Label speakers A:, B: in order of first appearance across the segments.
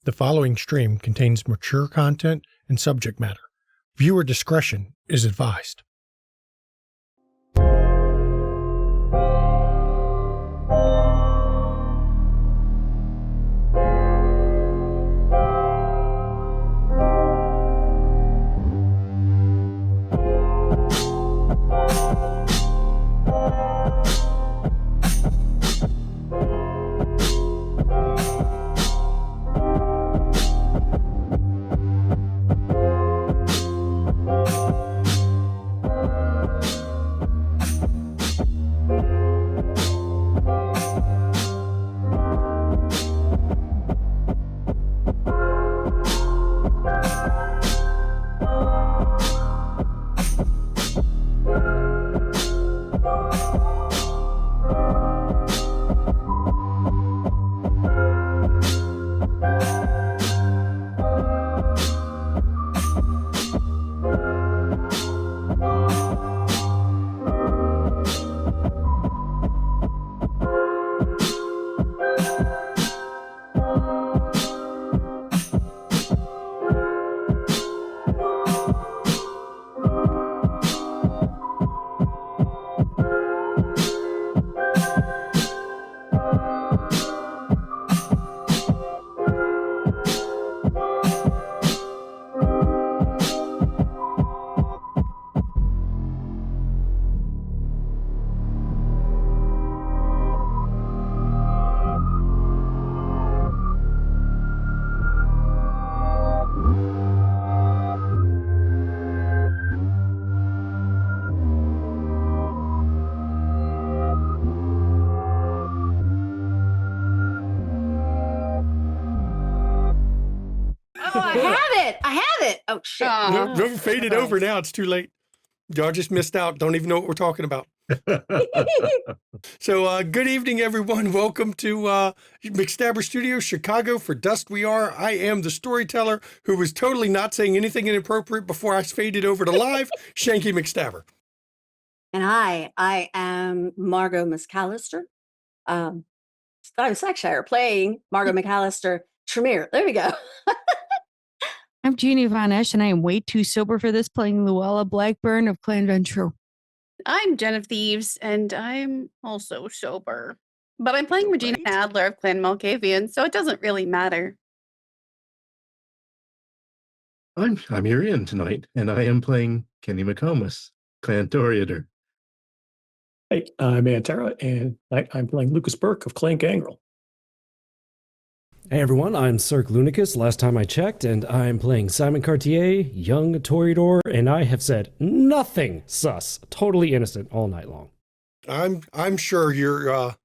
A: The following stream contains mature content and subject matter. Viewer discretion is advised.
B: Oh, shit.
A: No, faded over now. It's too late. Y'all just missed out. Don't even know what we're talking about. So good evening, everyone. Welcome to McStabber Studios, Chicago. For Dust We Are. I am the storyteller who was totally not saying anything inappropriate before I faded over to live, Shanky McStabber.
B: And I am Margot McAllister. I'm Sackshire playing Margot McAllister Tremere. There we go.
C: I'm Jeannie Von Esch, and I am way too sober for this, playing Luella Blackburn of Clan Ventru.
D: I'm Jen of Thieves, and I'm also sober. But I'm playing Regina Adler of Clan Malkavian, so it doesn't really matter.
E: I'm Irian tonight, and I am playing Kenny McComas, Clan Toreador.
F: Hey, I'm Antara, and I'm playing Lucas Burke of Clan Gangrel.
G: Hey everyone, I'm Cirque Lunicus, last time I checked, and I'm playing Simon Cartier, young Toreador, and I have said nothing sus, totally innocent all night long.
A: I'm sure you're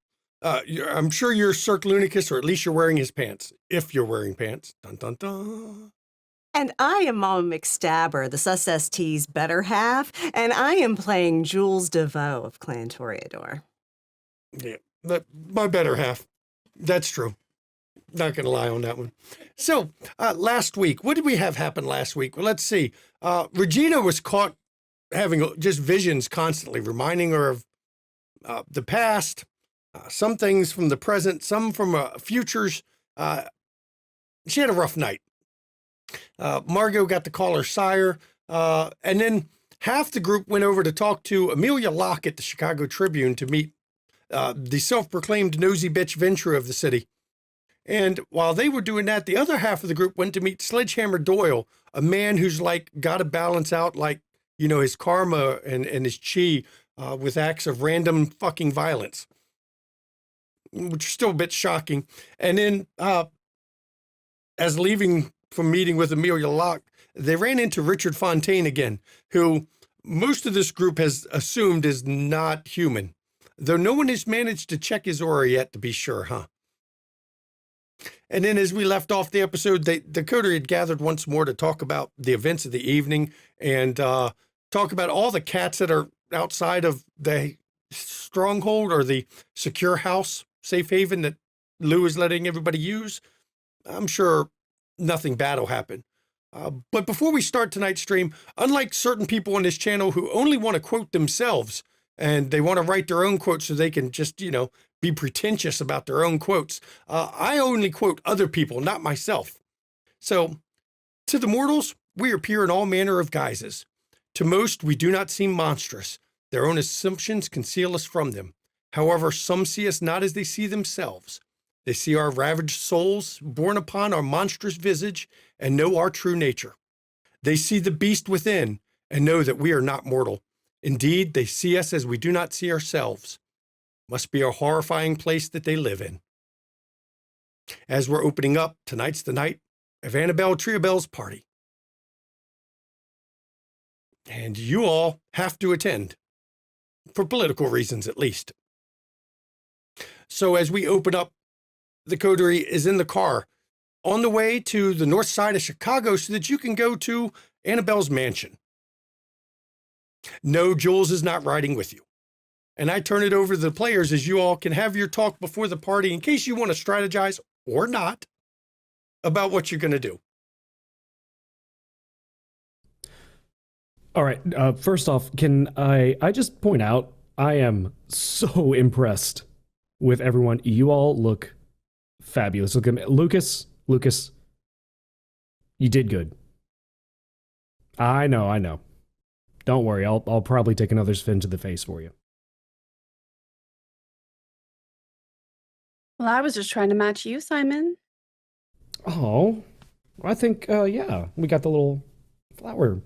A: Cirque Lunicus, or at least you're wearing his pants, if you're wearing pants. Dun dun dun.
H: And I am Mama McStabber, the Sus ST's better half, and I am playing Jules DeVoe of Clan Toreador.
A: Yeah, my better half. That's true. Not going to lie on that one. So, last week, what did we have happen last week? Well, let's see. Regina was caught having just visions constantly, reminding her of the past, some things from the present, some from futures. She had a rough night. Margot got to call her sire, and then half the group went over to talk to Amelia Locke at the Chicago Tribune to meet the self-proclaimed nosy bitch Venture of the city. And while they were doing that, the other half of the group went to meet Sledgehammer Doyle, a man who's like got to balance out, like, you know, his karma and his chi with acts of random fucking violence, which is still a bit shocking. And then as leaving from meeting with Amelia Locke, they ran into Richard Fontaine again, who most of this group has assumed is not human, though no one has managed to check his aura yet to be sure, huh? And then as we left off the episode, the coterie had gathered once more to talk about the events of the evening and talk about all the cats that are outside of the stronghold or the secure house, safe haven that Lou is letting everybody use. I'm sure nothing bad will happen. But before we start tonight's stream, unlike certain people on this channel who only want to quote themselves and they want to write their own quotes so they can just, be pretentious about their own quotes, I only quote other people, not myself. So, to the mortals, we appear in all manner of guises. To most, we do not seem monstrous. Their own assumptions conceal us from them. However, some see us not as they see themselves. They see our ravaged souls, borne upon our monstrous visage, and know our true nature. They see the beast within, and know that we are not mortal. Indeed, they see us as we do not see ourselves. Must be a horrifying place that they live in. As we're opening up, tonight's the night of Annabelle Triobel's party. And you all have to attend, for political reasons at least. So as we open up, the coterie is in the car on the way to the north side of Chicago so that you can go to Annabelle's mansion. No, Jules is not riding with you. And I turn it over to the players as you all can have your talk before the party in case you want to strategize or not about what you're going to do.
G: All right. First off, can I just point out, I am so impressed with everyone. You all look fabulous. Look at me. Lucas, you did good. I know. Don't worry. I'll probably take another spin to the face for you.
D: Well, I was just trying to match you, Simon.
G: Oh, I think, yeah, we got the little flower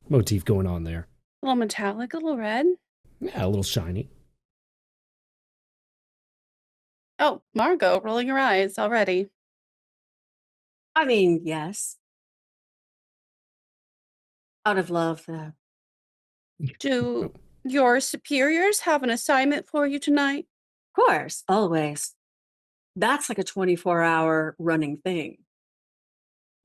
G: motif going on there.
D: A little metallic, a little red.
G: Yeah, a little shiny.
D: Oh, Margot, rolling her eyes already.
B: I mean, yes. Out of love, though.
D: Do your superiors have an assignment for you tonight?
B: Of course, always. That's like a 24-hour running thing.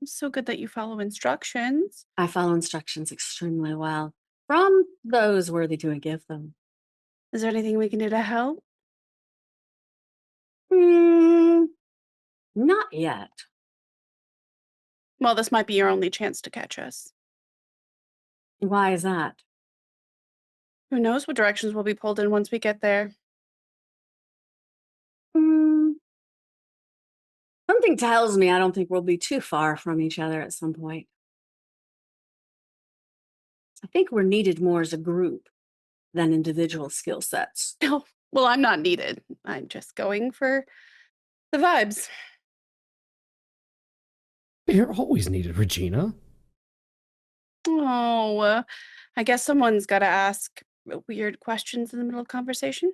D: So good that you follow instructions.
B: I follow instructions extremely well from those worthy to give them.
D: Is there anything we can do to help?
B: Not yet.
D: Well, this might be your only chance to catch us.
B: Why is that?
D: Who knows what directions we'll be pulled in once we get there?
B: Something tells me I don't think we'll be too far from each other at some point. I think we're needed more as a group than individual skill sets.
D: Oh, well, I'm not needed. I'm just going for the vibes.
G: You're always needed, Regina.
D: Oh, I guess someone's got to ask weird questions in the middle of conversation.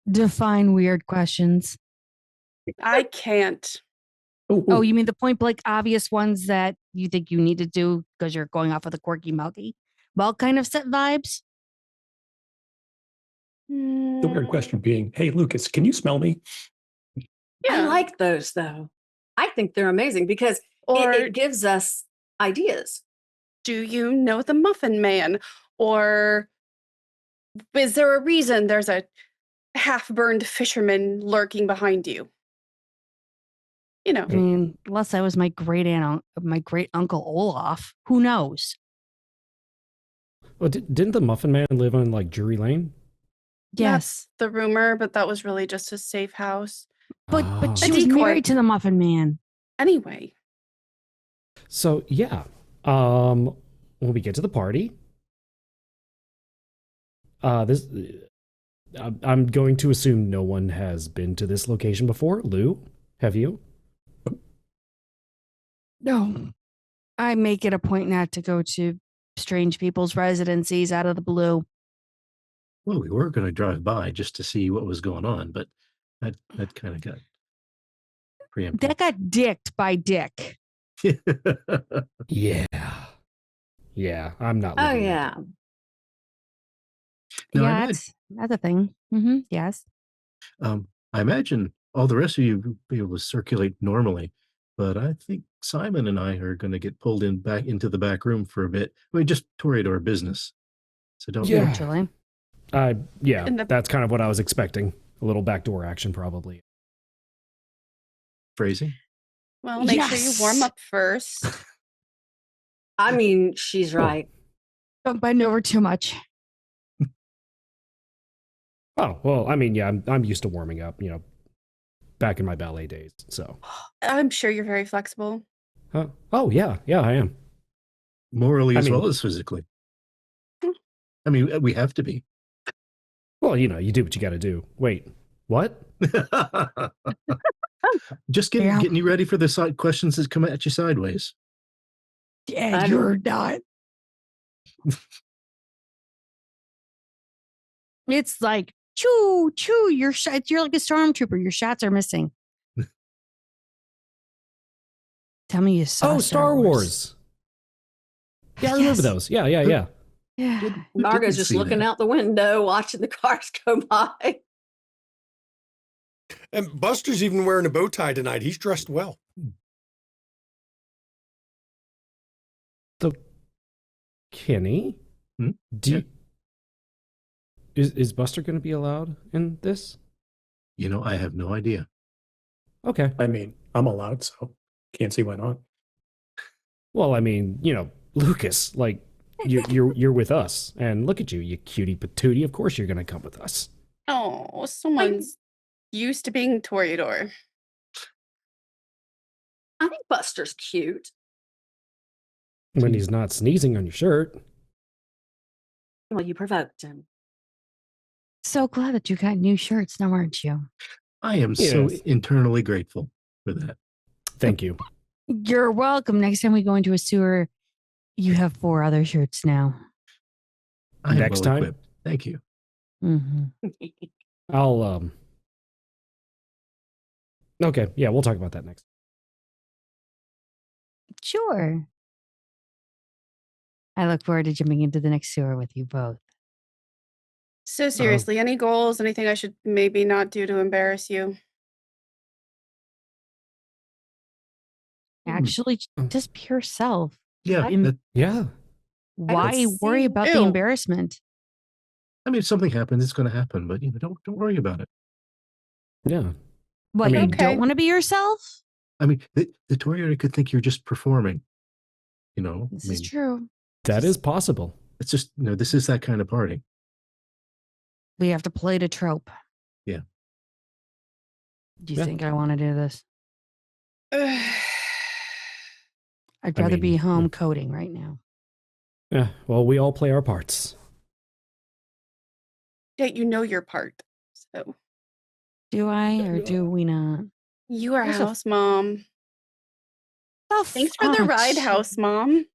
C: Define weird questions.
D: I can't.
C: Oh, you mean the point blank obvious ones that you think you need to do because you're going off with a quirky monkey? Well, kind of set vibes.
F: The weird question being, hey, Lucas, can you smell me?
B: I like those, though. I think they're amazing because it gives us ideas.
D: Do you know the Muffin Man? Or is there a reason there's a half-burned fisherman lurking behind you? You know.
C: I mean, unless that was my great uncle Olaf. Who knows?
G: Well, didn't the Muffin Man live on like Drury Lane?
C: Yes,
D: That's the rumor, but that was really just a safe house.
C: but
G: Ah.
C: she was
D: decoy.
C: married to the Muffin Man.
D: Anyway,
G: So yeah, when we get to the party, I'm going to assume no one has been to this location before. Lou, have you?
C: No, I make it a point not to go to strange people's residencies out of the blue.
E: Well, we were going to drive by just to see what was going on, but that kind of got preempted.
C: That got dicked by Dick.
G: Yeah, I'm not.
B: Oh,
G: living
B: yeah.
E: Now,
C: Yeah, that's a thing. Yes.
E: I imagine all the rest of you will be able to circulate normally, but I think Simon and I are going to get pulled in back into the back room for a bit. I mean, just Toreador business. So don't.
G: Yeah.
C: Naturally.
G: Yeah,
D: And the-
G: that's kind of what I was expecting. A little backdoor action, probably.
E: Phrasing.
D: well, make sure you warm
C: Yes.
D: up first.
B: I mean, she's right.
C: Don't bend over too much.
G: Oh well, I mean, yeah, I'm used to warming up. back in my ballet days. So,
D: I'm sure you're very flexible.
G: oh yeah, I am.
E: Morally
G: I
E: as
G: mean-
E: well as physically. I mean, we have to be.
G: Well, you do what you got to do. Wait, what?
E: Just
C: Yeah.
E: getting you ready for the side questions that come at you sideways.
C: Yeah,
B: I
C: you're not. It's like choo choo. You're like a stormtrooper. Your shots are missing. Tell me you saw
G: Oh, Star Wars. Yeah, I remember
C: Yes.
G: those. Yeah.
C: Yeah.
E: Who
B: Margot's
E: didn't
B: just
E: see
B: looking
E: that?
B: out the window, watching the cars go by.
A: And Buster's even wearing a bow tie tonight. He's dressed well.
G: So, Kenny,
E: Hmm?
G: do
E: Yeah.
G: is Buster going to be allowed in this?
E: You know, I have no idea.
G: Okay.
F: I mean, I'm allowed, so can't see why not.
G: Well, I mean, Lucas, like you're with us, and look at you, you cutie patootie. Of course, you're going to come with us.
D: Oh, someone's used to being Toreador.
B: I think Buster's cute.
G: When he's not sneezing on your shirt.
B: Well, you provoked him.
C: So glad that you got new shirts now, aren't you?
E: I am so
G: Yes.
E: internally grateful for that.
G: Thank you.
C: You're welcome. Next time we go into a sewer, you have 4 other shirts now.
E: I am
G: Next
E: well
G: time?
E: equipped. Thank you.
C: Mm-hmm.
G: I'll Okay, yeah, we'll talk about that next.
C: Sure. I look forward to jumping into the next sewer with you both.
D: So seriously, any goals? Anything I should maybe not do to embarrass you?
C: Actually, just be yourself.
E: Yeah,
C: I'm-
G: Yeah.
C: Why worry
B: see-
C: about the
D: Ew.
C: embarrassment?
E: I mean, if something happens, it's going to happen, but don't worry about it.
G: Yeah.
C: What, you
G: mean-
D: Okay.
C: don't want to be yourself?
E: I mean, the Toreador could think you're just performing.
C: This
E: I mean,
C: is true.
G: That is possible.
E: it's just this is that kind of party.
C: We have to play the trope.
E: Yeah.
C: Do you
G: Yeah.
C: think I want to do this?
D: Ugh.
C: I'd
G: I
C: rather be
G: mean,
C: home coding right now.
G: Yeah. Well, we all play our parts.
D: Yeah, you know your part. So
C: Do I or do we not?
D: you are
C: There's a-
D: house mom.
C: Oh,
D: Thanks for the ride, house mom.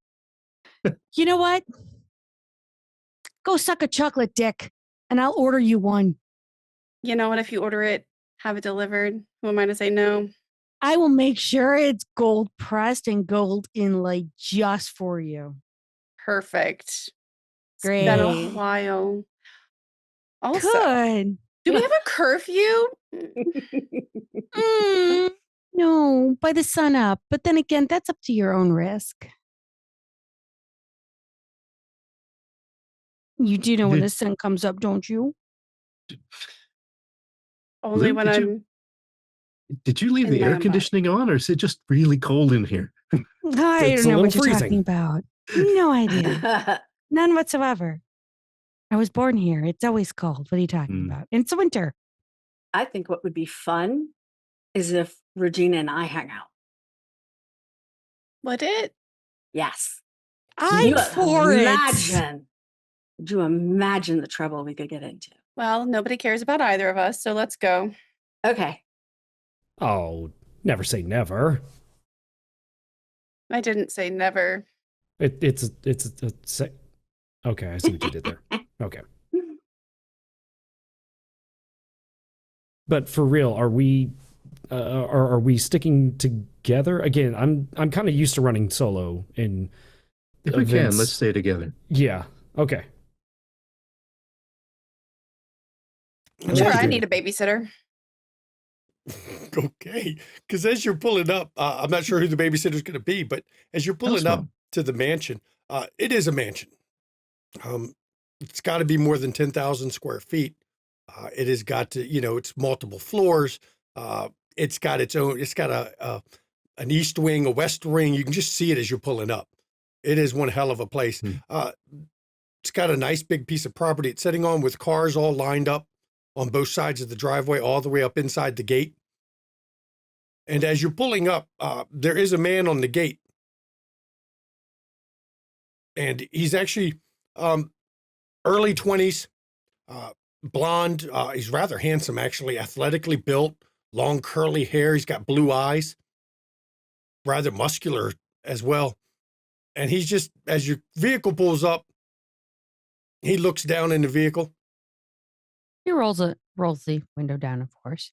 C: You know what? Go suck a chocolate dick and I'll order you one.
D: You know what? If you order it, have it delivered. Who am I to say no?
C: I will make sure it's gold pressed and gold inlaid just for you.
D: Perfect.
C: Great.
D: It's been a while. Also,
C: Good.
D: do we have a curfew?
C: Mm, no, by the sun up. But then again, that's up to your own risk. You do know when
E: Did-
C: the sun comes up, don't you?
D: Only
E: Luke,
D: when
E: did
D: I'm.
E: you- Did you leave
D: in
E: the
D: my
E: air
D: own body.
E: conditioning on, or is it just really cold in here?
C: I
G: It's
C: don't
G: a
C: know
G: little
C: what you're
G: freezing.
C: talking about. No idea. None whatsoever. I was born here. It's always cold. What are you talking
E: Mm.
C: about? It's winter.
B: I think what would be fun is if Regina and I hang out.
D: Would it?
B: Yes.
C: I'm
B: You
C: for it.
B: imagine. Could you imagine the trouble we could get into?
D: Well, nobody cares about either of us, so let's go.
B: Okay.
G: Oh, never say never.
D: I didn't say never.
G: It's a okay, I see what you did there. Okay. But for real, are we sticking together? Again, I'm kind of used to running solo in
E: If we can,
G: events.
E: let's stay together.
G: Yeah. Okay.
D: Sure, I
G: Good.
D: need a babysitter.
A: Okay. Because as you're pulling up, I'm not sure who the babysitter's going to be, but as you're pulling
E: House
A: up
E: mom.
A: to the mansion, it is a mansion. It's got to be more than 10,000 square feet. It has got to, it's multiple floors. It's got its own, it's got an east wing, a west wing. You can just see it as you're pulling up. It is one hell of a place. It's got a nice big piece of property it's sitting on with cars all lined up on both sides of the driveway, all the way up inside the gate. And as you're pulling up, there is a man on the gate. And he's actually early 20s, blonde. He's rather handsome, actually, athletically built, long curly hair. He's got blue eyes, rather muscular as well. And he's just, as your vehicle pulls up, he looks down in the vehicle.
C: He rolls the window down, of course.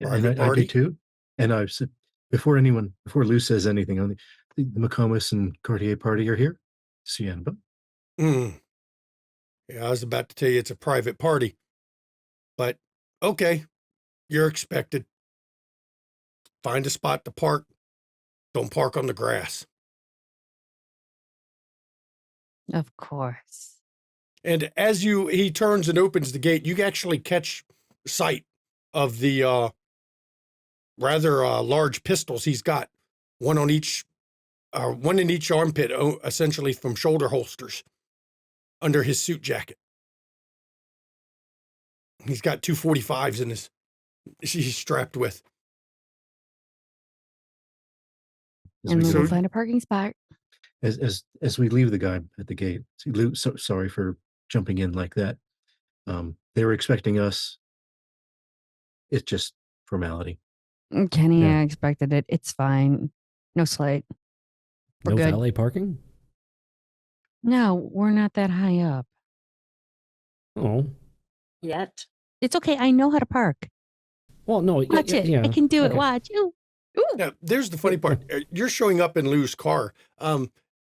A: Private
E: And I
A: party?
E: do too. And I've said, before Lou says anything, on the McComas and Cartier party are here. See you, Annabelle.
A: Yeah, I was about to tell you it's a private party. But, okay, you're expected. Find a spot to park. Don't park on the grass.
C: Of course.
A: And as he turns and opens the gate, you actually catch sight of the rather large pistols he's got, one in each armpit, essentially from shoulder holsters under his suit jacket. He's got 2 45s he's strapped with.
C: And
E: we
C: we'll
E: go-
C: find a parking spot.
E: as we leave the guy at the gate, see, Lou, so sorry for jumping in like that. They were expecting us. It's just formality.
C: Kenny,
G: Yeah.
C: I expected it. It's fine. No slight. We're
G: No
C: good.
G: valet parking?
C: No, we're not that high up.
G: Oh.
B: Yet.
C: It's okay. I know how to park.
G: Well, no.
C: Watch it.
G: Yeah.
C: I can do it.
G: Okay.
C: Watch. Ooh.
A: Now, there's the funny part. You're showing up in Lou's car,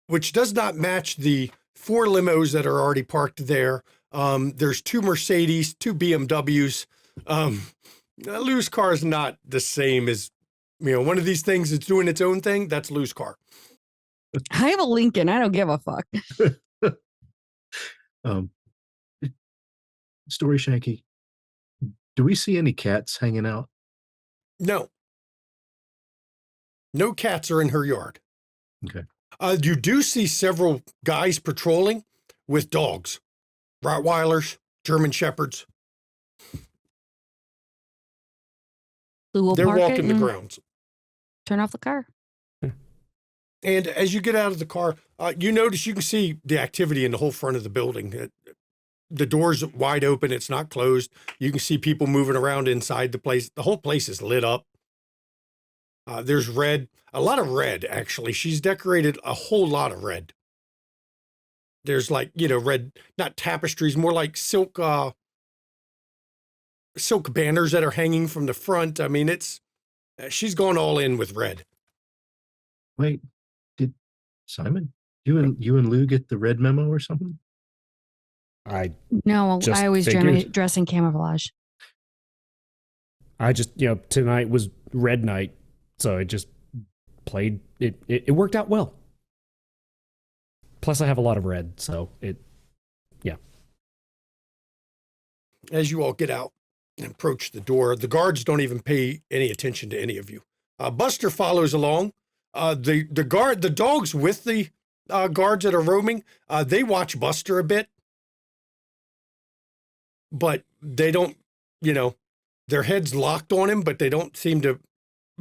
A: which does not match the 4 limos that are already parked there. There's 2 Mercedes, 2 BMWs. Lou's car is not the same as, one of these things that's doing its own thing. That's Lou's car.
C: I have a Lincoln. I don't give a fuck.
E: Story Shanky, do we see any cats hanging out?
A: No. No cats are in her yard.
E: Okay.
A: You do see several guys patrolling with dogs, Rottweilers, German Shepherds.
C: Lou will
A: They're
C: park it
A: walking the
C: and
A: grounds.
C: turn off the car.
A: And as you get out of the car, you notice you can see the activity in the whole front of the building. The door's wide open. It's not closed. You can see people moving around inside the place. The whole place is lit up. There's red, a lot of red, actually. She's decorated a whole lot of red. There's red, not tapestries, more like silk banners that are hanging from the front. I mean, she's gone all in with red.
E: Wait, did Simon, you and Lou get the red memo or something?
C: No,
G: Just
C: I always
G: figured.
C: dress in camouflage.
G: I just, tonight was red night, so I just played it. It worked out well. Plus, I have a lot of red, so yeah.
A: As you all get out and approach the door, the guards don't even pay any attention to any of you. Buster follows along. The dogs with the guards that are roaming, they watch Buster a bit, but they don't, their heads locked on him, but they don't seem to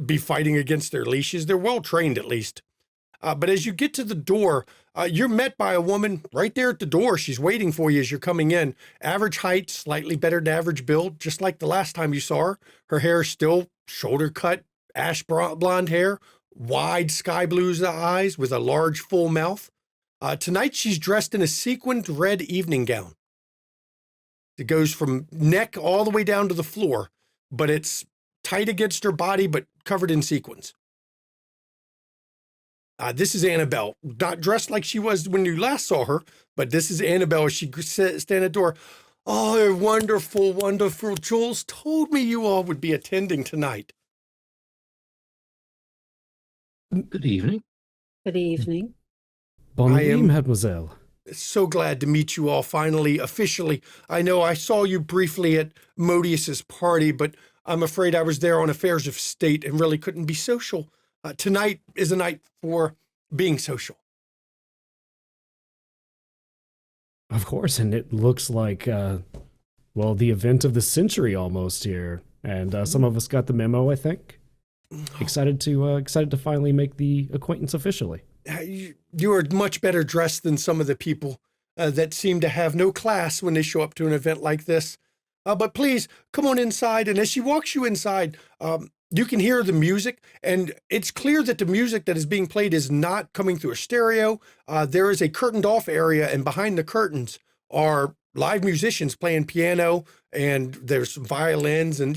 A: be fighting against their leashes. They're well trained, at least. But as you get to the door, you're met by a woman right there at the door. She's waiting for you as you're coming in. Average height, slightly better than average build, just like the last time you saw her. Her hair is still shoulder cut, ash blonde hair, wide sky blue eyes with a large full mouth. Tonight she's dressed in a sequined red evening gown. It goes from neck all the way down to the floor, but it's tight against her body, but covered in sequins. This is Annabelle, not dressed like she was when you last saw her, but this is Annabelle as she stands at the door. Oh, wonderful, wonderful. Jules told me you all would be attending tonight.
E: Good evening.
B: Good evening.
G: Bon
A: I
G: nuit,
A: am-
G: mademoiselle.
A: So glad to meet you all finally, officially. I know I saw you briefly at Modius's party, but I'm afraid I was there on affairs of state and really couldn't be social. Tonight is a night for being social.
G: Of course, and it looks like, the event of the century almost here. And some of us got the memo, I think. excited to finally make the acquaintance officially.
A: You are much better dressed than some of the people that seem to have no class when they show up to an event like this. But please come on inside. And as she walks you inside, you can hear the music, and it's clear that the music that is being played is not coming through a stereo. There is a curtained off area, and behind the curtains are live musicians playing piano, and there's some violins, and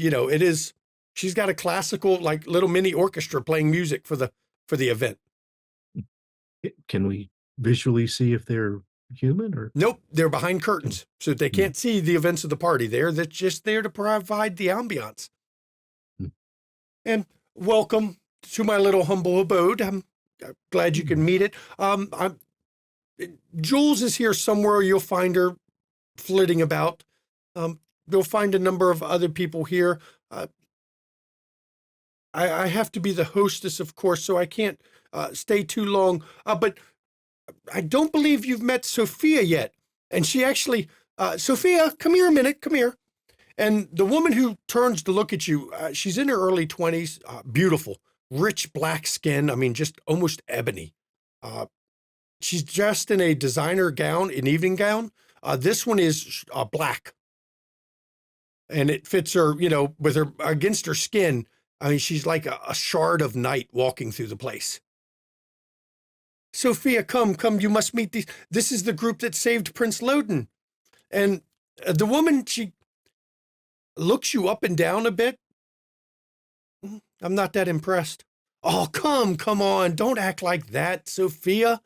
A: she's got a classical, like, little mini orchestra playing music for the event.
E: Can we visually see if they're human or?
A: Nope, they're behind curtains, so they can't see the events of the party. They're just there to provide the ambiance. And welcome to my little humble abode. I'm glad you can meet it. Jules is here somewhere. You'll find her flitting about. You'll find a number of other people here. I have to be the hostess, of course, so I can't stay too long. But I don't believe you've met Sophia yet. And she actually, Sophia, come here a minute, come here. And the woman who turns to look at you, she's in her early 20s, beautiful, rich black skin. I mean, just almost ebony. She's dressed in a designer gown, an evening gown. This one is black. And it fits her, with her against her skin. I mean, she's like a shard of night walking through the place. Sophia, come, you must meet these. This is the group that saved Prince Loden. And the woman, she looks you up and down a bit. I'm not that impressed. Oh, come on. Don't act like that, Sophia.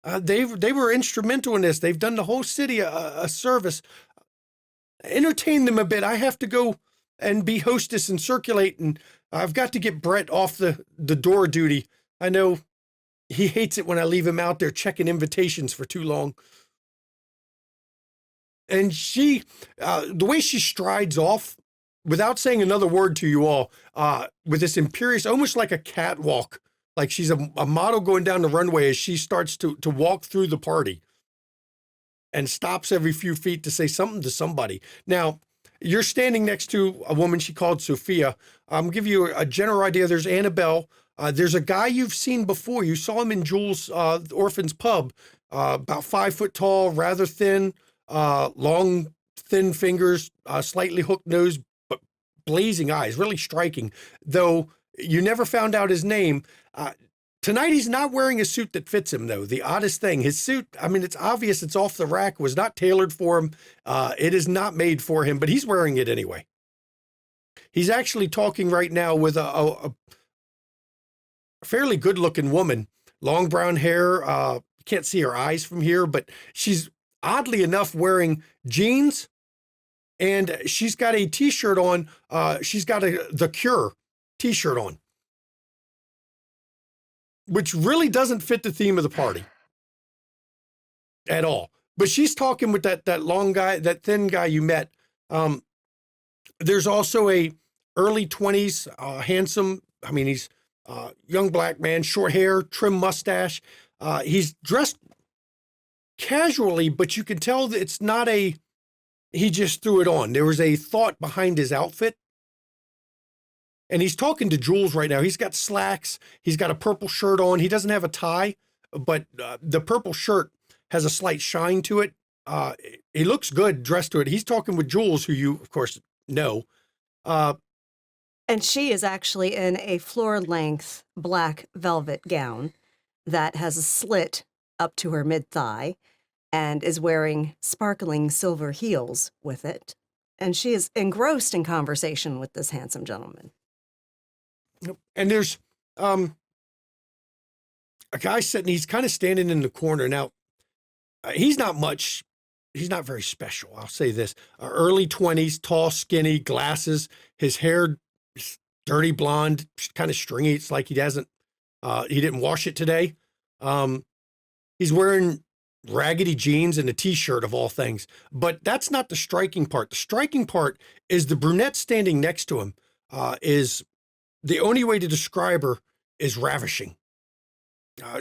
A: They were instrumental in this. They've done the whole city a service. Entertain them a bit. I have to go and be hostess and circulate, and I've got to get Brett off the door duty. I know he hates it when I leave him out there checking invitations for too long. And she, the way she strides off, without saying another word to you all, with this imperious, almost like a catwalk, like she's a model going down the runway as she starts to walk through the party and stops every few feet to say something to somebody. Now, you're standing next to a woman she called Sophia. I'll give you a general idea. There's Annabelle. There's a guy you've seen before. You saw him in Jules' Orphan's Pub, about 5 foot tall, rather thin, long, thin fingers, slightly hooked nose, but blazing eyes, really striking. Though you never found out his name. Tonight he's not wearing a suit that fits him, though. The oddest thing, his suit, I mean, it's obvious it's off the rack, was not tailored for him. It is not made for him, but he's wearing it anyway. He's actually talking right now with a fairly good-looking woman, long brown hair. Can't see her eyes from here, but she's oddly enough wearing jeans, and she's got a T-shirt on. She's got The Cure T-shirt on, which really doesn't fit the theme of the party at all. But she's talking with that long guy, that thin guy you met. There's also a early 20s, handsome, I mean, he's young black man, short hair, trim mustache. He's dressed casually, but you can tell that it's not he just threw it on. There was a thought behind his outfit. And he's talking to Jules right now. He's got slacks. He's got a purple shirt on. He doesn't have a tie, but the purple shirt has a slight shine to it. He looks good dressed to it. He's talking with Jules, who you, of course, know.
H: And she is actually in a floor-length black velvet gown that has a slit up to her mid-thigh and is wearing sparkling silver heels with it. And she is engrossed in conversation with this handsome gentleman.
A: And there's a guy sitting, he's kind of standing in the corner. Now, he's not very special, I'll say this. Early 20s, tall, skinny, glasses. His hair is dirty blonde, kind of stringy. It's like he didn't wash it today. He's wearing raggedy jeans and a T-shirt of all things. But that's not the striking part. The striking part is the brunette standing next to him is... The only way to describe her is ravishing.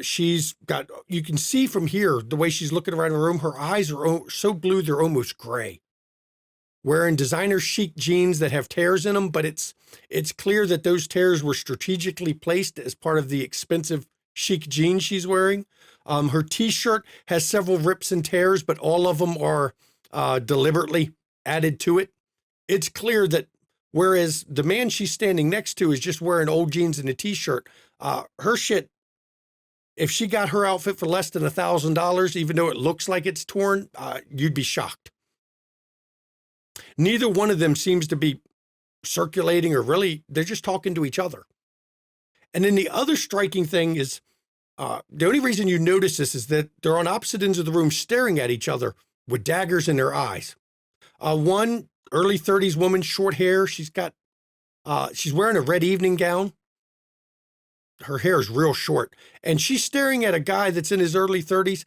A: She's got, you can see from here, the way she's looking around the room, her eyes are so blue, they're almost gray. wearing designer chic jeans that have tears in them, but it's clear that those tears were strategically placed as part of the expensive chic jeans she's wearing. Her t-shirt has several rips and tears, but all of them are deliberately added to it. It's clear that whereas the man she's standing next to is just wearing old jeans and a t-shirt, her shit, if she got her outfit for less than $1,000, even though it looks like it's torn, you'd be shocked. Neither one of them seems to be circulating or really, they're just talking to each other. And then the other striking thing is, the only reason you notice this is that they're on opposite ends of the room staring at each other with daggers in their eyes. One early 30s woman, short hair. She's wearing a red evening gown. Her hair is real short. And she's staring at a guy that's in his early 30s.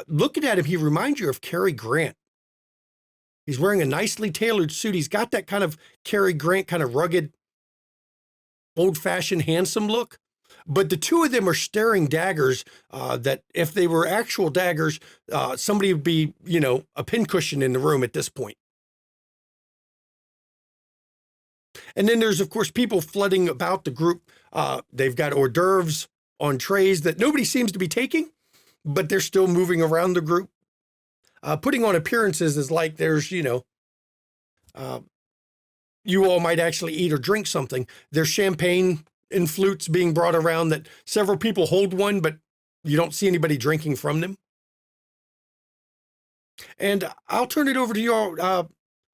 A: Looking at him, he reminds you of Cary Grant. He's wearing a nicely tailored suit. He's got that kind of Cary Grant, kind of rugged, old-fashioned, handsome look. But the two of them are staring daggers that if they were actual daggers, somebody would be, a pincushion in the room at this point. And then there's, of course, people flooding about the group. They've got hors d'oeuvres on trays that nobody seems to be taking, but they're still moving around the group. Putting on appearances is like there's, you all might actually eat or drink something. There's champagne and flutes being brought around that several people hold one, but you don't see anybody drinking from them. And I'll turn it over to you all.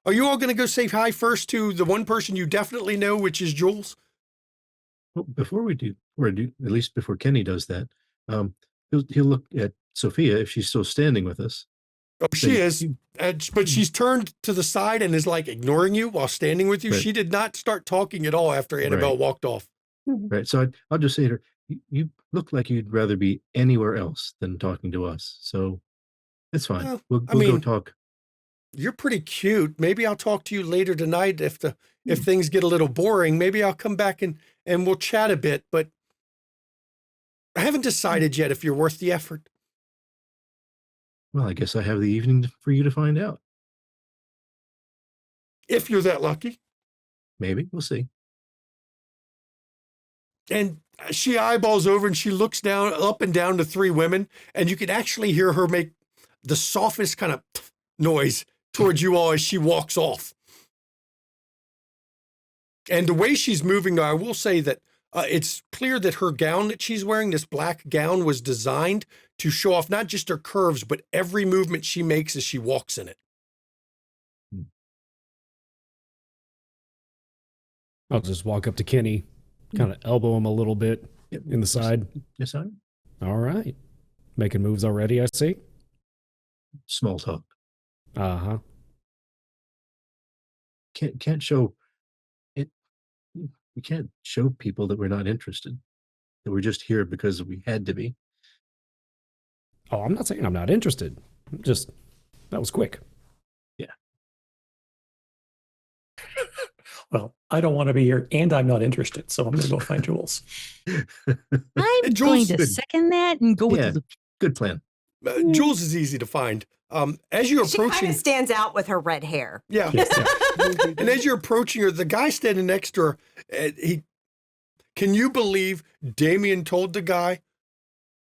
A: Are you all going to go say hi first to the one person you definitely know, which is Jules?
E: Well, before we do, at least before Kenny does that, he'll look at Sophia if she's still standing with us.
A: Oh, she is, but she's turned to the side and is like ignoring you while standing with you.
E: Right.
A: She did not start talking at all after Annabelle walked off.
E: Right. So I'll just say to her, you look like you'd rather be anywhere else than talking to us. So it's fine.
A: Well,
E: We'll go talk.
A: You're pretty cute. Maybe I'll talk to you later tonight if things get a little boring. Maybe I'll come back and we'll chat a bit, but I haven't decided yet if you're worth the effort.
E: Well, I guess I have the evening for you to find out.
A: If you're that lucky.
E: Maybe. We'll see.
A: And she eyeballs over and she looks down, up and down to three women, and you can actually hear her make the softest kind of noise towards you all as she walks off. And the way she's moving, I will say that it's clear that her gown that she's wearing, this black gown, was designed to show off not just her curves, but every movement she makes as she walks in it.
G: I'll just walk up to Kenny, kind of elbow him a little bit in the side.
E: Yes, sir.
G: All right. Making moves already, I see.
E: Small talk.
G: Uh-huh.
E: Can't show it. We can't show people that we're not interested, that we're just here because we had to be.
G: Oh, I'm not saying I'm not interested. Just, that was quick.
E: Yeah.
F: Well, I don't want to be here, and I'm not interested, so I'm going to go find Jules.
C: I'm
A: Jules-
C: going to second that and go with Luke.
E: Good plan.
A: Jules is easy to find. As you're
H: She kind
A: approaching,
H: of stands out with her red hair.
A: yeah. And as you're approaching her, the guy standing next to her, can you believe Damien told the guy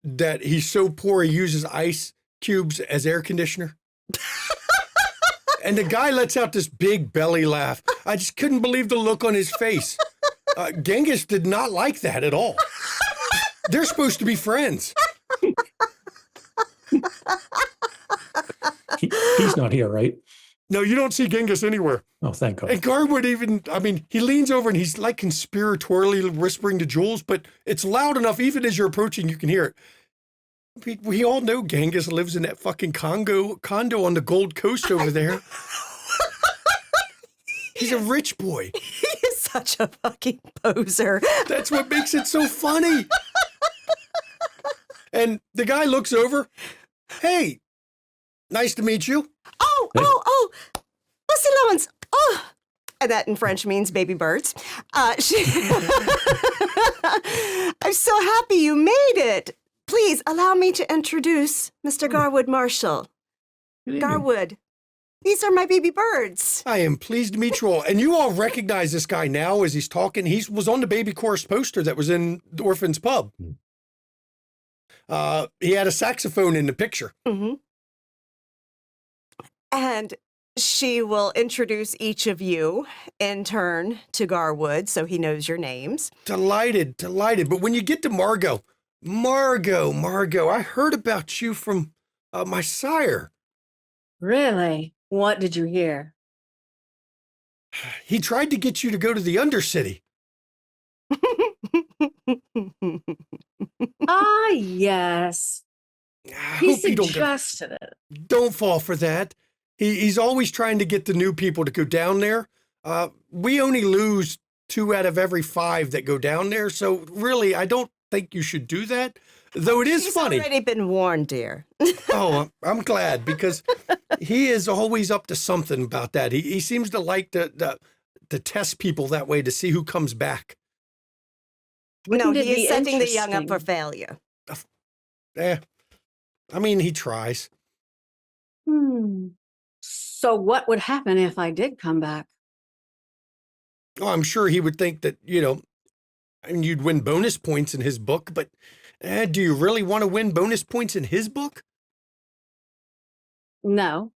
A: that he's so poor he uses ice cubes as air conditioner? And the guy lets out this big belly laugh. I just couldn't believe the look on his face. Genghis did not like that at all. They're supposed to be friends.
F: He's not here, right?
A: No, you don't see Genghis anywhere.
F: Oh, thank God.
A: And Garwood he leans over and he's like conspiratorially whispering to Jules, but it's loud enough, even as you're approaching, you can hear it. We all know Genghis lives in that fucking condo on the Gold Coast over there. He's a rich boy.
H: He is such a fucking poser.
A: That's what makes it so funny. And the guy looks over. Hey, nice to meet you.
H: Oh, Lucilons. Oh, and that in French means baby birds. I'm so happy you made it. Please allow me to introduce Mr. Garwood Marshall.
E: Good evening.
H: Garwood, These are my baby birds.
A: I am pleased to meet you all. And you all recognize this guy now as he's talking. He was on the baby chorus poster that was in the Orphan's Pub. He had a saxophone in the picture.
H: Mm-hmm. And she will introduce each of you in turn to Garwood so he knows your names.
A: Delighted. But when you get to Margot, I heard about you from my sire.
B: Really? What did you hear?
A: He tried to get you to go to the Undercity.
B: Ah, yes.
A: I
B: He
A: hope you
B: suggested it.
A: don't fall for that. He's always trying to get the new people to go down there. We only lose 2 out of every 5 that go down there. So really, I don't think you should do that. Though it is
H: She's
A: funny.
H: already been warned, dear.
A: Oh, I'm glad because he is always up to something about that. He seems to like to test people that way to see who comes back.
H: No,
B: Wouldn't it
H: he
B: be
H: is setting the young up for
B: interesting?
H: failure.
A: I mean, he tries.
B: So what would happen if I did come back?
A: Oh, I'm sure he would think that, and you'd win bonus points in his book, but do you really want to win bonus points in his book?
B: No.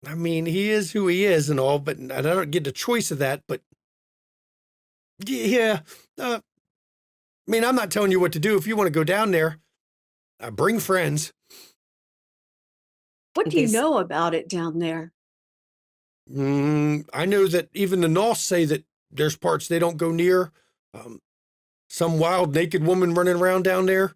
A: I mean, he is who he is and all, but I don't get the choice of that, but yeah. I mean, I'm not telling you what to do. If you want to go down there, bring friends.
B: What do you
H: These-
B: know about it down there?
A: I know that even the Norse say that there's parts they don't go near. Some wild naked woman running around down there.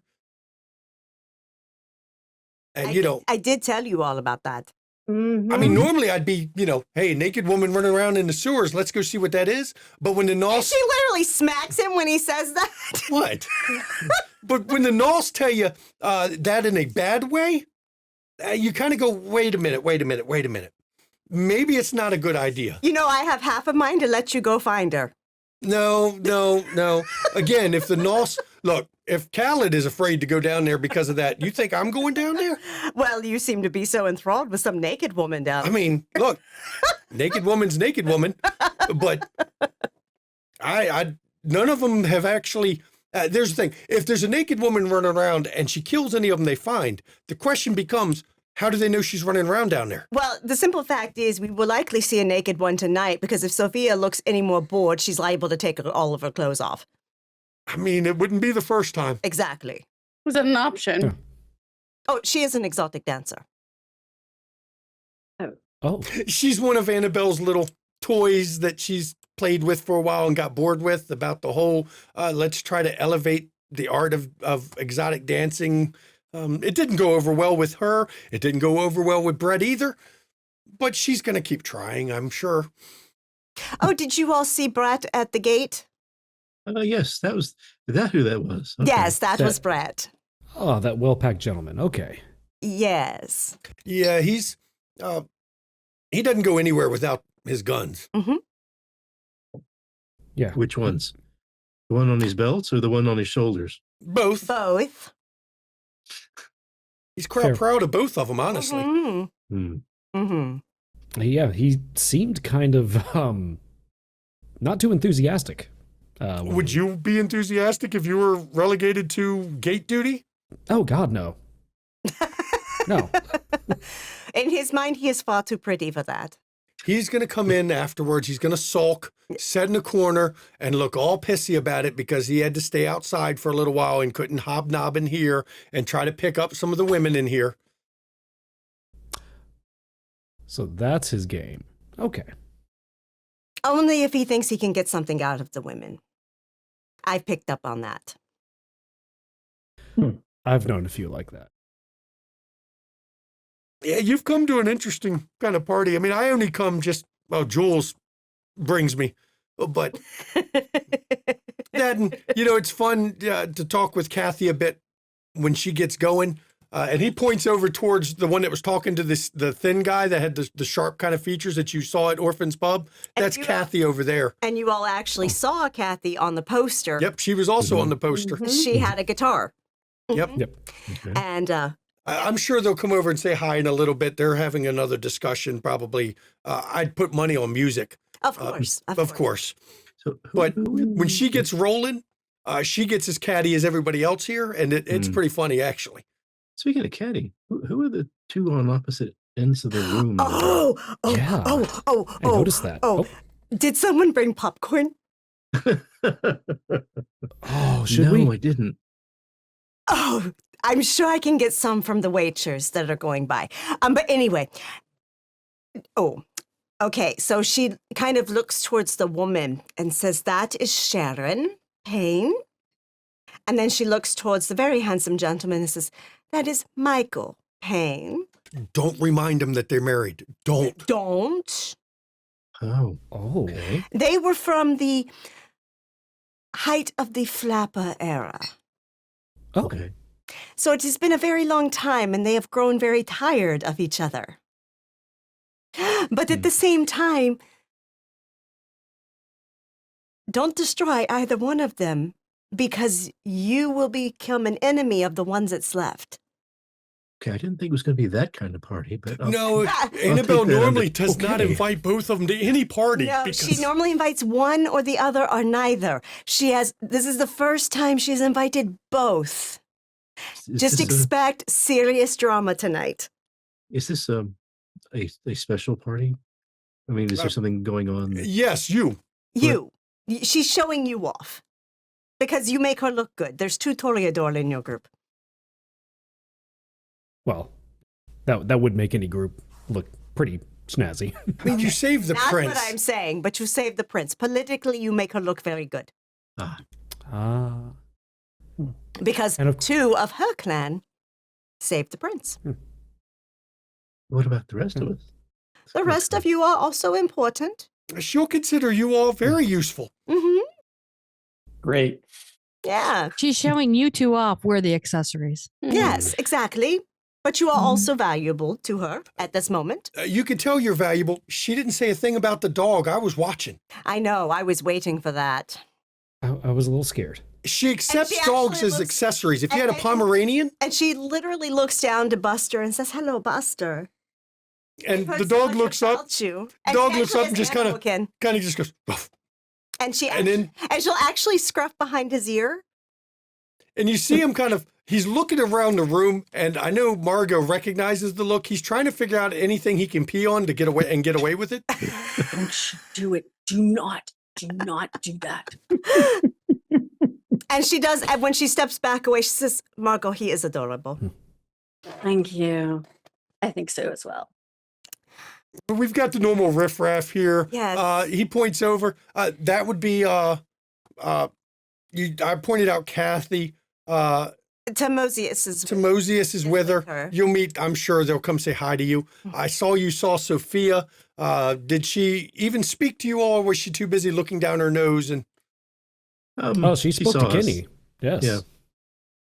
A: And,
H: I did tell you all about that.
A: I mean,
B: Mhm.
A: normally I'd be, hey, naked woman running around in the sewers. Let's go see what that is. But when the
H: And
A: Norse...
H: she literally smacks him when he says that.
A: What? But when the Norse tell you that in a bad way, you kind of go, wait a minute. Maybe it's not a good idea.
H: I have half a mind to let you go find her.
A: No. Again, if the Norse... Look, if Khaled is afraid to go down there because of that, you think I'm going down there?
H: Well, you seem to be so enthralled with some naked woman down
A: I
H: there.
A: mean, look, naked woman's naked woman, but I none of them have actually... there's the thing. If there's a naked woman running around and she kills any of them they find, the question becomes, how do they know she's running around down there?
H: Well, the simple fact is we will likely see a naked one tonight because if Sophia looks any more bored, she's liable to take all of her clothes off.
A: I mean, it wouldn't be the first time.
H: Exactly.
D: Was that an option?
G: Yeah.
H: Oh, she is an exotic dancer.
G: Oh,
A: She's one of Annabelle's little toys that she's played with for a while and got bored with about the whole, let's try to elevate the art of exotic dancing. It didn't go over well with her. It didn't go over well with Brett either. But she's going to keep trying, I'm sure.
H: Oh, did you all see Brett at the gate?
E: Yes, is that who that was? Okay.
H: Yes, that was
G: That-
H: Brett.
G: oh, that well-packed gentleman. Okay.
H: Yes.
A: Yeah, he doesn't go anywhere without his guns.
G: Yeah.
E: Which ones? The one on his belts or the one on his shoulders?
A: Both.
H: Both.
A: He's quite
G: Fair.
A: proud of both of them, honestly.
H: Mm-hmm.
E: Hmm.
H: Mm-hmm.
G: Yeah, he seemed kind of not too enthusiastic. when
A: Would
G: he-
A: you be enthusiastic if you were relegated to gate duty?
G: Oh God, no. No.
H: In his mind, he is far too pretty for that.
A: He's going to come in afterwards. He's going to sulk, sit in a corner, and look all pissy about it because he had to stay outside for a little while and couldn't hobnob in here and try to pick up some of the women in here.
G: So that's his game. Okay.
H: Only if he thinks he can get something out of the women. I've picked up on that.
G: I've known a few like that.
A: Yeah, you've come to an interesting kind of party. I mean, I only come Jules brings me. But that, and, it's fun to talk with Kathy a bit when she gets going. And he points over towards the one that was talking to the thin guy that had the sharp kind of features that you saw at Orphan's Pub.
H: And
A: That's
H: you-
A: Kathy over there.
H: And you all actually saw Kathy on the poster.
A: Yep, she was also on the poster.
H: She had a guitar.
A: Yep.
G: Yep.
E: Okay.
H: And
A: I'm sure they'll come over and say hi in a little bit. They're having another discussion, probably. I'd put money on music.
H: Of course.
A: Of course.
E: So
A: But when she gets rolling, she gets as catty as everybody else here, and it's pretty funny, actually.
E: Speaking of caddy, who are the two on opposite ends of the room?
G: Yeah. I noticed that.
H: Oh, did someone bring popcorn?
G: Oh, should
E: no,
G: we?
E: I didn't.
H: Oh, I'm sure I can get some from the waitress that are going by. But anyway, okay. So she kind of looks towards the woman and says, "That is Sharon Payne." And then she looks towards the very handsome gentleman and says, "That is Michael Payne."
A: Don't remind them that they're married. Don't.
H: Don't.
E: Oh,
G: Oh.
E: okay.
H: They were from the height of the flapper era.
G: Oh.
E: Okay.
H: So it has been a very long time, and they have grown very tired of each other. But at the same time, don't destroy either one of them, because you will become an enemy of the ones that's left.
E: Okay, I didn't think it was going to be that kind of party, but
A: No,
E: take
A: Annabelle
E: that
A: normally
E: under-
A: does not
G: Okay.
A: invite both of them to any party.
H: No,
A: because
H: she normally invites one or the other or neither. This is the first time she's invited both.
E: Is
H: Just
E: this
H: expect serious drama tonight.
E: is this a special party? I mean, is there something going on?
A: Yes, you.
H: She's showing you off because you make her look good. There's two Toreador in your group.
G: Well, that would make any group look pretty snazzy.
A: I mean, you saved the
H: Not
A: prince.
H: what I'm saying, but you save the prince. Politically, you make her look very good
E: Ah,
H: because
G: And of-
H: two of her clan saved the prince.
E: what about the rest of us?
H: The rest of you are also important.
A: She'll consider you all very useful.
H: Mm-hmm.
F: Great.
H: Yeah.
C: She's showing you two off. We're the accessories.
H: Yes, exactly. But you are also valuable to her at this moment.
A: You can tell you're valuable. She didn't say a thing about the dog. I was watching.
H: I know. I was waiting for that.
G: I was a little scared.
A: She accepts
H: she
A: dogs
H: actually
A: as
H: looks-
A: accessories. If you had a
H: and-
A: Pomeranian
H: And she literally looks down to Buster and says, "Hello, Buster."
A: and
H: I've heard
A: the
H: so
A: dog
H: much
A: looks up,
H: about you.
A: dog
H: she
A: looks
H: actually
A: up and
H: has
A: just kinda-
H: Anna look in.
A: kind of just goes, "Ruff."
H: And
A: and
H: she'll actually scruff behind his ear.
A: And you see him kind of, he's looking around the room, and I know Margot recognizes the look. He's trying to figure out anything he can pee on to get away with it.
B: Don't you do it. Do not do that.
H: And she does, and when she steps back away, she says, "Margot, he is adorable."
B: Thank you. I think so as well.
A: But we've got the normal riffraff here.
H: Yes.
A: He points over. That would be, I pointed out Kathy.
H: Timosius is
A: Timosius is with her.
H: with her.
A: You'll meet, I'm sure they'll come say hi to you. I saw you saw Sophia. Did she even speak to you all, or was she too busy looking down her nose? And
G: Oh, she spoke
E: saw
G: to
E: us.
G: Kenny. Yes.
E: Yeah.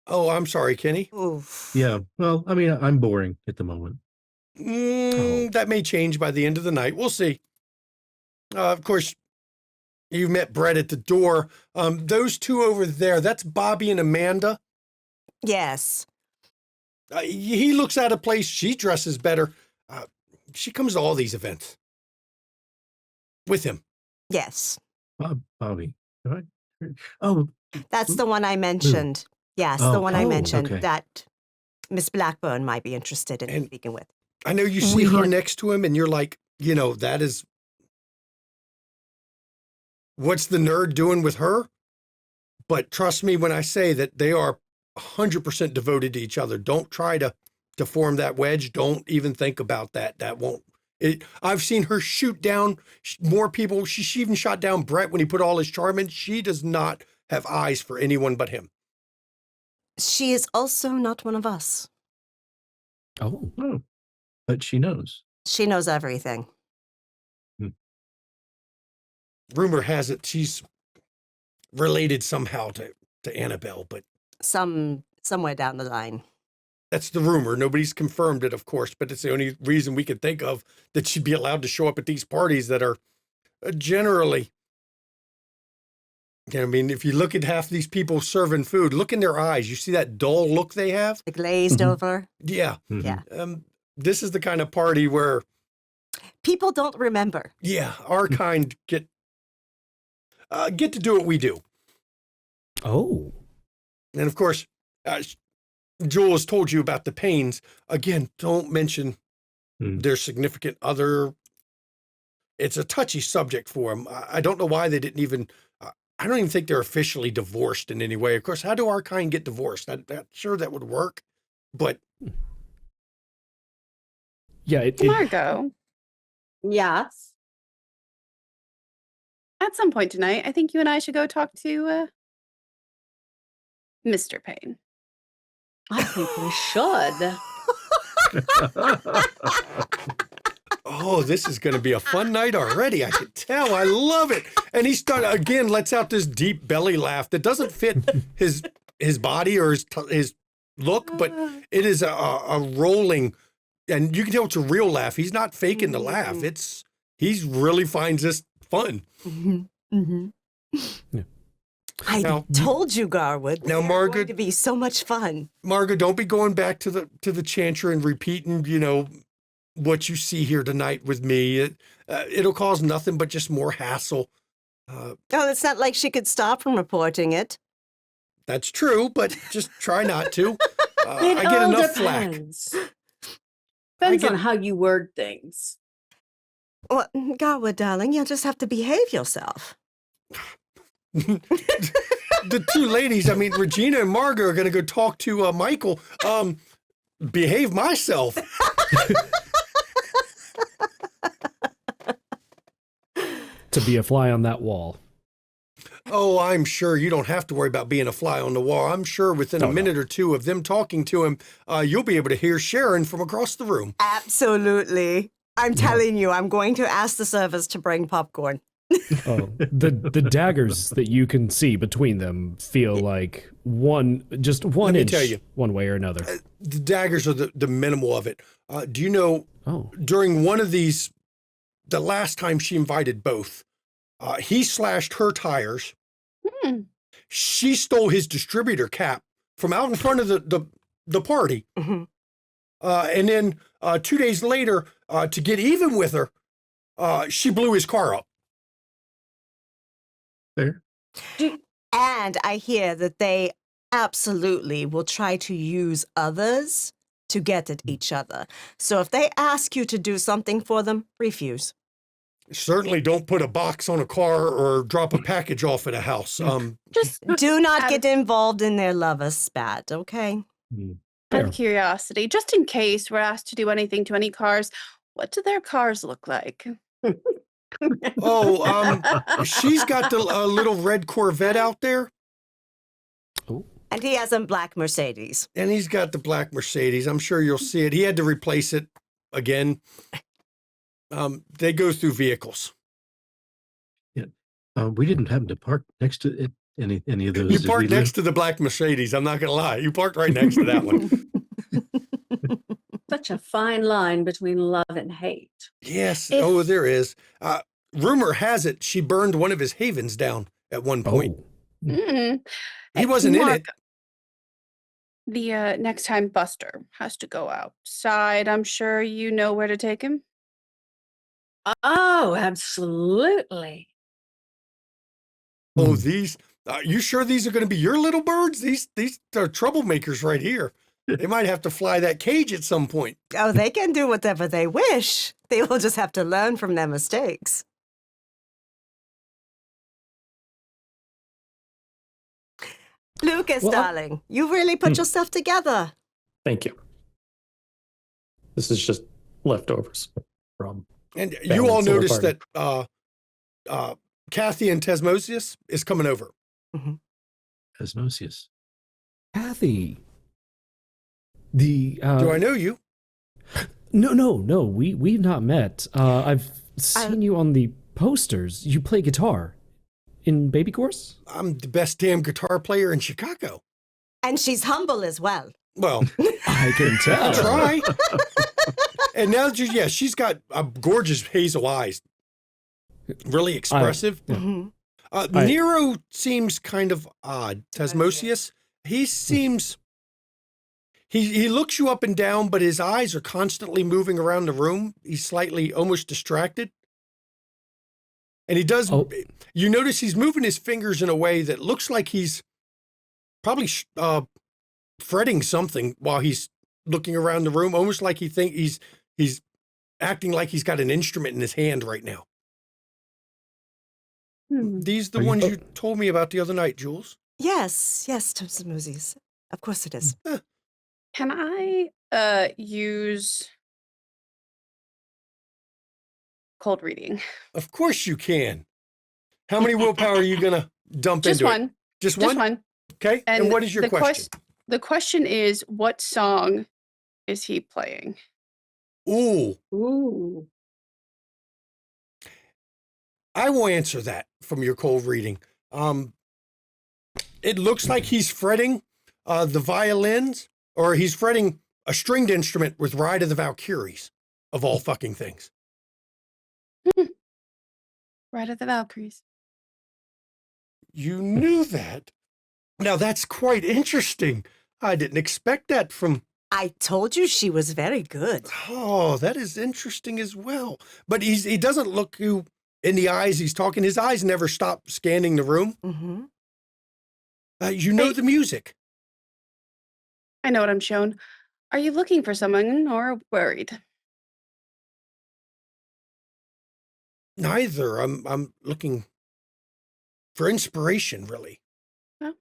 A: oh, I'm sorry, Kenny.
H: Oof.
E: Yeah. Well, I mean, I'm boring at the moment.
A: That may change by the end of the night. We'll see. Of course, you met Brett at the door. Those two over there, that's Bobby and Amanda.
H: Yes.
A: He looks out of place. She dresses better. She comes to all these events with him.
H: Yes.
E: Bobby. All right. Oh,
H: That's the one I mentioned. Yes, the one I
E: Oh,
H: mentioned
E: okay.
H: that Miss Blackburn might be interested in
A: And-
H: speaking with.
A: I know you see her next to him, and you're like, that is. What's the nerd doing with her? But trust me when I say that they are 100% devoted to each other. Don't try to form that wedge. Don't even think about that. That won't. I've seen her shoot down more people. She even shot down Brett when he put all his charm in. She does not have eyes for anyone but him.
H: She is also not one of us.
G: Oh.
E: but she knows.
H: She knows everything.
A: Rumor has it she's related somehow to Annabelle, but
H: Somewhere down the line.
A: that's the rumor. Nobody's confirmed it, of course, but it's the only reason we could think of that she'd be allowed to show up at these parties that are generally, I mean, if you look at half these people serving food, look in their eyes. You see that dull look they have?
H: The glazed over.
A: Yeah.
H: Yeah.
A: This is the kind of party where,
H: People don't remember.
A: yeah, our kind get to do what we do.
G: Oh.
A: And of course, Joel has told you about the pains. Again, don't mention their significant other. It's a touchy subject for them. I don't know why they didn't even, I don't even think they're officially divorced in any way. Of course, how do our kind get divorced? I'm not sure that would work, but.
G: Yeah.
D: Margot,
B: Yes.
D: at some point tonight, I think you and I should go talk to Mr. Payne.
B: I think we should.
A: Oh, this is going to be a fun night already. I can tell. I love it. And he lets out this deep belly laugh that doesn't fit his body or his look, but it is a rolling, and you can tell it's a real laugh. He's not faking the laugh. He really finds this fun.
G: Yeah.
H: I told you, Garwood.
A: Now,
H: they're
A: Margaret,
H: going to be so much fun.
A: Margaret, don't be going back to the chanter and repeating, what you see here tonight with me. It'll cause nothing but just more hassle.
H: Oh, it's not like she could stop from reporting it.
A: That's true, but just try not to.
B: It
A: I get
B: all
A: enough flack.
B: depends. Depends on how you word things.
H: Well, Garwood, darling, you'll just have to behave yourself.
A: The two ladies, I mean, Regina and Margot are going to go talk to Michael. Behave myself.
G: To be a fly on that wall.
A: Oh, I'm sure you don't have to worry about being a fly on the wall. I'm sure within a minute or two of them talking to him, you'll be able to hear Sharon from across the room.
H: Absolutely. I'm telling you, I'm going to ask the servers to bring popcorn.
G: Oh, the daggers that you can see between them feel like just one
A: Let me
G: inch
A: tell you.
G: one way or another.
A: The daggers are the minimal of it. Do you know,
G: Oh.
A: during one of these, the last time she invited both, he slashed her tires. She stole his distributor cap from out in front of the party.
H: Mhm.
A: And then 2 days later, to get even with her, she blew his car up.
E: Fair.
H: And I hear that they absolutely will try to use others to get at each other. So if they ask you to do something for them, refuse.
A: Certainly don't put a box on a car or drop a package off at a house.
D: Just
H: Do not
D: out
H: get involved in their lover spat, okay?
D: out
G: Fair.
D: of curiosity, just in case we're asked to do anything to any cars, what do their cars look like?
A: She's got the little red Corvette out there,
H: And he has a black Mercedes.
A: and he's got the black Mercedes. I'm sure you'll see it. He had to replace it again. They go through vehicles.
E: We didn't happen to park next to it, any of those.
A: You
E: did
A: parked
E: we, Lou?
A: next to the black Mercedes. I'm not going to lie. You parked right next to that one.
B: Such a fine line between love and hate.
A: Yes.
D: If-
A: There is. Rumor has it she burned one of his havens down at one point.
G: Oh.
D: Mm.
A: He wasn't in it.
D: The next time Buster has to go outside, I'm sure you know where to take him.
B: Oh, absolutely.
A: Oh, these. You sure these are going to be your little birds? These are troublemakers right here. They might have to fly that cage at some point.
H: Oh, they can do whatever they wish. They will just have to learn from their mistakes. Lucas,
G: Well,
H: darling, you really put yourself together.
F: Thank you. This is just leftovers from.
A: And you
F: Family
A: all
F: sort of
A: noticed
F: party.
A: that Kathy and Tesmosius is coming over.
E: Asnosius.
G: Kathy. The
A: Do I know you?
G: No. We've not met. I've seen you on the posters. You play guitar in Baby Course?
A: I'm the best damn guitar player in Chicago.
H: And she's humble as well.
A: Well,
G: I can
A: I
G: tell.
A: try. And now, she's got gorgeous hazel eyes. Really expressive.
H: Mhm.
A: Nero seems kind of odd. Tasmosius, he seems. He looks you up and down, but his eyes are constantly moving around the room. He's slightly almost distracted. And he does, you notice he's moving his fingers in a way that looks like he's probably fretting something while he's looking around the room, almost like he's acting like he's got an instrument in his hand right now. These are the ones you told me about the other night, Jules.
H: Yes, Tasmosius. Of course it is.
D: Can I use cold reading?
A: Of course you can. How many willpower are you going to dump
D: Just
A: into
D: one.
A: it? Just
D: Just
A: one?
D: one.
A: Okay. And what is your question?
D: The question is, what song is he playing?
B: Ooh.
A: I will answer that from your cold reading. It looks like he's fretting the violins, or he's fretting a stringed instrument with Ride of the Valkyries, of all fucking things.
D: Ride of the Valkyries.
A: You knew that? Now that's quite interesting. I didn't expect that from...
H: I told you she was very good.
A: Oh, that is interesting as well. But he doesn't look you in the eyes. He's talking. His eyes never stop scanning the room.
H: Mm-hmm.
A: You know the music.
D: I know what I'm shown. Are you looking for someone or worried?
A: Neither. I'm looking for inspiration, really.
D: Oh.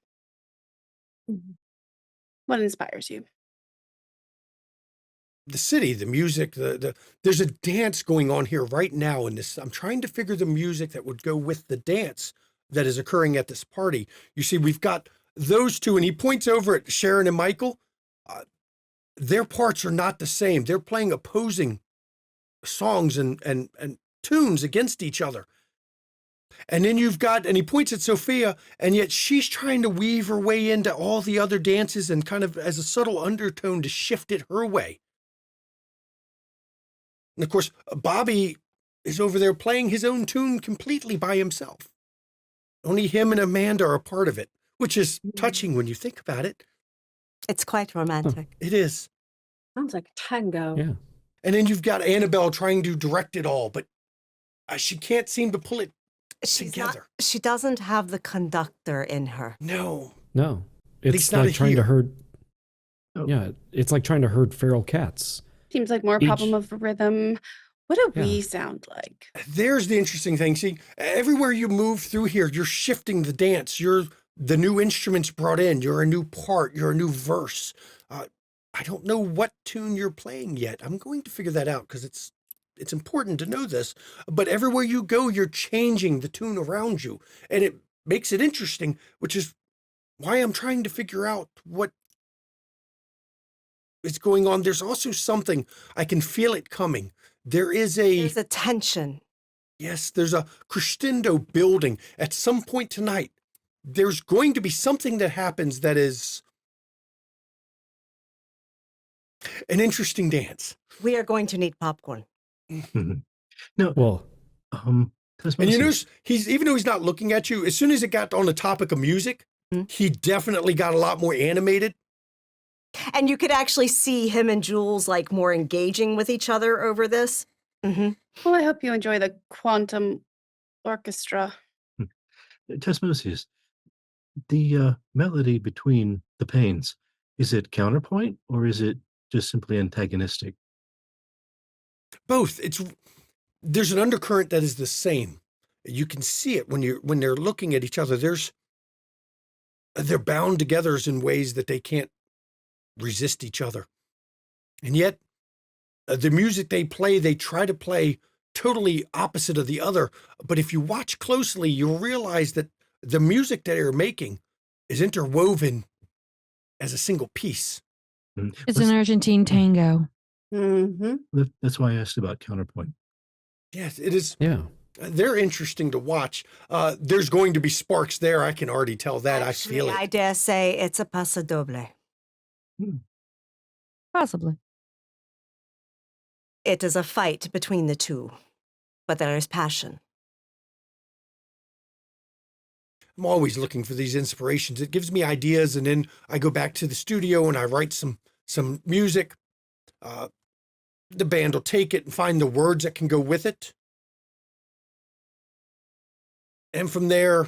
D: What inspires you?
A: The city, the music, there's a dance going on here right now in this. I'm trying to figure the music that would go with the dance that is occurring at this party. You see, we've got those two, and he points over at Sharon and Michael. Their parts are not the same. They're playing opposing songs and tunes against each other. And then you've got, and he points at Sophia, and yet she's trying to weave her way into all the other dances and kind of as a subtle undertone to shift it her way. And of course, Bobby is over there playing his own tune completely by himself. Only him and Amanda are a part of it, which is touching when you think about it.
H: It's quite romantic.
A: It is.
B: Sounds like a tango.
G: Yeah.
A: And then you've got Annabelle trying to direct it all, but she can't seem to pull it together.
H: She doesn't have the conductor in her.
A: No.
G: No.
A: least
G: It's
A: not
G: like trying to
A: here.
G: herd.
E: Oh.
G: Yeah, it's like trying to herd feral cats.
D: Seems like more problem of rhythm. What do we sound like?
A: There's the interesting thing. See, everywhere you move through here, you're shifting the dance. You're the new instruments brought in. You're a new part. You're a new verse. I don't know what tune you're playing yet. I'm going to figure that out because it's important to know this. But everywhere you go, you're changing the tune around you. And it makes it interesting, which is why I'm trying to figure out what is going on. There's also something, I can feel it coming. There's
H: a tension.
A: Yes, there's a crescendo building. At some point tonight, there's going to be something that happens that is an interesting dance.
H: We are going to need popcorn.
E: No.
G: Well,
A: and you notice even though he's not looking at you, as soon as it got on the topic of music, he definitely got a lot more animated.
H: And you could actually see him and Jules like more engaging with each other over this. Mm-hmm.
D: Well, I hope you enjoy the quantum orchestra.
E: Tasmosius, the melody between the pains, is it counterpoint or is it just simply antagonistic?
A: Both. There's an undercurrent that is the same. You can see it when they're looking at each other. They're bound together in ways that they can't resist each other. And yet, the music they play, they try to play totally opposite of the other. But if you watch closely, you'll realize that the music that they're making is interwoven as a single piece.
C: It's an Argentine tango.
B: Mm-hmm.
E: That's why I asked about counterpoint.
A: Yes, it is.
G: yeah.
A: They're interesting to watch. There's going to be sparks there. I can already tell that.
H: Actually,
A: I feel it.
H: I dare say it's a paso doble.
C: Possibly.
H: It is a fight between the two, but there is passion.
A: I'm always looking for these inspirations. It gives me ideas, and then I go back to the studio and I write some music. The band will take it and find the words that can go with it. And from there,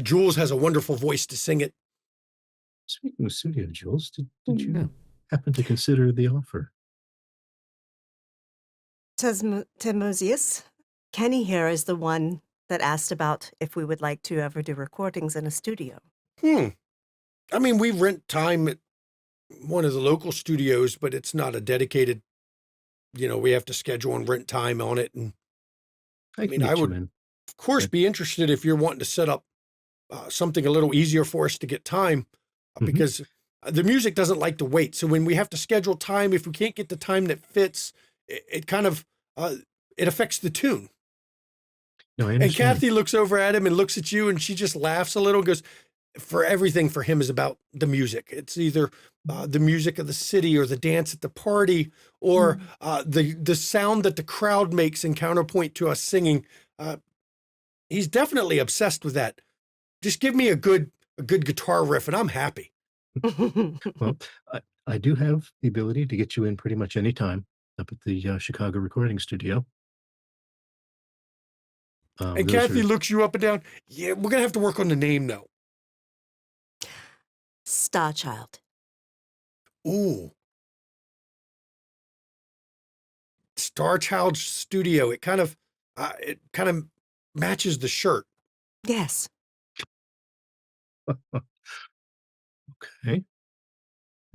A: Jules has a wonderful voice to sing it.
E: Speaking of studio, Jules, did you happen to consider the offer?
H: Timosius, Kenny here is the one that asked about if we would like to ever do recordings in a studio.
A: I mean, we rent time at one of the local studios, but it's not a dedicated, we have to schedule and rent time on it. And I would, of course, be interested if you're wanting to set up something a little easier for us to get time, because the music doesn't like to wait. So when we have to schedule time, if we can't get the time that fits, it kind of, it affects the tune.
E: No, I
A: And
E: understand.
A: Kathy looks over at him and looks at you, and she just laughs a little and goes, for everything for him is about the music. It's either the music of the city or the dance at the party or the sound that the crowd makes in counterpoint to us singing. He's definitely obsessed with that. Just give me a good guitar riff and I'm happy.
E: Well, I do have the ability to get you in pretty much any time up at the Chicago recording studio.
A: And
E: those
A: Kathy
E: are-
A: looks you up and down. Yeah, we're going to have to work on the name though.
H: Starchild.
A: Ooh. Starchild Studio. It kind of matches the shirt.
H: Yes.
E: Okay. I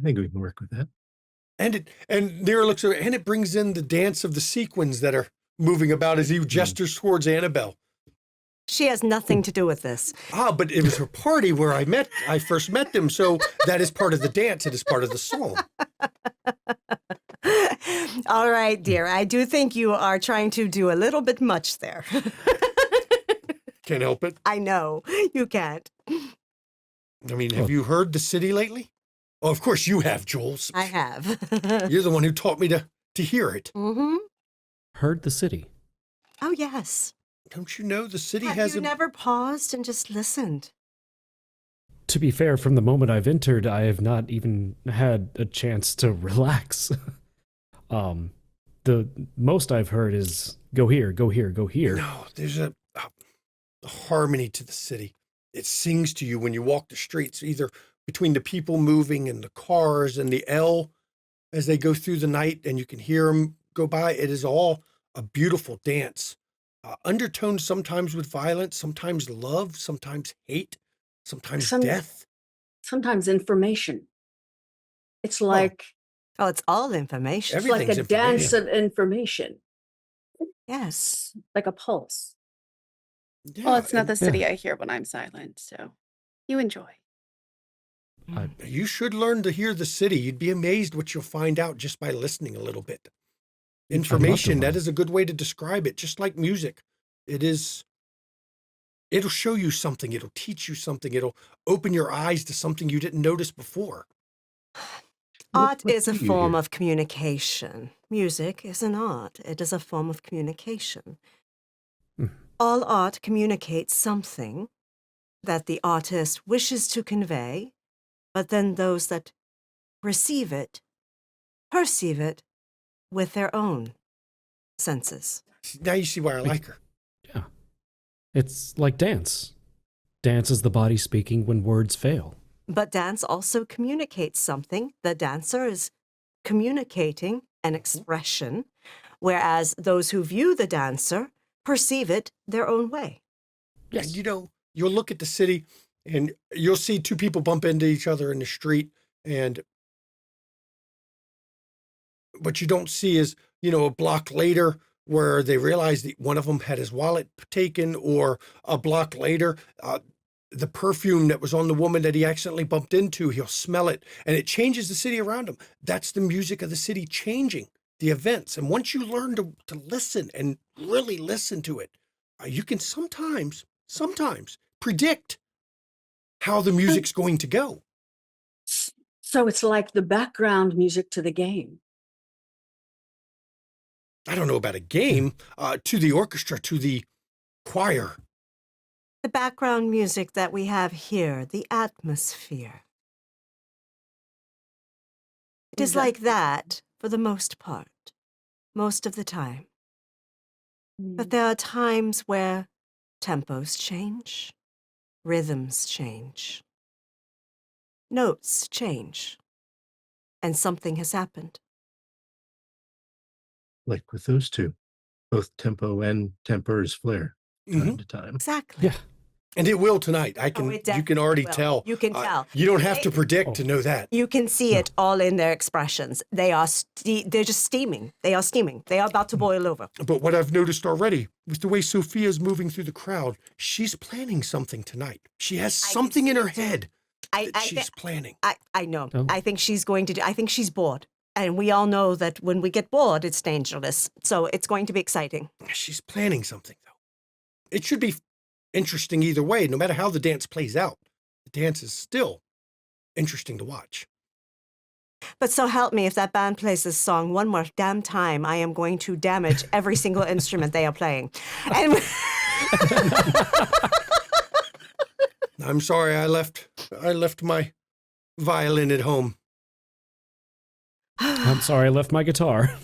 E: think we can work with that.
A: And Nero looks over, and it brings in the dance of the sequins that are moving about as he gestures towards Annabelle.
H: She has nothing to do with this.
A: But it was her party where I first met them, so that is part of the dance. It is part of the song.
H: All right, dear. I do think you are trying to do a little bit much there.
A: Can't help it.
H: I know. You can't.
A: I mean, have you heard the city lately? Oh, of course you have, Jules.
H: I have.
A: You're the one who taught me to hear it.
H: Mm-hmm.
G: Heard the city.
H: Oh, yes.
A: Don't you know the city
H: Have
A: has
H: you never paused and just listened?
G: To be fair, from the moment I've entered, I have not even had a chance to relax. The most I've heard is go here, go here, go here.
A: No, there's a harmony to the city. It sings to you when you walk the streets, either between the people moving and the cars and the L as they go through the night, and you can hear them go by. It is all a beautiful dance. Undertones sometimes with violence, sometimes love, sometimes hate, sometimes death.
B: Sometimes information. It's like
H: Oh, it's all information.
B: it's like a
A: Everything's
B: dance
A: information.
B: of information,
H: Yes.
B: like a pulse.
D: Well, it's not
A: and
D: the city I hear when I'm silent, so you enjoy.
A: You should learn to hear the city. You'd be amazed what you'll find out just by listening a little bit. Information, that
G: learn.
A: is a good way to describe it. Just like music, it'll show you something. It'll teach you something. It'll open your eyes to something you didn't notice before.
H: Art
E: what
H: is a
E: do you
H: form
E: hear?
H: of communication. Music is an art. It is a form of communication.
G: Hmm.
H: All art communicates something that the artist wishes to convey, but then those that receive it perceive it with their own senses.
A: Now you see why I like her.
G: Yeah. It's like dance. Dance is the body speaking when words fail.
H: But dance also communicates something. The dancer is communicating an expression, whereas those who view the dancer perceive it their own way.
A: And you'll look at the city and you'll see two people bump into each other in the street, and what you don't see is, a block later where they realize that one of them had his wallet taken, or a block later, the perfume that was on the woman that he accidentally bumped into, he'll smell it, and it changes the city around him. That's the music of the city changing the events. And once you learn to listen and really listen to it, you can sometimes predict how the music's going to go.
B: So it's like the background music to the game.
A: I don't know about a game, to the orchestra, to the choir.
H: the background music that we have here, the atmosphere. It is like that for the most part, most of the time. But there are times where tempos change, rhythms change, notes change, and something has happened.
E: Like with those two, both tempo and temper's flare, time to time.
H: Exactly.
G: Yeah.
A: And it will tonight.
H: it
A: You can
H: definitely
A: already
H: will.
A: tell.
H: You can tell.
A: You don't have to
H: They-
A: predict to know that.
H: You can see it all in their expressions. They are they're just steaming. They are steaming. They are about to boil over.
A: But what I've noticed already, with the way Sophia's moving through the crowd, she's planning something tonight. She has something in her head that she's planning.
H: I know.
G: Oh.
H: I think she's going to do. I think she's bored. And we all know that when we get bored, it's dangerous. So it's going to be exciting.
A: She's planning something, though. It should be interesting either way, no matter how the dance plays out. The dance is still interesting to watch.
H: But so help me, if that band plays this song one more damn time, I am going to damage every single instrument they are playing. And
A: I'm sorry I left my violin at home.
G: I'm sorry I left my guitar.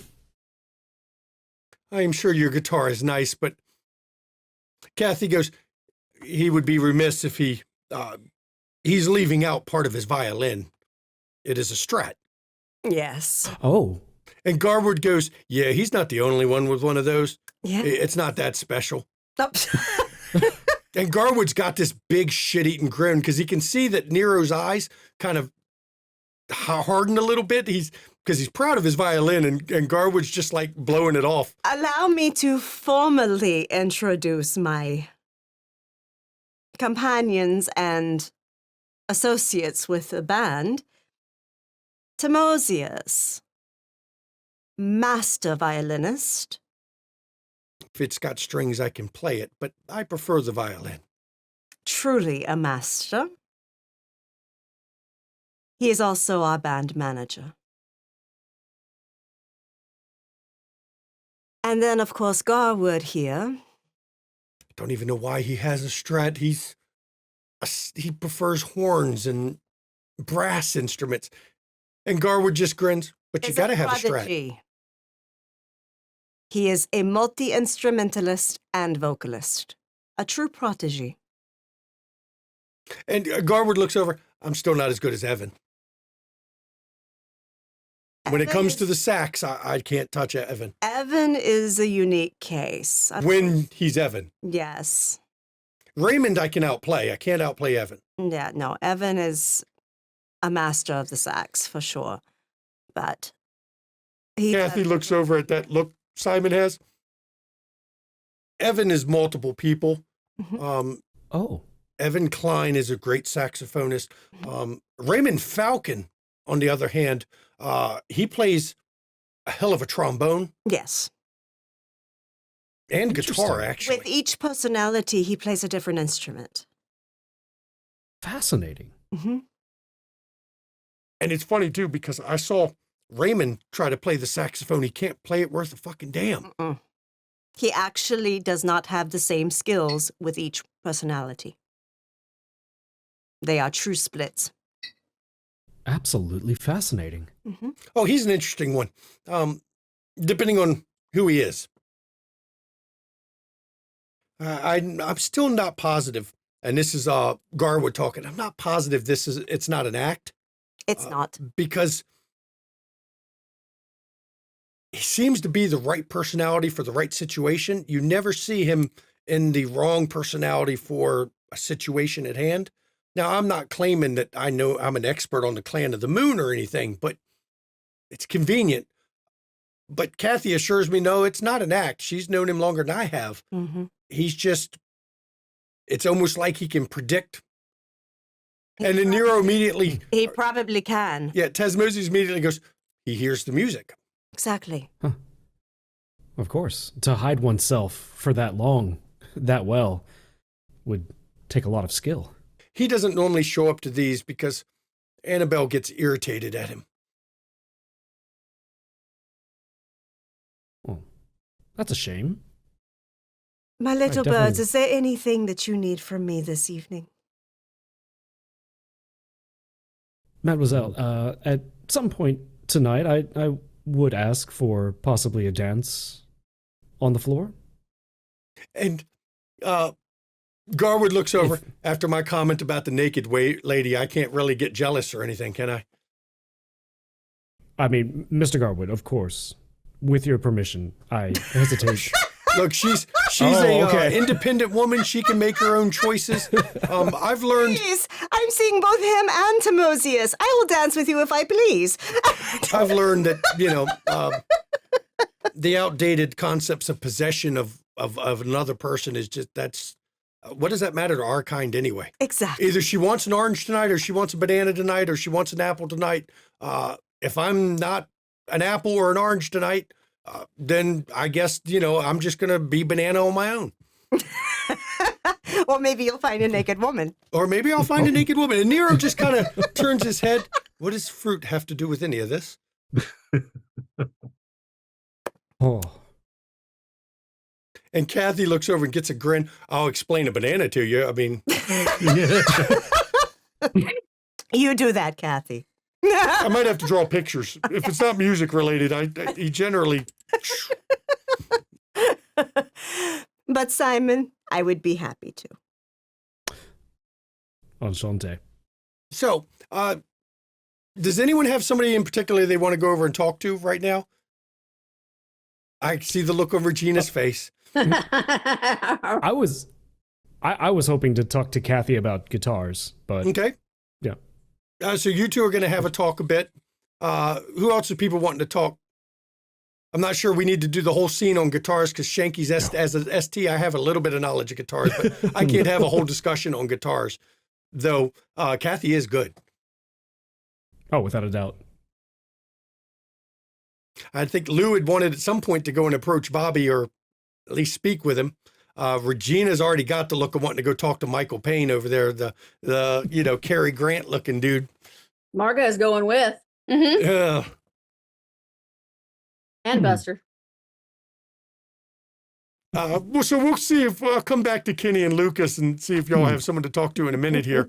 A: I am sure your guitar is nice, but Kathy goes, he would be remiss if he's leaving out part of his violin. It is a Strat.
H: yes.
G: Oh.
A: And Garwood goes, yeah, he's not the only one with one of those.
H: Yeah.
A: It's not that special.
H: Oh.
A: And Garwood's got this big shit-eating grin because he can see that Nero's eyes kind of hardened a little bit. Because he's proud of his violin, and Garwood's just like blowing it off.
H: Allow me to formally introduce my companions and associates with the band. Timosius, master violinist.
A: If it's got strings, I can play it, but I prefer the violin.
H: Truly a master. He is also our band manager. And then, of course, Garwood here.
A: Don't even know why he has a Strat. He prefers horns and brass instruments. And Garwood just grins, but you
H: is
A: got to have a Strat.
H: prodigy. He is a multi-instrumentalist and vocalist. A true prodigy.
A: And Garwood looks over. I'm still not as good as Evan. When it comes to the sax, I can't touch Evan.
H: Evan is a unique case.
A: When he's Evan.
H: Yes.
A: Raymond, I can outplay. I can't outplay Evan.
H: Yeah, no, Evan is a master of the sax for sure. But
A: Kathy looks over at that look Simon has. Evan is multiple people.
G: Oh.
A: Evan Klein is a great saxophonist. Raymond Falcon, on the other hand, he plays a hell of a trombone
H: Yes.
A: and guitar,
G: Interesting.
A: actually.
H: With each personality, he plays a different instrument.
G: Fascinating.
H: Mm-hmm.
A: And it's funny, too, because I saw Raymond try to play the saxophone. He can't play it worth a fucking damn.
H: Mm-mm. He actually does not have the same skills with each personality. They are true splits.
G: Absolutely fascinating.
H: Mm-hmm.
A: Oh, he's an interesting one, depending on who he is. I'm still not positive, and this is Garwood talking. I'm not positive it's not an act.
H: It's not.
A: Because he seems to be the right personality for the right situation. You never see him in the wrong personality for a situation at hand. Now, I'm not claiming that I know I'm an expert on the Clan of the Moon or anything, but it's convenient. But Kathy assures me, no, it's not an act. She's known him longer than I have.
H: Mm-hmm.
A: He's just, it's almost like he can predict. And then Nero immediately,
H: He probably can.
A: yeah, Tesmoses immediately goes, he hears the music.
H: Exactly.
G: Of course. To hide oneself for that long, that well, would take a lot of skill.
A: He doesn't normally show up to these because Annabelle gets irritated at him.
G: Well, that's a shame.
H: My little
G: definitely-
H: birds, is there anything that you need from me this evening?
G: Mademoiselle, at some point tonight, I would ask for possibly a dance on the floor.
A: And Garwood looks over
G: If-
A: after my comment about the naked lady. I can't really get jealous or anything, can I?
G: I mean, Mr. Garwood, of course. With your permission, I hesitate.
A: Look, she's
G: Oh,
A: a
G: okay.
A: independent woman. She can make her own choices. I've learned.
H: Please, I'm seeing both him and Timosius. I will dance with you if I please.
A: I've learned that the outdated concepts of possession of another person is just what does that matter to our kind anyway?
H: Exactly.
A: Either she wants an orange tonight, or she wants a banana tonight, or she wants an apple tonight. If I'm not an apple or an orange tonight, then I guess I'm just gonna be banana on my own.
H: Well, maybe you'll find a naked woman.
A: Or maybe I'll find a naked woman. And Nero just kind of turns his head. What does fruit have to do with any of this?
G: Oh,
A: And Kathy looks over and gets a grin. I'll explain a banana to you. I mean,
H: You do that, Kathy.
A: I might have to draw pictures. If it's not music related, he generally.
H: But Simon, I would be happy to.
G: enchanté.
A: So, does anyone have somebody in particular they want to go over and talk to right now? I see the look on Regina's face.
G: I was hoping to talk to Kathy about guitars, but
A: Okay.
G: yeah.
A: So you two are going to have a talk a bit. Who else are people wanting to talk? I'm not sure we need to do the whole scene on guitars because Shanky's as an ST, I have a little bit of knowledge of guitars, but I can't have a whole discussion on guitars. Though Kathy is good.
G: Oh, without a doubt.
A: I think Lou had wanted at some point to go and approach Bobby or at least speak with him. Regina's already got the look of wanting to go talk to Michael Payne over there, the Cary Grant looking dude.
B: Margo's going with.
D: Mhm.
A: Yeah.
B: And Buster.
A: Well, so we'll see if I'll come back to Kenny and Lucas and see if y'all have someone to talk to in a minute here.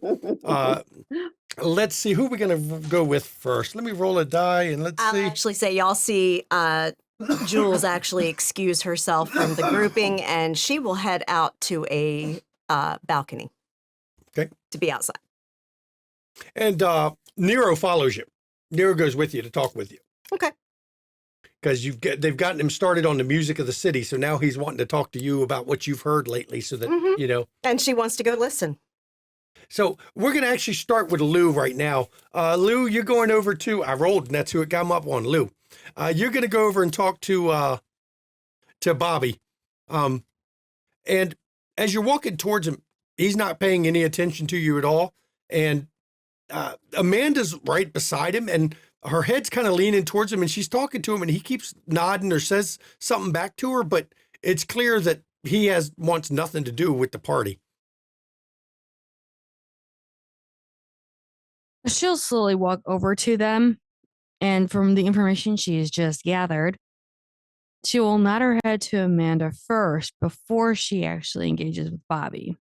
A: Let's see who we're gonna go with first. Let me roll a die and let's
H: I'll
A: see.
H: actually say y'all see Jules actually excuse herself from the grouping, and she will head out to a balcony.
A: Okay.
H: To be outside.
A: And Nero follows you. Nero goes with you to talk with you.
H: Okay.
A: Because they've gotten him started on the music of the city, so now he's wanting to talk to you about what you've heard lately, so that
H: Mhm. And she wants to go listen.
A: So we're going to actually start with Lou right now. Lou, you're going over to, I rolled, and that's who it got him up on, Lou. You're going to go over and talk to Bobby. And as you're walking towards him, he's not paying any attention to you at all. And Amanda's right beside him, and her head's kind of leaning towards him, and she's talking to him, and he keeps nodding or says something back to her, but it's clear that he wants nothing to do with the party.
C: She'll slowly walk over to them, and from the information she's just gathered, she will nod her head to Amanda first before she actually engages with Bobby.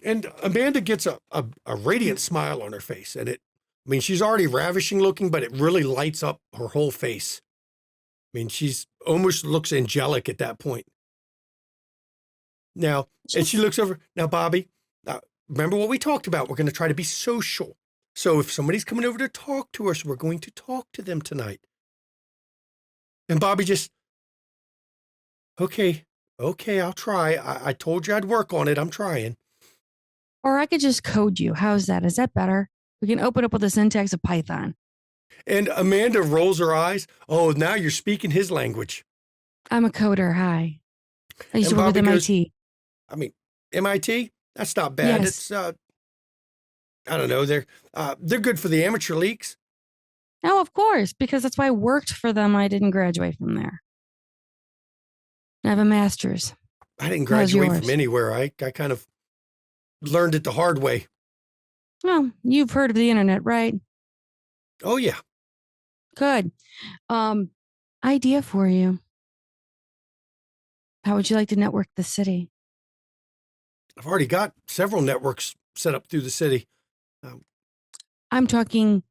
A: And Amanda gets a radiant smile on her face, and she's already ravishing looking, but it really lights up her whole face. She's almost looks angelic at that point. Now, and she looks over, now, Bobby, remember what we talked about? We're going to try to be social. So if somebody's coming over to talk to us, we're going to talk to them tonight. And Bobby just, okay, I'll try. I told you I'd work on it. I'm trying.
C: Or I could just code you. How's that? Is that better? We can open up with the syntax of Python.
A: And Amanda rolls her eyes. Oh, now you're speaking his language.
C: I'm a coder. Hi. I used
A: And
C: to work with
A: Bobby goes,
C: MIT.
A: MIT? That's not bad.
C: Yes.
A: It's, I don't know. They're good for the amateur leagues.
C: Oh, of course, because that's why I worked for them. I didn't graduate from there. I have a master's.
A: I didn't
C: How's
A: graduate
C: yours?
A: from anywhere. I kind of learned it the hard way.
C: Well, you've heard of the internet, right?
A: Oh, yeah.
C: Good. Idea for you. How would you like to network the city?
A: I've already got several networks set up through the city.
C: I'm talking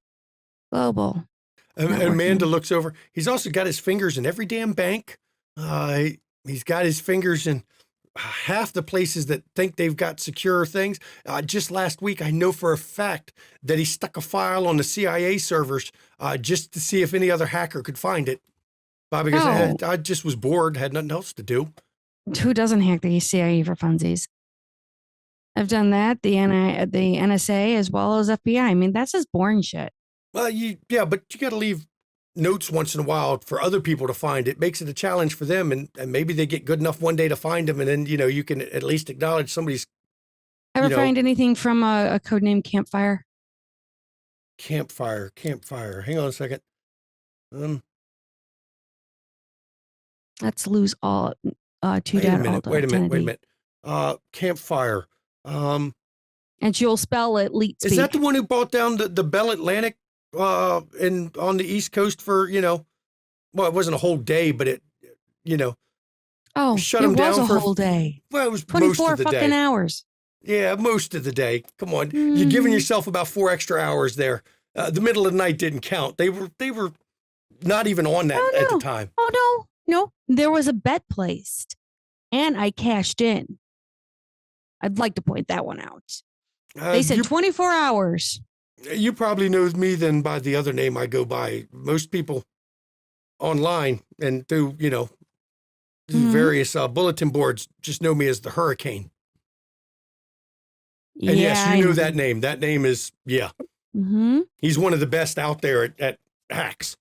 C: global.
A: And
C: Networking.
A: Amanda looks over. He's also got his fingers in every damn bank. He's got his fingers in half the places that think they've got secure things. Just last week, I know for a fact that he stuck a file on the CIA servers just to see if any other hacker could find it. Bobby goes, I just was bored, had nothing else to do.
C: Who doesn't hack the CIA for funsies? I've done that. The NSA as well as FBI. I mean, that's just boring shit.
A: Well, but you got to leave notes once in a while for other people to find. It makes it a challenge for them, and maybe they get good enough one day to find them, and then you can at least acknowledge somebody's.
C: Ever find anything from a codename Campfire?
A: Campfire. Hang on a second.
C: Let's lose all two
A: Wait a
C: data.
A: minute. Wait a minute. Campfire.
C: And you'll spell it leet speak.
A: Is that the one who brought down the Bell Atlantic and on the East Coast for well, it wasn't a whole day, but it shut them down
C: was
A: for
C: a whole day.
A: Well, it was
C: 24
A: most of the
C: fucking
A: day.
C: hours.
A: Yeah, most of the day. Come on, you're giving yourself about 4 extra hours there. The middle of the night didn't count. They were not even on that at the time.
C: Oh no, there was a bet placed, and I cashed in. I'd like to point that one out. They said 24 hours.
A: You probably know me then by the other name I go by. Most people online and through various bulletin boards just know me as the Hurricane. And yes, you know that name. That name is, he's one of the best out there at hacks.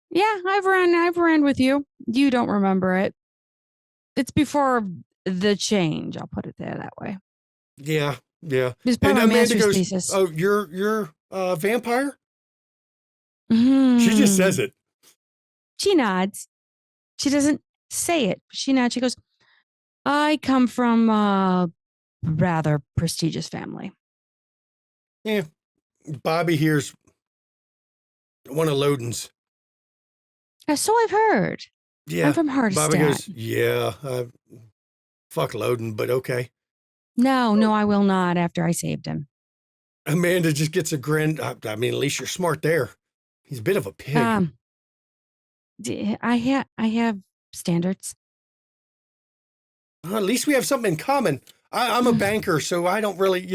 C: Yeah, I've ran with you. You don't remember it. It's before the change. I'll put it that way.
A: Yeah.
C: It's part of my
A: Amanda
C: master's
A: goes,
C: thesis.
A: "Oh, you're a vampire?"
C: Mm-hmm.
A: She just says it.
C: She nods. She doesn't say it. She nods. She goes, "I come from a rather prestigious family."
A: Yeah. Bobby here's one of Loden's.
C: So I've heard.
A: Yeah.
C: I'm from Hardestadt.
A: Bobby goes, "Yeah, fuck Loden, but okay."
C: No, I will not after I saved him.
A: Amanda just gets a grin. I mean, at least you're smart there. He's a bit of a pig.
C: I have standards.
A: Well, at least we have something in common. I'm a banker, so I don't really,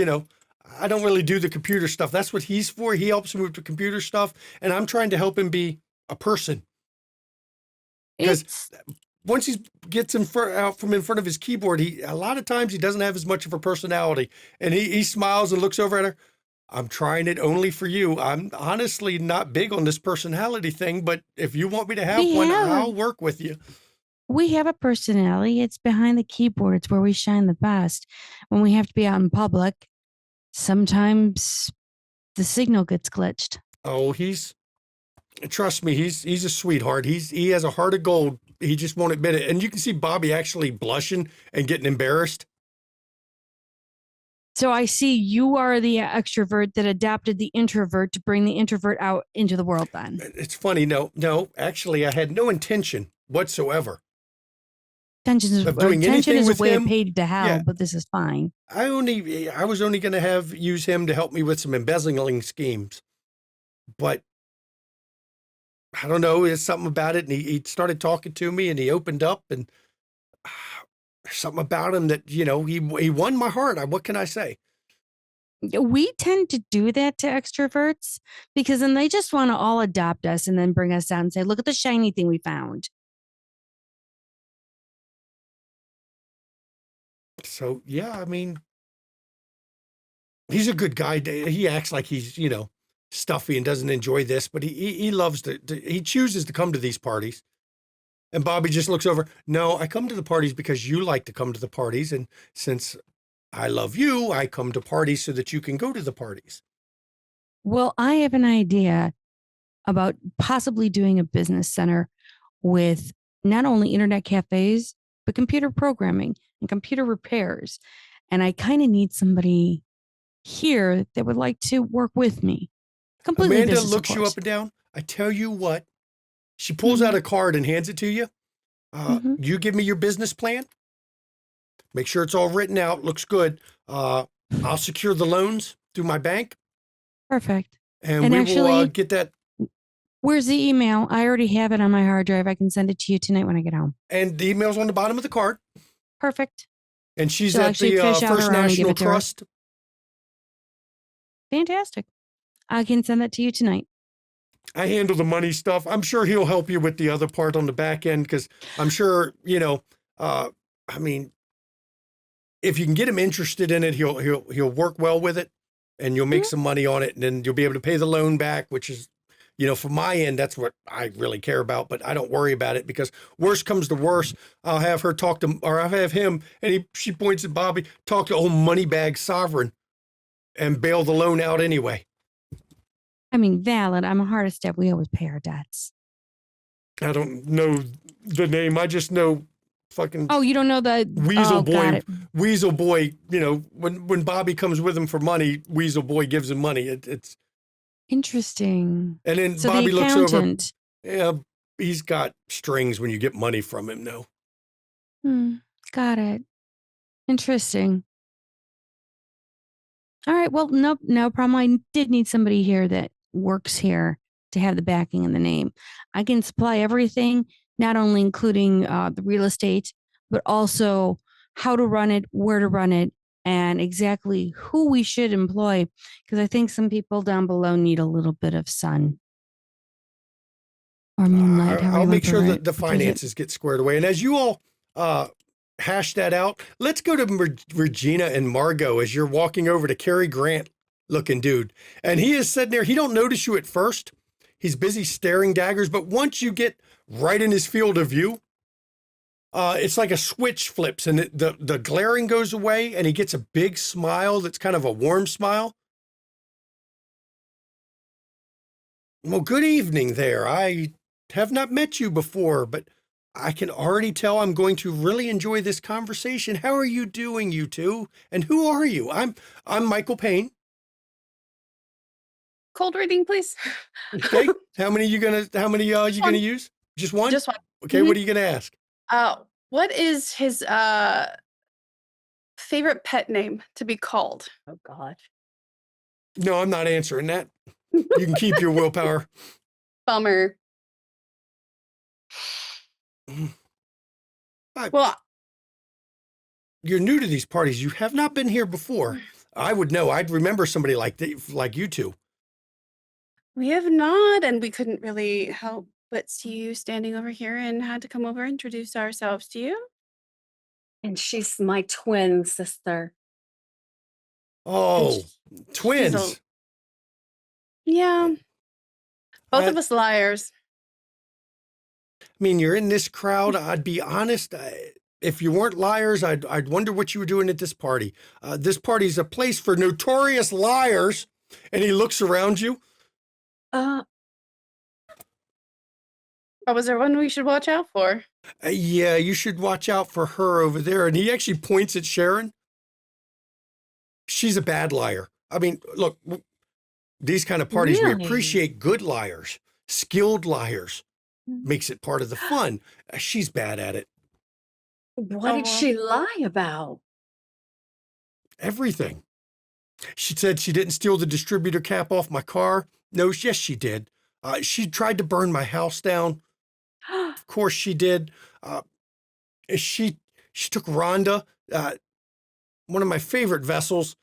A: I don't really do the computer stuff. That's what he's for. He helps me with the computer stuff, and I'm trying to help him be a person. Because once he gets out from in front of his keyboard, a lot of times he doesn't have as much of a personality. And he smiles and looks over at her. "I'm trying it only for you. I'm honestly not big on this personality thing, but if you want me to have one, I'll work with you."
C: We have a personality. It's behind the keyboard. It's where we shine the best. When we have to be out in public, sometimes the signal gets glitched.
A: Oh, trust me, he's a sweetheart. He has a heart of gold. He just won't admit it. And you can see Bobby actually blushing and getting embarrassed.
C: So I see you are the extrovert that adapted the introvert to bring the introvert out into the world then.
A: It's funny. No, actually, I had no intention whatsoever.
C: Tension is a way of paid to hell, but this is fine.
A: I was only going to use him to help me with some embezzling schemes. But I don't know, there's something about it. And he started talking to me and he opened up and there's something about him that, he won my heart. What can I say?
C: We tend to do that to extroverts because then they just want to all adopt us and then bring us down and say, "Look at the shiny thing we found."
A: So, yeah, I mean, he's a good guy. He acts like he's, stuffy and doesn't enjoy this, but he loves he chooses to come to these parties. And Bobby just looks over. "No, I come to the parties because you like to come to the parties. And since I love you, I come to parties so that you can go to the parties."
C: Well, I have an idea about possibly doing a business center with not only internet cafes, but computer programming and computer repairs. And I kind of need somebody here that would like to work with me. Completely
A: Amanda
C: business,
A: looks
C: of
A: you
C: course.
A: up and down. I tell you what, she pulls out a card and hands it to you. You give me your business plan. Make sure it's all written out. Looks good. I'll secure the loans through my bank.
C: Perfect.
A: And
C: And
A: we will
C: actually-
A: get that.
C: Where's the email? I already have it on my hard drive. I can send it to you tonight when I get home.
A: And the email's on the bottom of the card.
C: Perfect.
A: And she's
C: She'll
A: at
C: actually
A: the
C: fish out
A: First
C: her own and give
A: National
C: it to her.
A: Trust.
C: Fantastic. I can send that to you tonight.
A: I handle the money stuff. I'm sure he'll help you with the other part on the back end because I'm sure, I mean, if you can get him interested in it, he'll work well with it and you'll make some money on it and then you'll be able to pay the loan back, which is, from my end, that's what I really care about, but I don't worry about it because worst comes to worst, I'll have her talk to, or I'll have him and she points at Bobby, talk to old Moneybag Sovereign and bail the loan out anyway.
C: I mean, valid. I'm a hard step. We always pay our debts.
A: I don't know the name. I just know fucking
C: Oh, you don't know the
A: Weasel
C: oh, got
A: Boy.
C: it.
A: Weasel Boy, when Bobby comes with him for money, Weasel Boy gives him money. It's
C: Interesting.
A: and then
C: So
A: Bobby
C: the
A: looks over.
C: accountant.
A: Yeah, he's got strings when you get money from him. No,
C: Got it. Interesting. All right. Well, no problem. I did need somebody here that works here to have the backing and the name. I can supply everything, not only including the real estate, but also how to run it, where to run it, and exactly who we should employ. Because I think some people down below need a little bit of sun or moonlight.
A: I'll make sure that the finances get squared away. And as you all hash that out, let's go to Regina and Margot as you're walking over to Cary Grant looking dude. And he is sitting there. He don't notice you at first. He's busy staring daggers. But once you get right in his field of view, it's like a switch flips and the glaring goes away and he gets a big smile that's kind of a warm smile. Well, good evening there. I have not met you before, but I can already tell I'm going to really enjoy this conversation. How are you doing, you two? And who are you? I'm Michael Payne.
D: Cold reading, please.
A: Okay. How many you gonna
D: one.
A: use? Just one?
D: Just one.
A: Okay, what are you gonna ask?
D: What is his favorite pet name to be called?
B: Oh God.
A: No, I'm not answering that. You can keep your willpower.
D: Bummer.
A: I-
D: Well,
A: You're new to these parties. You have not been here before. I would know. I'd remember somebody like you two.
D: we have not, and we couldn't really help but see you standing over here and had to come over and introduce ourselves to you.
B: And she's my twin sister.
A: Oh,
D: She's
A: twins.
D: a- Yeah. Both of
A: I-
D: us liars.
A: I mean, you're in this crowd. I'd be honest. If you weren't liars, I'd wonder what you were doing at this party. This party's a place for notorious liars. And he looks around you.
B: Uh,
D: Oh, was there one we should watch out for?
A: Yeah, you should watch out for her over there. And he actually points at Sharon. She's a bad liar. I mean, look, these kind of parties, we
B: Really?
A: appreciate good liars, skilled liars. Makes it part of the fun. She's bad at it.
B: what did
D: Oh.
B: she lie about?
A: Everything. She said she didn't steal the distributor cap off my car. No, yes, she did. She tried to burn my house down. Of course she did. She took Rhonda, one of my favorite vessels.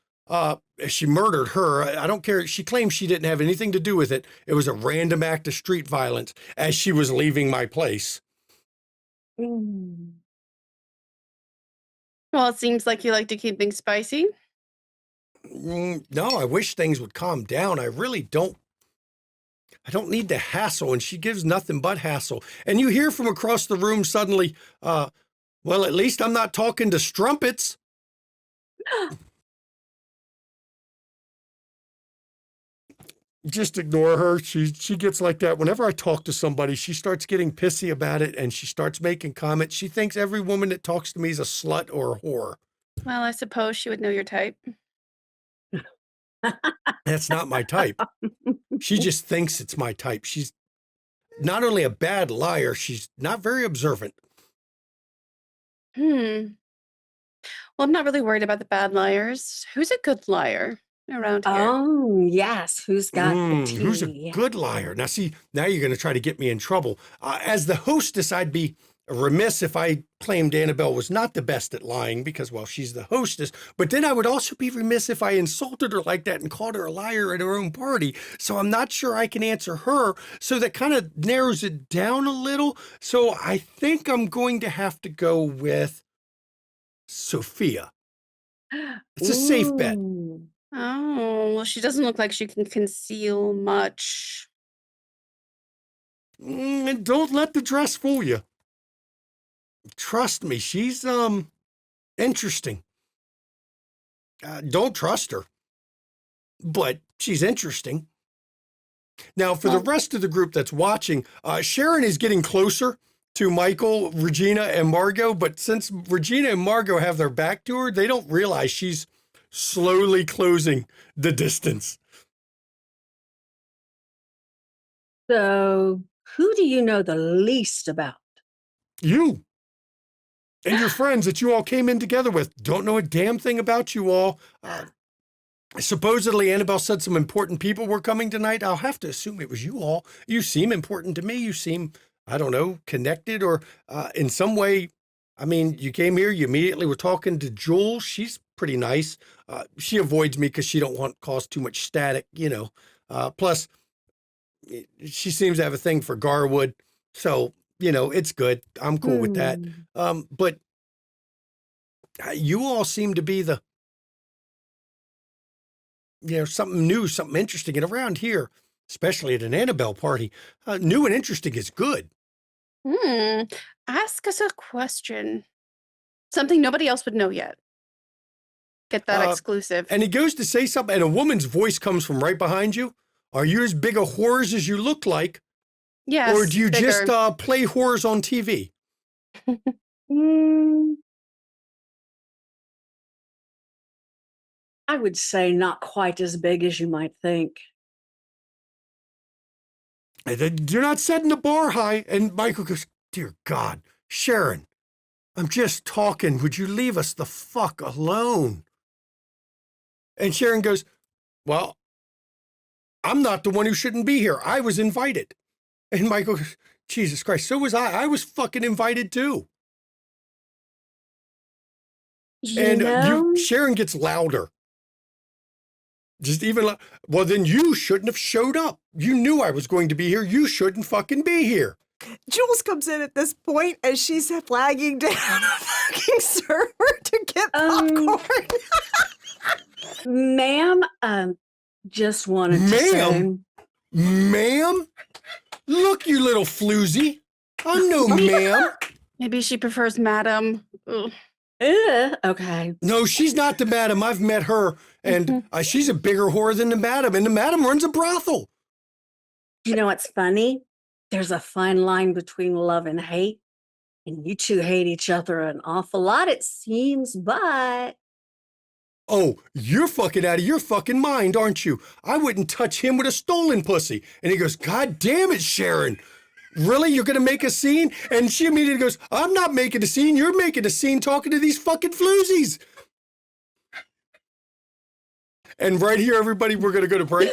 A: She murdered her. I don't care. She claims she didn't have anything to do with it. It was a random act of street violence as she was leaving my place.
B: Mm.
D: Well, it seems like you like to keep things spicy.
A: No, I wish things would calm down. I really don't. I don't need the hassle, and she gives nothing but hassle. And you hear from across the room suddenly, well, at least I'm not talking to strumpets. Just ignore her. She gets like that. Whenever I talk to somebody, she starts getting pissy about it, and she starts making comments. She thinks every woman that talks to me is a slut or a whore.
D: Well, I suppose she would know your type.
A: That's not my type. She just thinks it's my type. She's not only a bad liar, she's not very observant.
D: Hmm. Well, I'm not really worried about the bad liars. Who's a good liar around here?
B: Oh, yes. Who's got the
A: Who's a
B: tea?
A: good liar? Now, see, now you're going to try to get me in trouble. As the hostess, I'd be remiss if I claimed Annabelle was not the best at lying because, well, she's the hostess. But then I would also be remiss if I insulted her like that and called her a liar at her own party. So I'm not sure I can answer her. So that kind of narrows it down a little. So I think I'm going to have to go with Sophia. It's a safe bet.
B: Ooh.
D: Oh, well, she doesn't look like she can conceal much.
A: And don't let the dress fool you. Trust me, she's interesting. Don't trust her, but she's interesting. Now, for the rest of the group that's watching, Sharon is getting closer to Michael, Regina, and Margot, but since Regina and Margot have their back to her, they don't realize she's slowly closing the distance.
B: So, who do you know the least about?
A: You and your friends that you all came in together with don't know a damn thing about you all. Supposedly, Annabelle said some important people were coming tonight. I'll have to assume it was you all. You seem important to me. You seem, I don't know, connected or in some way. I mean, you came here, you immediately were talking to Jules. She's pretty nice. She avoids me because she don't want to cause too much static, you know. Plus, she seems to have a thing for Garwood. So, you know, it's good. I'm cool with that. But you all seem to be the, you know, something new, something interesting. And around here, especially at an Annabelle party, new and interesting is good.
D: Ask us a question. Something nobody else would know yet. Get that exclusive.
A: And he goes to say something, and a woman's voice comes from right behind you. Are you as big a whores as you look like?
D: Yes.
A: Or do you
D: bigger.
A: just play whores on TV?
B: I would say not quite as big as you might think.
A: You're not setting the bar high. And Michael goes, dear God, Sharon, I'm just talking. Would you leave us the fuck alone? And Sharon goes, well, I'm not the one who shouldn't be here. I was invited. And Michael goes, Jesus Christ, so was I. I was fucking invited too. Sharon gets louder. Just even, well, then you shouldn't have showed up. You knew I was going to be here. You shouldn't fucking be here.
H: Jules comes in at this point as she's flagging down a fucking server to get popcorn.
B: Ma'am, just wanted to say.
A: Ma'am? Look, you little floozy. I'm no ma'am.
D: Maybe she prefers madam. Ugh.
B: Okay.
A: No, she's not the madam. I've met her, and she's a bigger whore than the madam, and the madam runs a brothel.
B: You know what's funny? There's a fine line between love and hate, and you two hate each other an awful lot, it seems, but...
A: Oh, you're fucking out of your fucking mind, aren't you? I wouldn't touch him with a stolen pussy. And he goes, God damn it, Sharon. Really? You're going to make a scene? And she immediately goes, I'm not making a scene. You're making a scene talking to these fucking floozies. And right here, everybody, we're going to go to break.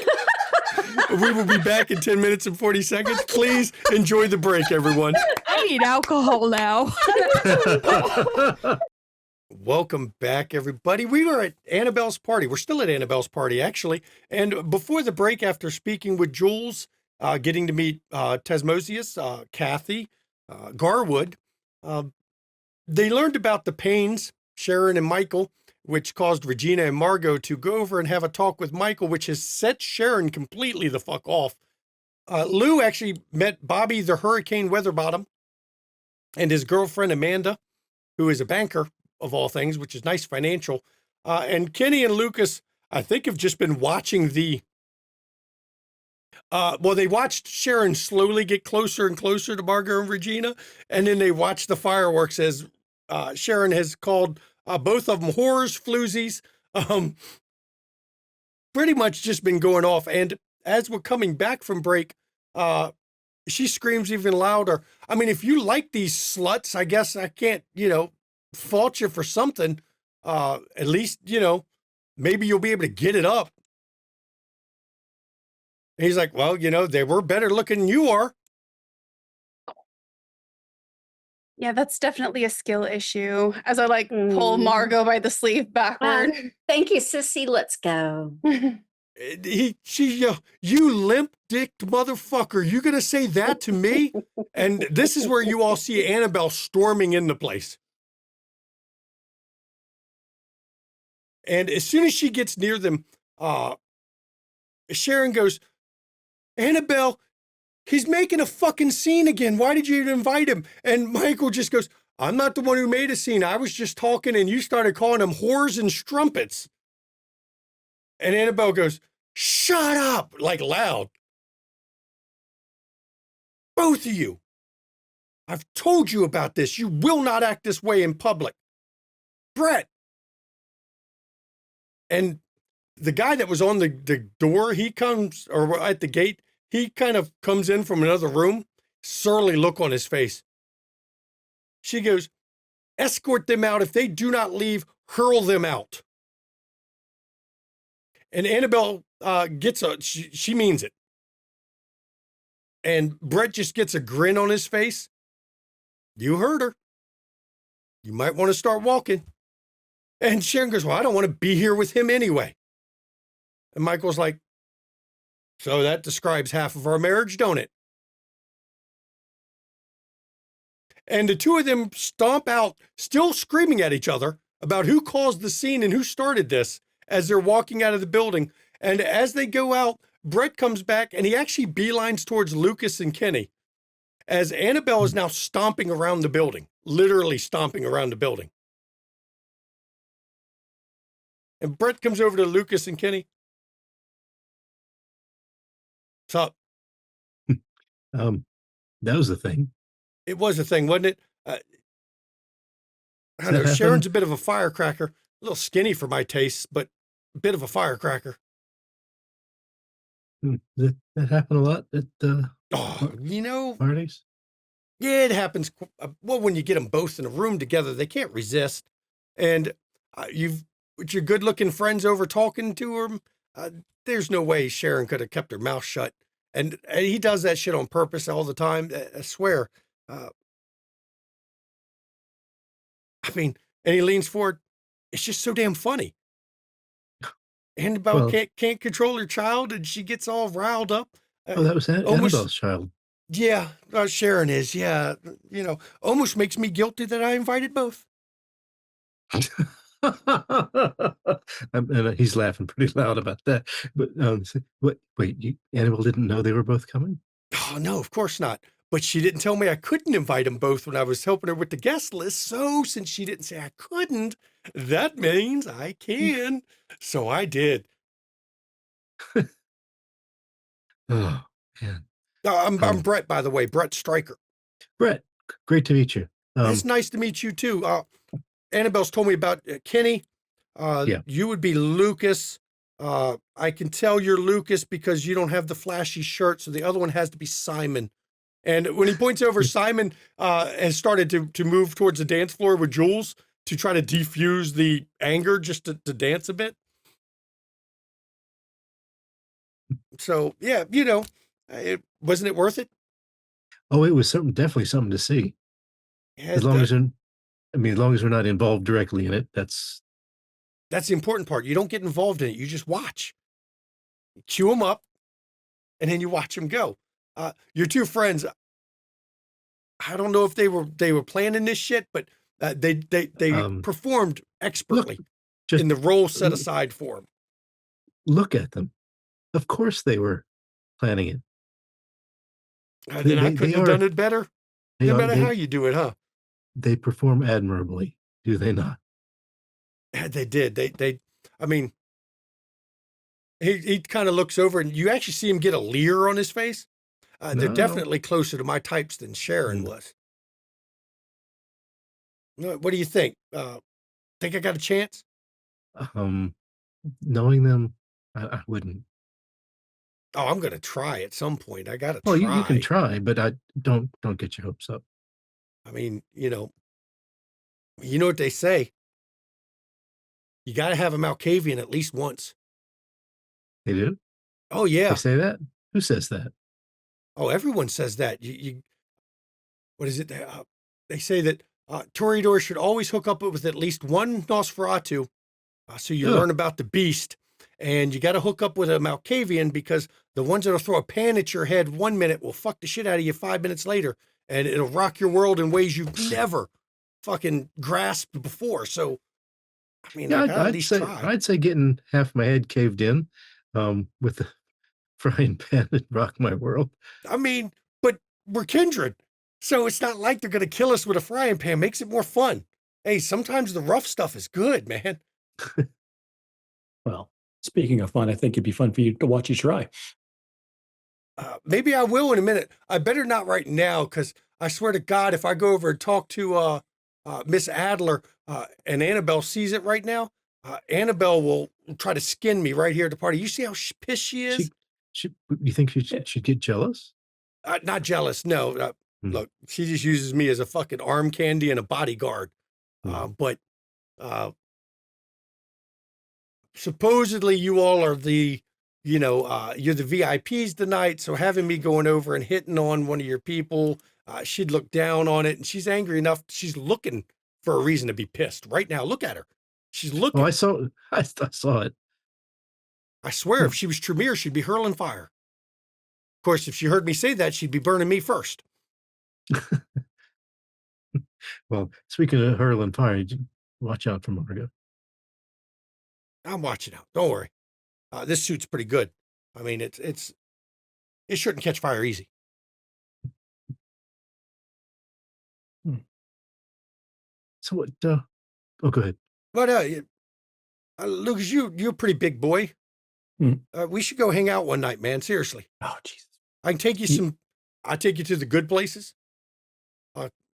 A: We will be back in 10 minutes and 40 seconds. Please enjoy the break, everyone.
C: I need alcohol now.
A: Welcome back, everybody. We were at Annabelle's party. We're still at Annabelle's party, actually. And before the break, after speaking with Jules, getting to meet Tesmosius, Kathy, Garwood, they learned about the pains, Sharon and Michael, which caused Regina and Margot to go over and have a talk with Michael, which has set Sharon completely the fuck off. Lou actually met Bobby the Hurricane Weatherbottom and his girlfriend Amanda, who is a banker of all things, which is nice financial. And Kenny and Lucas, I think, have just been watching the... they watched Sharon slowly get closer and closer to Margot and Regina, and then they watched the fireworks as Sharon has called both of them whores, floozies, pretty much just been going off. And as we're coming back from break, she screams even louder. I mean, if you like these sluts, I guess I can't, fault you for something. At least, maybe you'll be able to get it up. And he's like, well, they were better looking than you are.
D: Yeah, that's definitely a skill issue. As I pull
B: Mm.
D: Margot by the sleeve backward.
B: Thank you, sissy. Let's go.
A: You limp-dicked motherfucker. You gonna say that to me? And this is where you all see Annabelle storming in the place. And as soon as she gets near them, Sharon goes, Annabelle, he's making a fucking scene again. Why did you even invite him? And Michael just goes, I'm not the one who made a scene. I was just talking and you started calling them whores and strumpets. And Annabelle goes, shut up, like loud. Both of you. I've told you about this. You will not act this way in public. Brett. And the guy that was on the door, he comes, or at the gate, he kind of comes in from another room, surly look on his face. She goes, escort them out. If they do not leave, hurl them out. And Annabelle she means it. And Brett just gets a grin on his face. You heard her. You might want to start walking. And Sharon goes, well, I don't want to be here with him anyway. And Michael's like, so that describes half of our marriage, don't it? And the two of them stomp out, still screaming at each other about who caused the scene and who started this as they're walking out of the building. And as they go out, Brett comes back and he actually beelines towards Lucas and Kenny as Annabelle is now stomping around the building, literally stomping around the building. And Brett comes over to Lucas and Kenny. What's up?
E: That was the thing.
A: It was a thing, wasn't it? I don't know.
E: That
A: Sharon's
E: happened?
A: a bit of a firecracker, a little skinny for my tastes, but a bit of a firecracker.
E: That happened a lot at parties.
A: Yeah, it happens. Well, when you get them both in a room together, they can't resist. And with your good-looking friends over talking to them, there's no way Sharon could have kept her mouth shut. And he does that shit on purpose all the time. I swear. And he leans forward. It's just so damn funny. Annabelle
E: Well-
A: can't control her child, and she gets all riled up.
E: Oh, that was Annabelle's child.
A: Yeah, Sharon is. Yeah, almost makes me guilty that I invited both.
E: And he's laughing pretty loud about that. But wait, Annabelle didn't know they were both coming?
A: Oh, no, of course not. But she didn't tell me I couldn't invite them both when I was helping her with the guest list. So since she didn't say I couldn't, that means I can. So I did.
E: Oh, man.
A: I'm Brett, by the way, Brett Stryker.
E: Brett, great to meet you.
A: It's nice to meet you too. Annabelle's told me about Kenny.
E: Yeah.
A: You would be Lucas. I can tell you're Lucas because you don't have the flashy shirt, so the other one has to be Simon. And when he points over, Simon has started to move towards the dance floor with Jules to try to defuse the anger, just to dance a bit. So yeah, wasn't it worth it?
E: Oh, it was definitely something to see.
A: Yeah,
E: As long as we're not involved directly in it, that's
A: the important part. You don't get involved in it. You just watch. You cue them up, and then you watch them go. Your two friends, I don't know if they were planning this shit, but they performed expertly
E: just
A: in the role set aside for them.
E: look at them. Of course they were planning it.
A: Then I couldn't have done it better.
E: They
A: No
E: are-
A: matter
E: they-
A: how you do it, huh?
E: They perform admirably, do they not?
A: Yeah, they did. He kind of looks over, and you actually see him get a leer on his face. They're
E: No.
A: definitely closer to my types than Sharon was. What do you think? Think I got a chance?
E: Knowing them, I wouldn't.
A: Oh, I'm gonna try at some point. I gotta
E: Well,
A: try.
E: you can try, but I don't get your hopes up.
A: I mean, You know what they say? You got to have a Malkavian at least once.
E: They do?
A: Oh, yeah.
E: They say that? Who says that?
A: Oh, everyone says that. What is it? They say that Toreador should always hook up with at least one Nosferatu, so you learn about the beast. And you got to hook up with a Malkavian because the ones that'll throw a pan at your head 1 minute will fuck the shit out of you 5 minutes later, and it'll rock your world in ways you've never fucking grasped before. So, I mean,
E: Yeah,
A: I gotta at least try.
E: I'd say getting half my head caved in with the frying pan and rock my world.
A: I mean, but we're kindred, so it's not like they're gonna kill us with a frying pan. Makes it more fun. Hey, sometimes the rough stuff is good, man.
F: Well, speaking of fun, I think it'd be fun for you to watch you try.
A: Maybe I will in a minute. I better not right now, because I swear to God, if I go over and talk to Miss Adler and Annabelle sees it right now, Annabelle will try to skin me right here at the party. You see how pissed she is?
E: You think she should get jealous?
A: Not jealous, no. Look, she just uses me as a fucking arm candy and a bodyguard. But supposedly you all are the, you're the VIPs tonight. So having me going over and hitting on one of your people, she'd look down on it, and she's angry enough. She's looking for a reason to be pissed right now. Look at her. She's looking.
E: Oh, I saw it.
A: I swear, if she was Tremere, she'd be hurling fire. Of course, if she heard me say that, she'd be burning me first.
E: Well, speaking of hurling fire, watch out for Margo.
A: I'm watching out. Don't worry. This suit's pretty good. I mean, it shouldn't catch fire easy.
E: So what? Oh, go ahead.
A: But Lucas, you're a pretty big boy. We should go hang out one night, man. Seriously.
F: Oh, Jesus.
A: I can take you I'll take you to the good places.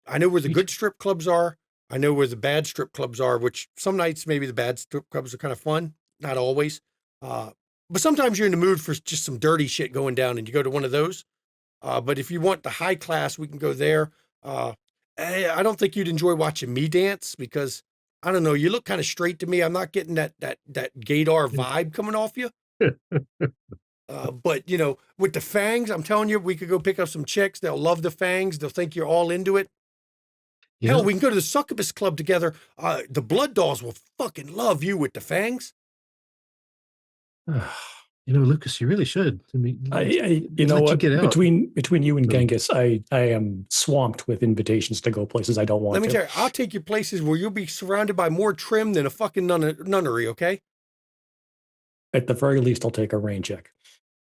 A: I know where the good strip clubs are. I know where the bad strip clubs are, which some nights maybe the bad strip clubs are kind of fun. Not always. But sometimes you're in the mood for just some dirty shit going down, and you go to one of those. But if you want the high class, we can go there. I don't think you'd enjoy watching me dance because, I don't know, you look kind of straight to me. I'm not getting that gaydar vibe coming off you. But, with the fangs, I'm telling you, we could go pick up some chicks. They'll love the fangs. They'll think you're all into it.
E: Yeah.
A: Hell, we can go to the Succubus Club together. The Blood Dolls will fucking love you with the fangs.
E: Lucas, you really should. I mean,
F: you know what?
E: get out.
F: Between you and Genghis, I am swamped with invitations to go places I don't want to.
A: Let me tell you, I'll take you places where you'll be surrounded by more trim than a fucking nunnery, okay?
F: At the very least, I'll take a rain check.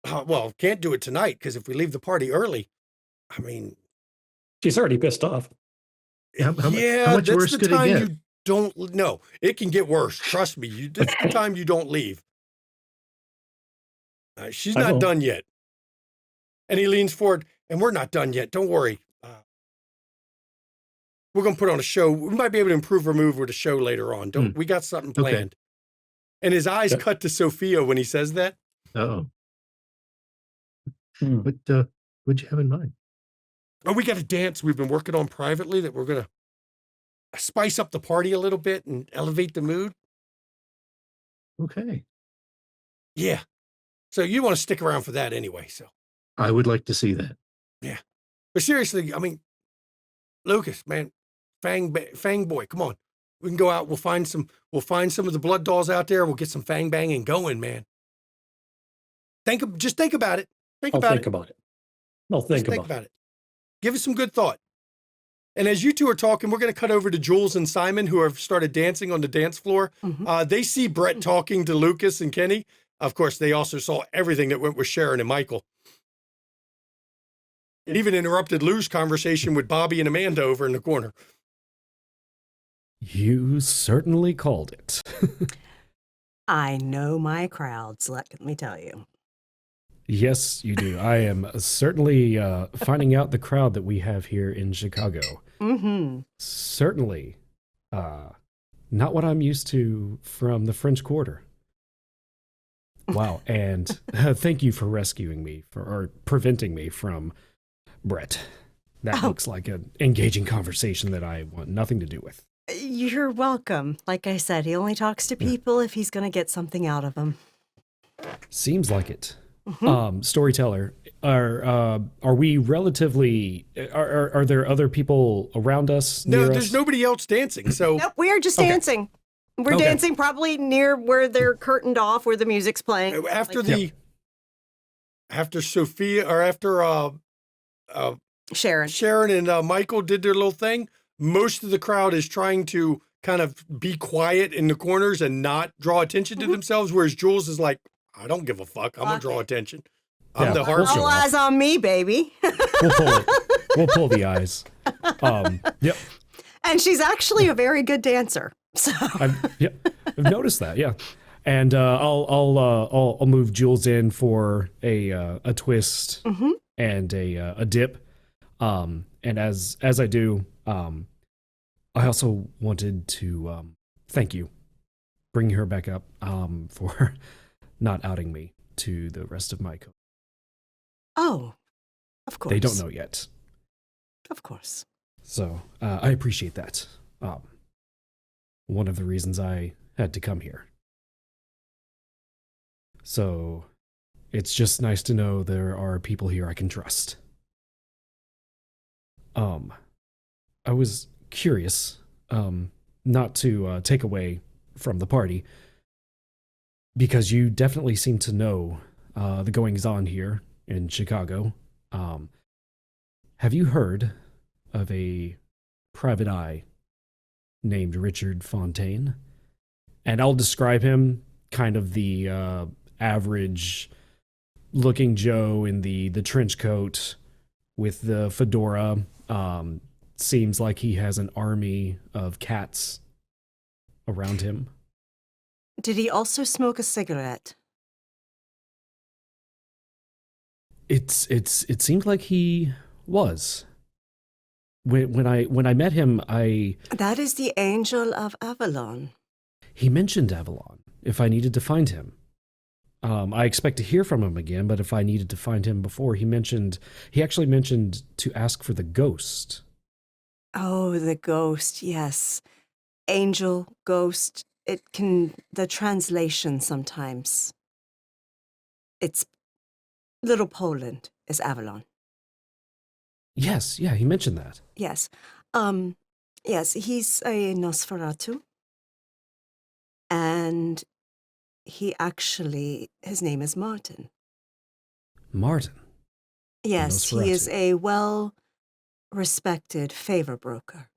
A: Well, can't do it tonight, because if we leave the party early, I mean...
F: She's already pissed off.
E: How much worse
A: the
E: could it
A: time
E: get?
A: you don't... No, it can get worse. Trust me. That's the time you don't leave. She's not done yet. And he leans forward, and we're not done yet. Don't worry. We're going to put on a show. We might be able to improve our move with a show later on. We got something planned.
E: Okay.
A: And his eyes cut to Sophia when he says that.
E: Oh. What what'd you have in mind?
A: Oh, we got a dance we've been working on privately that we're going to spice up the party a little bit and elevate the mood.
E: Okay.
A: Yeah. So you want to stick around for that anyway. So
E: I would like to see that.
A: Yeah. But seriously, I mean, Lucas, man, Fang boy, come on. We can go out. We'll find some of the Blood Dolls out there. We'll get some fang banging going, man. Just think about it.
F: I'll think about it. I'll think
A: about it. Give it some good thought. And as you two are talking, we're going to cut over to Jules and Simon, who have started dancing on the dance floor. They see Brett talking to Lucas and Kenny. Of course, they also saw everything that went with Sharon and Michael. It even interrupted Lou's conversation with Bobby and Amanda over in the corner.
G: You certainly called it.
H: I know my crowds, let me tell you.
G: Yes, you do. I am certainly finding out the crowd that we have here in Chicago. Certainly not what I'm used to from the French Quarter. Wow. And thank you for rescuing me or preventing me from Brett. That looks like an engaging conversation that I want nothing to do with.
H: You're welcome. Like I said, he only talks to people if he's going to get something out of them.
G: Seems like it.
H: Mhm.
G: Storyteller, are we relatively? Are there other people around us?
A: No,
G: near
A: there's
G: us?
A: nobody else dancing. So
H: Nope, we are just
G: Okay.
H: dancing. We're
A: Okay.
H: dancing probably near where they're curtained off, where the music's playing.
A: after
H: Like
A: after Sophia or after
H: Sharon.
A: Sharon and Michael did their little thing, most of the crowd is trying to kind of be quiet in the corners and not draw attention to themselves, whereas Jules is like, I don't give a fuck. I'm going to draw attention. I'm
G: Yeah,
A: the
G: we'll
A: heart.
G: show
H: All
G: off.
H: eyes on me, baby.
G: We'll pull it. We'll pull the eyes. Yep.
H: And she's actually a very good dancer. So
G: I've noticed that. Yeah. And I'll move Jules in for a twist and a dip. And as I do, I also wanted to thank you, bringing her back up for not outing me to the rest of my co.
H: Oh, of course.
G: They don't know yet,
H: Of course.
G: so I appreciate that. One of the reasons I had to come here. So it's just nice to know there are people here I can trust. I was curious, not to take away from the party, because you definitely seem to know the goings on here in Chicago. Have you heard of a private eye named Richard Fontaine? And I'll describe him, kind of the average looking Joe in the trench coat with the fedora. Seems like he has an army of cats around him.
H: Did he also smoke a cigarette?
G: It seemed like he was. When I met him,
H: That is the Angel of Avalon.
G: he mentioned Avalon if I needed to find him. I expect to hear from him again, but if I needed to find him before, he actually mentioned to ask for the ghost.
H: Oh, the ghost, yes. Angel, ghost, the translation sometimes. It's Little Poland is Avalon.
G: Yes, yeah, he mentioned that.
H: Yes. Yes, he's a Nosferatu. And his name is Martin.
G: Martin.
H: Yes, he is
G: Nosferatu.
H: a well-respected favor broker.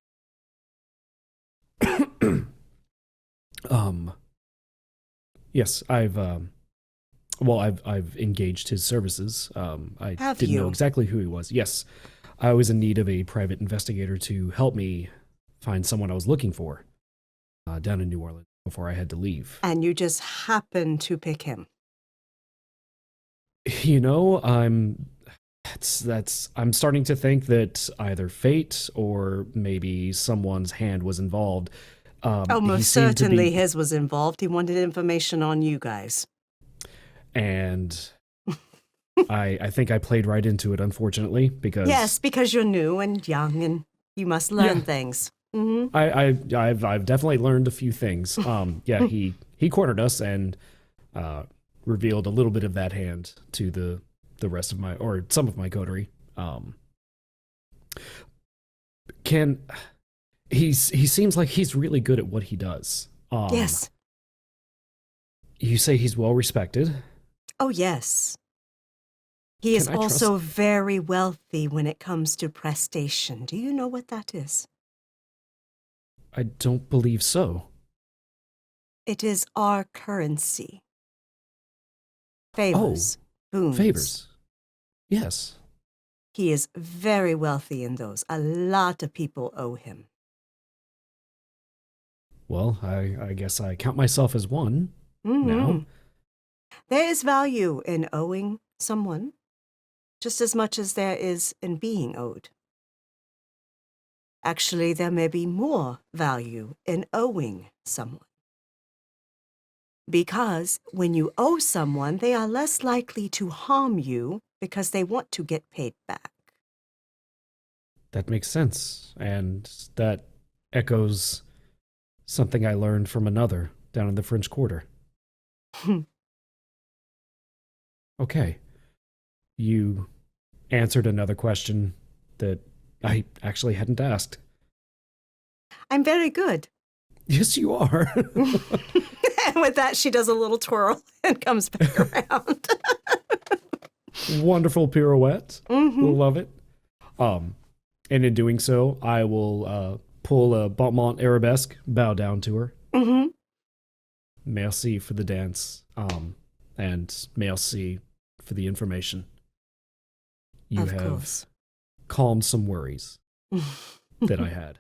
G: Yes, I've engaged his services. I
H: Have
G: didn't know
H: you?
G: exactly who he was. Yes, I was in need of a private investigator to help me find someone I was looking for down in New Orleans before I had to leave.
H: And you just happen to pick him.
G: You know, I'm starting to think that either fate or maybe someone's hand was involved.
H: Oh,
G: He
H: most
G: seemed to
H: certainly
G: be-
H: his was involved. He wanted information on you guys.
G: And I think I played right into it, unfortunately, because
H: Yes, because you're new and young and you must learn
G: Yeah.
H: things. Hmm.
G: I've definitely learned a few things. Yeah, he cornered us and revealed a little bit of that hand to the rest of some of my coterie. He seems like he's really good at what he does.
H: Yes.
G: You say he's well respected.
H: Oh, yes. He is
G: Can I trust-
H: also very wealthy when it comes to prestation. Do you know what that is?
G: I don't believe so.
H: It is our currency. Favors. Boons.
G: Favors. Yes.
H: He is very wealthy in those. A lot of people owe him.
G: Well, I guess I count myself as one now.
H: Mhm. There is value in owing someone, just as much as there is in being owed. Actually, there may be more value in owing someone. Because when you owe someone, they are less likely to harm you because they want to get paid back.
G: That makes sense. And that echoes Something I learned from another down in the French Quarter. Okay. You answered another question that I actually hadn't asked.
H: I'm very good.
G: Yes, you are.
H: And with that, she does a little twirl and comes back around.
G: Wonderful pirouette.
H: Mhm.
G: We'll love it. And in doing so, I will pull a Bonmont arabesque, bow down to her.
H: Mm-hmm.
G: Merci for the dance. And merci for the information. You
H: Of
G: have
H: course.
G: calmed some worries that I had.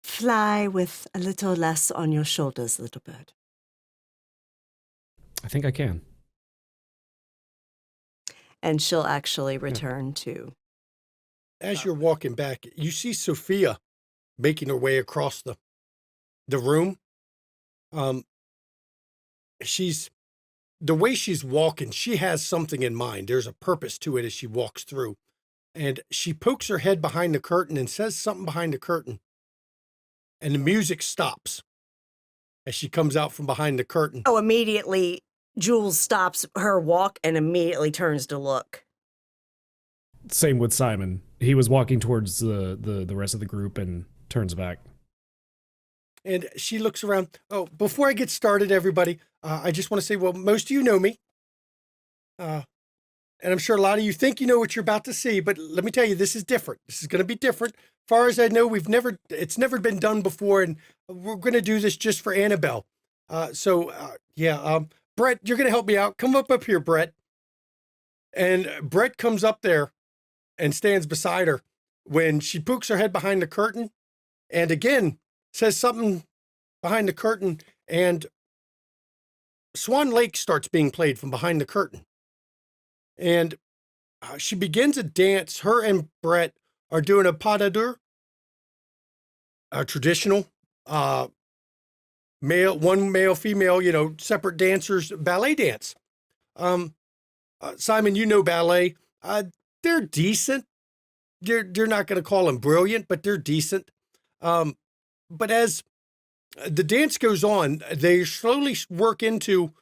H: Fly with a little less on your shoulders, little bird.
G: I think I can.
H: And she'll actually return to.
A: As you're walking back, you see Sophia making her way across the room. The way she's walking, she has something in mind. There's a purpose to it as she walks through. And she pokes her head behind the curtain and says something behind the curtain. And the music stops as she comes out from behind the curtain.
H: Oh, immediately, Jules stops her walk and immediately turns to look.
G: Same with Simon. He was walking towards the rest of the group and turns back.
A: And she looks around. Oh, before I get started, everybody, I just want to say, well, most of you know me. And I'm sure a lot of you think you know what you're about to see, but let me tell you, this is different. This is going to be different. As far as I know, it's never been done before, and we're going to do this just for Annabelle. Brett, you're going to help me out. Come up here, Brett. And Brett comes up there and stands beside her when she pokes her head behind the curtain and again says something behind the curtain, and Swan Lake starts being played from behind the curtain. And she begins a dance. Her and Brett are doing a pas de deux, a traditional male, female, separate dancers ballet dance. Simon, you know ballet. They're decent. They're not going to call them brilliant, but they're decent. But as the dance goes on, they slowly work into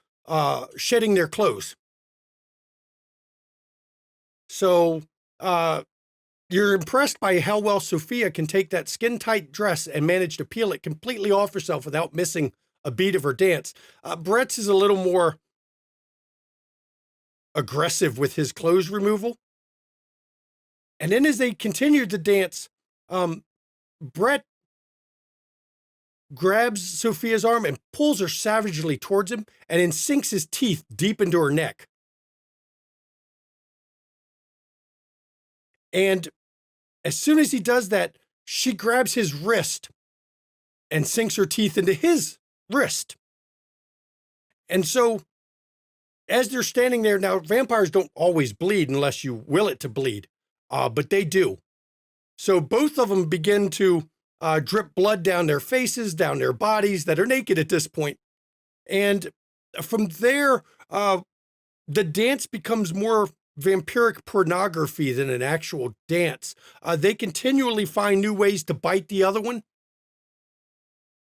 A: shedding their clothes. So you're impressed by how well Sophia can take that skin-tight dress and manage to peel it completely off herself without missing a beat of her dance. Brett's is a little more aggressive with his clothes removal. And then as they continue to dance, Brett grabs Sophia's arm and pulls her savagely towards him and then sinks his teeth deep into her neck. And as soon as he does that, she grabs his wrist and sinks her teeth into his wrist. And so as they're standing there, now vampires don't always bleed unless you will it to bleed, but they do. So both of them begin to drip blood down their faces, down their bodies that are naked at this point. And from there, the dance becomes more vampiric pornography than an actual dance. They continually find new ways to bite the other one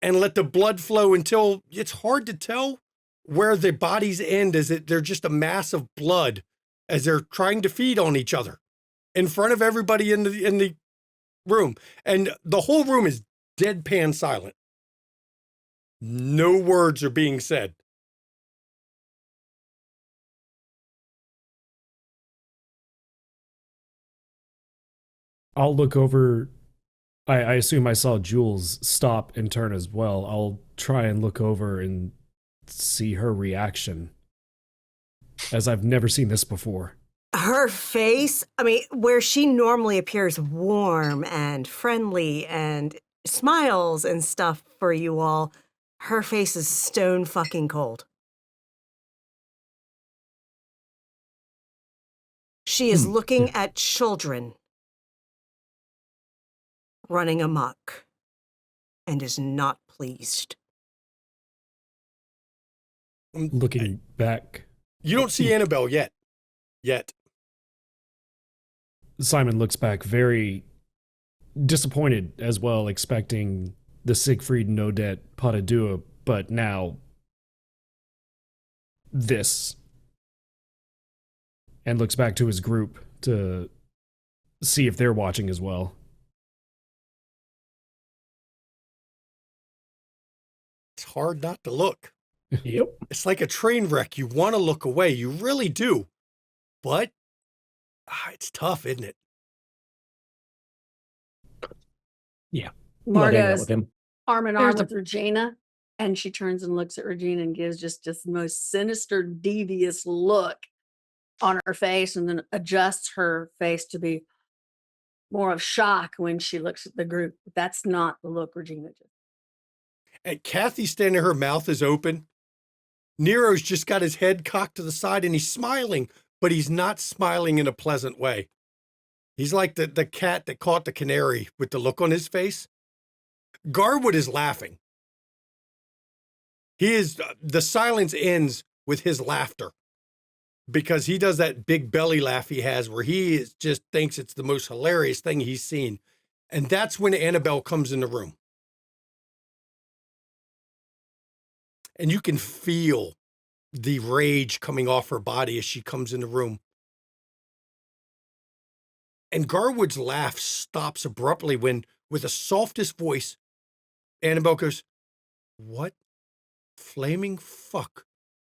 A: and let the blood flow until it's hard to tell where the bodies end, as they're just a mass of blood as they're trying to feed on each other in front of everybody in the room. And the whole room is deadpan silent. No words are being said.
G: I'll look over. I assume I saw Jules stop and turn as well. I'll try and look over and see her reaction, as I've never seen this before.
H: Her face, where she normally appears warm and friendly and smiles and stuff for you all, her face is stone fucking cold. She is looking at children running amok and is not pleased.
G: Looking back.
A: You don't see Annabelle yet.
G: Simon looks back very disappointed as well, expecting the Siegfried no debt pas de deux, but now this. And looks back to his group to see if they're watching as well.
A: It's hard not to look.
F: Yep.
A: It's like a train wreck. You want to look away. You really do. But it's tough, isn't it?
F: Yeah. I'm not hanging out
B: Margo's
F: with him.
B: arm in
C: There's
B: arm
C: a-
B: with Regina, and she turns and looks at Regina and gives just the most sinister, devious look on her face, and then adjusts her face to be more of shock when she looks at the group. That's not the look Regina just.
A: And Kathy's standing, her mouth is open. Nero's just got his head cocked to the side and he's smiling, but he's not smiling in a pleasant way. He's like the cat that caught the canary with the look on his face. Garwood is laughing. The silence ends with his laughter because he does that big belly laugh he has where just thinks it's the most hilarious thing he's seen. And that's when Annabelle comes in the room. And you can feel the rage coming off her body as she comes in the room. And Garwood's laugh stops abruptly when, with the softest voice, Annabelle goes, "What flaming fuck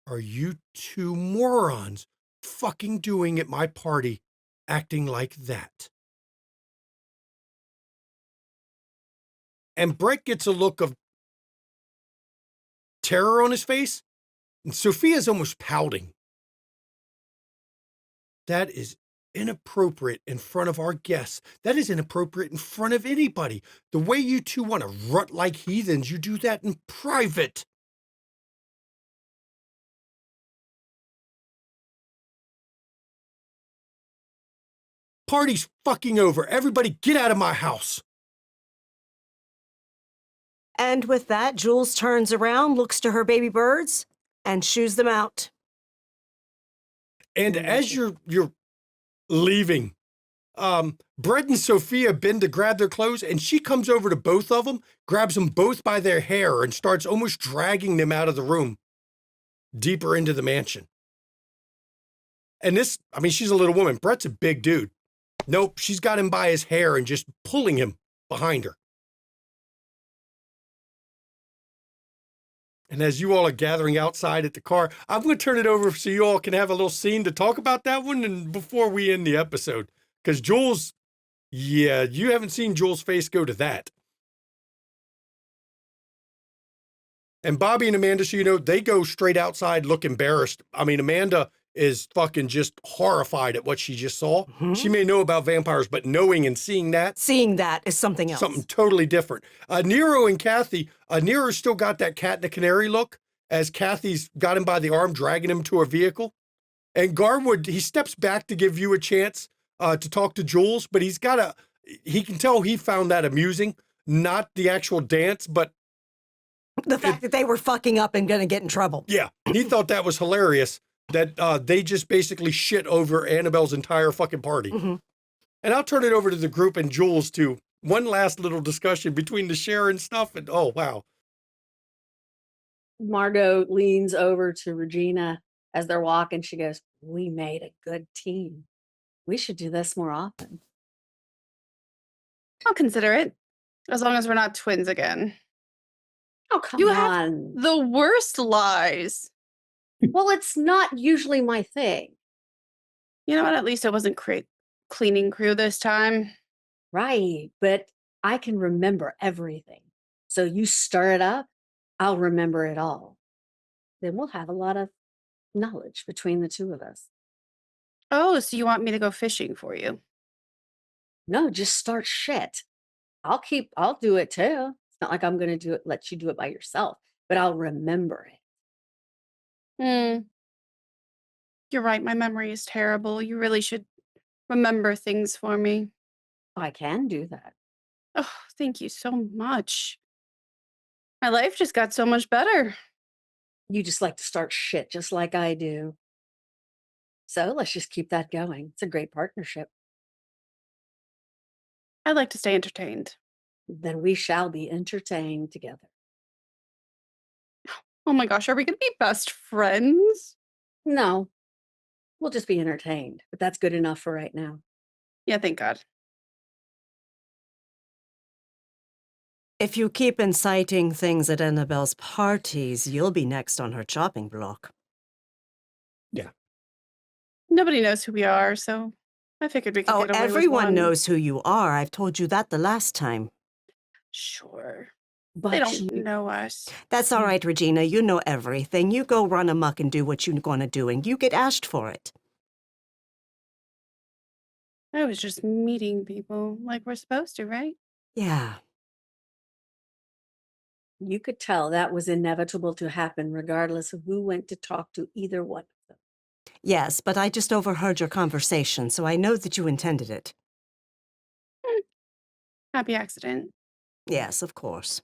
A: are you two morons fucking doing at my party acting like that?" And Brett gets a look of terror on his face, and Sophia's almost pouting. That is inappropriate in front of our guests. That is inappropriate in front of anybody. The way you two want to rut like heathens, you do that in private. Party's fucking over. Everybody get out of my house.
H: And with that, Jules turns around, looks to her baby birds, and shoos them out.
A: And as you're leaving, Brett and Sophia bend to grab their clothes, and she comes over to both of them, grabs them both by their hair, and starts almost dragging them out of the room, deeper into the mansion. And she's a little woman. Brett's a big dude. Nope, she's got him by his hair and just pulling him behind her. And as you all are gathering outside at the car, I'm going to turn it over so you all can have a little scene to talk about that one and before we end the episode. Because Jules, yeah, you haven't seen Jules' face go to that. And Bobby and Amanda, so they go straight outside, look embarrassed. Amanda is fucking just horrified at what she just saw.
H: Mm-hmm.
A: She may know about vampires, but knowing and seeing that.
H: Seeing that is something else.
A: Something totally different. Nero and Kathy, Nero's still got that cat and the canary look as Kathy's got him by the arm, dragging him to a vehicle. And Garwood, he steps back to give you a chance to talk to Jules, but he can tell he found that amusing, not the actual dance, but
H: the fact that they were fucking up and going to get in trouble.
A: Yeah, he thought that was hilarious that they just basically shit over Annabelle's entire fucking party.
H: Mm-hmm.
A: And I'll turn it over to the group and Jules to one last little discussion between the Sharon stuff and, oh, wow.
B: Margot leans over to Regina as they're walking. She goes, "We made a good team. We should do this more often."
D: I'll consider it, as long as we're not twins again.
B: Oh, come
D: You have
B: on.
D: the worst lies.
B: Well, it's not usually my thing.
D: You know what? At least it wasn't cleaning crew this time.
B: Right. But I can remember everything. So you stir it up, I'll remember it all. Then we'll have a lot of knowledge between the two of us.
D: Oh, so you want me to go fishing for you?
B: No, just start shit. I'll do it too. It's not like I'm going to let you do it by yourself, but I'll remember it.
D: You're right. My memory is terrible. You really should remember things for me.
B: I can do that.
D: Oh, thank you so much. My life just got so much better.
B: You just like to start shit just like I do. So let's just keep that going. It's a great partnership.
D: I like to stay entertained.
B: Then we shall be entertained together.
D: Oh my gosh, are we going to be best friends?
B: No, we'll just be entertained, but that's good enough for right now.
D: Yeah, thank God.
H: If you keep inciting things at Annabelle's parties, you'll be next on her chopping block.
D: Nobody knows who we are, so I figured we could
H: Oh,
D: get away with
H: everyone
D: one.
H: knows who you are. I've told you that the last time.
D: Sure. They
B: But
D: don't
B: you,
D: know us.
H: That's all right, Regina. You know everything. You go run amok and do what you're going to do, and you get ashed for it.
D: I was just meeting people like we're supposed to, right?
H: Yeah.
B: you could tell that was inevitable to happen, regardless of who went to talk to either one of them.
H: Yes, but I just overheard your conversation, so I know that you intended it.
D: Happy accident.
H: Yes, of course.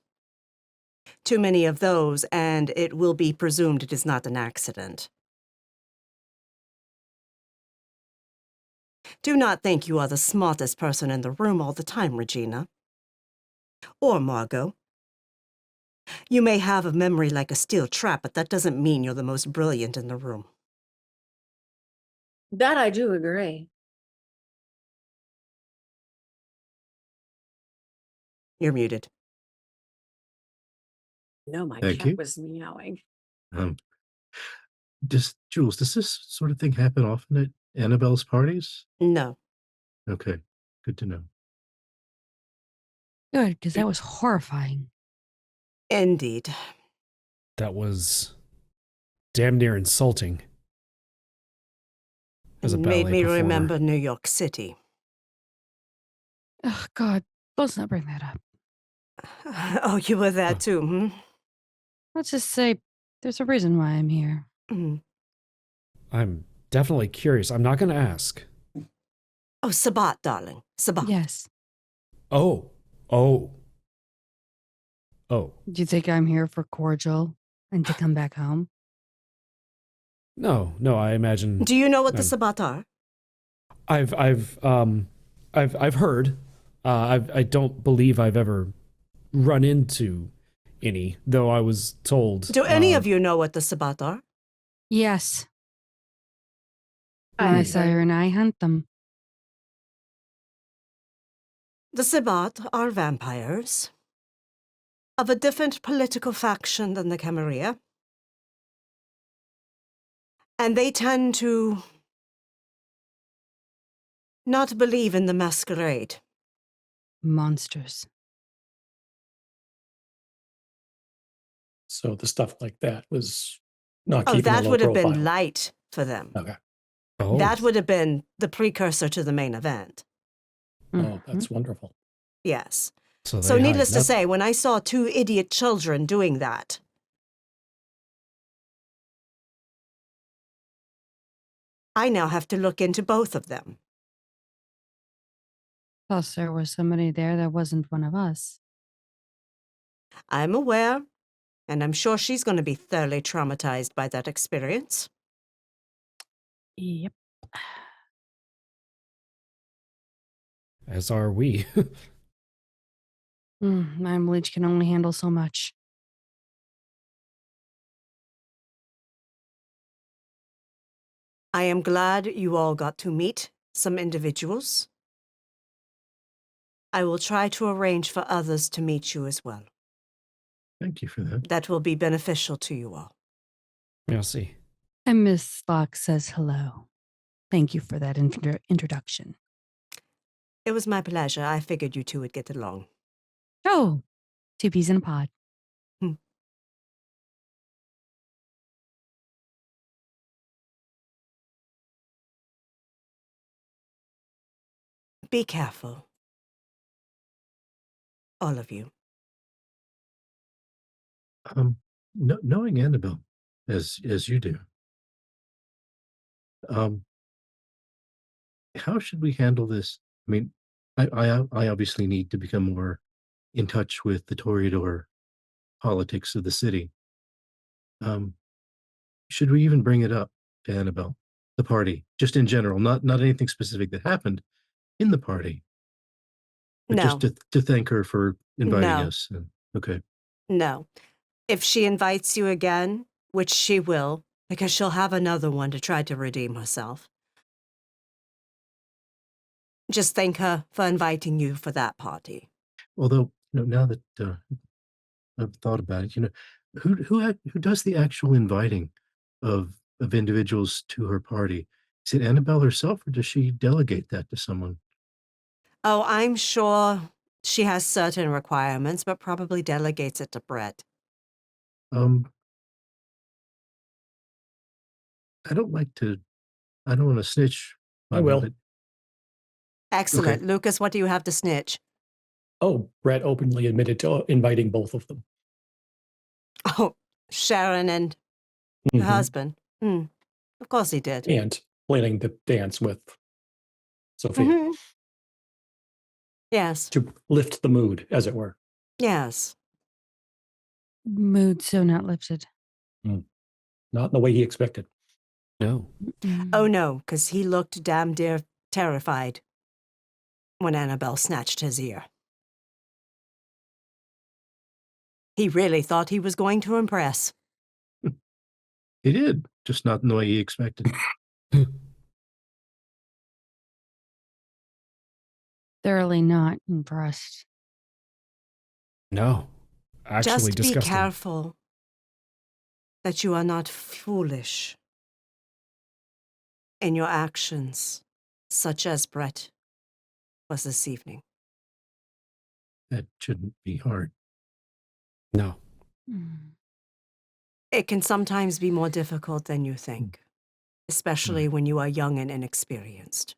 H: Too many of those, and it will be presumed it is not an accident. Do not think you are the smartest person in the room all the time, Regina. Or Margot. You may have a memory like a steel trap, but that doesn't mean you're the most brilliant in the room.
B: That I do agree.
H: You're muted.
B: No, my
E: Thank
B: cat
E: you.
B: was meowing.
E: Jules, does this sort of thing happen often at Annabelle's parties?
H: No.
E: Okay, good to know.
C: Good, because that was horrifying.
H: Indeed.
G: That was damn near insulting. As a
H: It made
G: ballet
H: me
G: performer.
H: remember New York City.
C: Oh, God, let's not bring that up.
H: Oh, you were there too, hmm?
C: Let's just say there's a reason why I'm here.
H: Mhm.
G: I'm definitely curious. I'm not going to ask.
H: Oh, Sabat, darling. Sabat.
C: Yes.
G: Oh.
C: Do you think I'm here for cordial and to come back home?
G: No, I imagine
H: Do you know what the
G: Um,
H: Sabat are?
G: I've heard. I don't believe I've ever run into any, though I was told.
H: Do any of you know what the Sabat are?
C: Yes.
B: I
C: My
B: heard.
C: sire and I hunt them.
H: The Sabat are vampires of a different political faction than the Camarilla. And they tend to not believe in the Masquerade.
C: Monsters.
F: So the stuff like that was not
H: Oh,
F: keeping a
H: that
F: low
H: would have
F: profile.
H: been light for them.
F: Okay.
G: Oh,
H: That would have been the precursor to the main event.
F: Oh, that's wonderful.
H: Yes.
G: so
H: So
G: they hide
H: needless to
G: nothing.
H: say, when I saw two idiot children doing that, I now have to look into both of them.
C: Plus, there was somebody there that wasn't one of us.
H: I'm aware, and I'm sure she's going to be thoroughly traumatized by that experience.
C: Yep.
G: As are we.
C: My bleach can only handle so much.
H: I am glad you all got to meet some individuals. I will try to arrange for others to meet you as well.
E: Thank you for that.
H: That will be beneficial to you all.
G: I'll see.
C: And Miss Locke says hello. Thank you for that introduction.
H: It was my pleasure. I figured you two would get along.
C: Oh, 2 peas in a pod.
H: Be careful. All of you.
E: Knowing Annabelle as you do, how should we handle this? I mean, I obviously need to become more in touch with the Toreador politics of the city. Should we even bring it up to Annabelle, the party, just in general, not anything specific that happened in the party, but
H: No.
E: just to thank her for inviting
H: No.
E: us. Okay.
H: No. If she invites you again, which she will, because she'll have another one to try to redeem herself, just thank her for inviting you for that party.
E: Although, now that I've thought about it, who does the actual inviting of individuals to her party? Is it Annabelle herself, or does she delegate that to someone?
H: Oh, I'm sure she has certain requirements, but probably delegates it to Brett.
E: Um, I don't want to snitch
F: I
E: on her,
F: will.
E: but
H: Excellent. Lucas, what do you have to snitch?
F: Oh, Brett openly admitted to inviting both of them.
H: Oh, Sharon and her
F: Mhm.
H: husband. Of course he did.
F: And planning the dance with Sophia
H: Mhm. Yes.
F: to lift the mood, as it were.
H: Yes.
C: Mood so not lifted.
F: Not in the way he expected.
G: No.
H: Oh, no, because he looked damn dear terrified when Annabelle snatched his ear. He really thought he was going to impress.
E: he did, just not in the way he expected.
C: Thoroughly not impressed.
G: No. Actually
H: Just be
G: disgusting.
H: careful that you are not foolish in your actions, such as Brett was this evening.
E: That shouldn't be hard.
G: No.
H: It can sometimes be more difficult than you think, especially when you are young and inexperienced.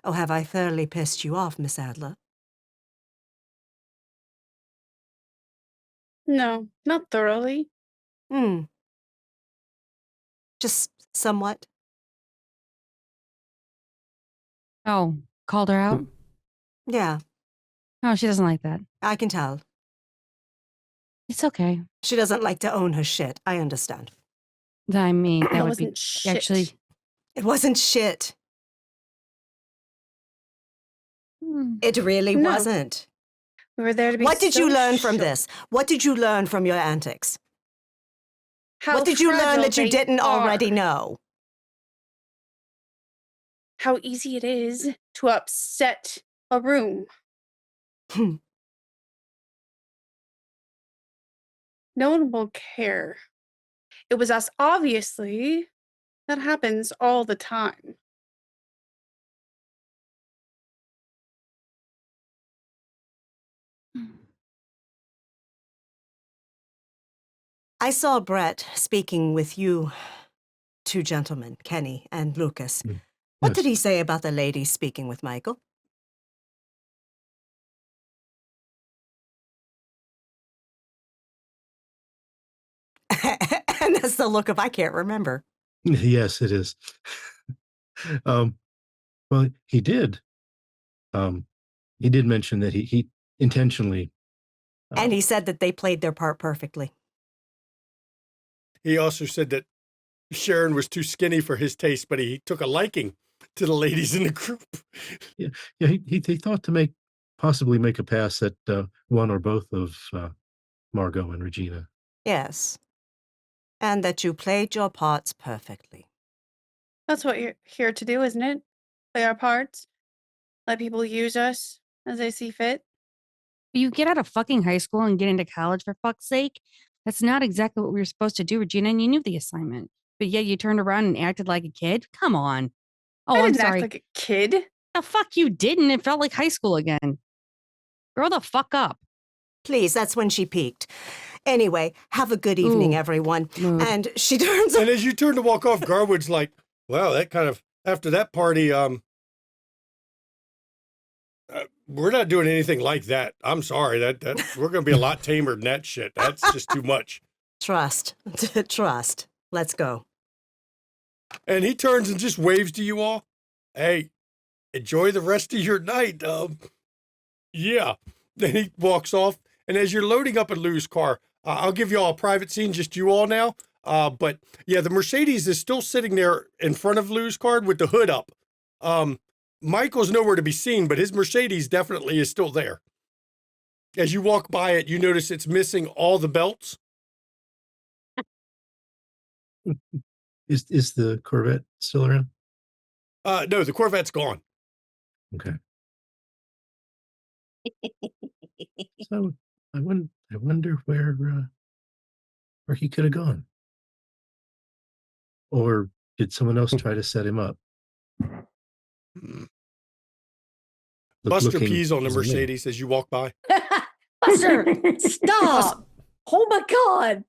H: Oh, have I thoroughly pissed you off, Miss Adler?
D: No, not thoroughly.
H: Just somewhat.
C: Oh, called her out?
H: Yeah,
C: Oh, she doesn't like that.
H: I can tell.
C: It's okay.
H: She doesn't like to own her shit. I understand.
C: I mean, that
D: That
C: would be
D: wasn't shit.
C: actually.
H: It wasn't shit.
C: Hmm.
H: It really
D: No.
H: wasn't.
D: We were there to be.
H: What did
D: so
H: you learn from
D: shook.
H: this? What did you learn from your antics?
D: How
H: What did you learn
D: fragile
H: that you
D: they
H: didn't
D: are.
H: already know?
D: How easy it is to upset a room.
H: Hmm.
D: No one will care. It was us, obviously. That happens all the time.
H: I saw Brett speaking with you two gentlemen, Kenny and Lucas. What
E: Yes.
H: did he say about the lady speaking with Michael? And that's the look of I can't remember.
E: Yes, it is. Well, he did. He did mention that he intentionally.
H: And he said that they played their part perfectly.
A: He also said that Sharon was too skinny for his taste, but he took a liking to the ladies in the group.
E: Yeah, he thought to possibly make a pass at one or both of Margot and Regina.
H: Yes. And that you played your parts perfectly.
D: That's what you're here to do, isn't it? Play our parts. Let people use us as they see fit.
C: You get out of fucking high school and get into college for fuck's sake. That's not exactly what we were supposed to do, Regina, and you knew the assignment. But yet you turned around and acted like a kid? Come on. Oh,
D: I
C: I'm
D: didn't
C: sorry.
D: act like a kid.
C: The fuck you didn't. It felt like high school again. Grow the fuck up.
H: Please, that's when she peaked. Anyway, have a good evening,
C: Ooh.
H: everyone.
C: Mood.
H: And she turns
A: And as you turn to walk off, Garwood's like, wow, that kind of, after that party, we're not doing anything like that. I'm sorry, that we're going to be a lot tamer than that shit. That's just too much.
H: Trust. Trust. Let's go.
A: And he turns and just waves to you all. Hey, enjoy the rest of your night. Yeah. Then he walks off. And as you're loading up in Lou's car, I'll give you all a private scene, just you all now. But yeah, the Mercedes is still sitting there in front of Lou's car with the hood up. Michael's nowhere to be seen, but his Mercedes definitely is still there. As you walk by it, you notice it's missing all the belts.
E: Is the Corvette still around?
A: No, the Corvette's gone.
E: Okay. So I wonder where he could have gone. Or did someone else try to set him up?
A: Buster
E: looking-
A: pees on the
G: wasn't me.
A: Mercedes as you walk by.
B: Buster, stop! Oh my God.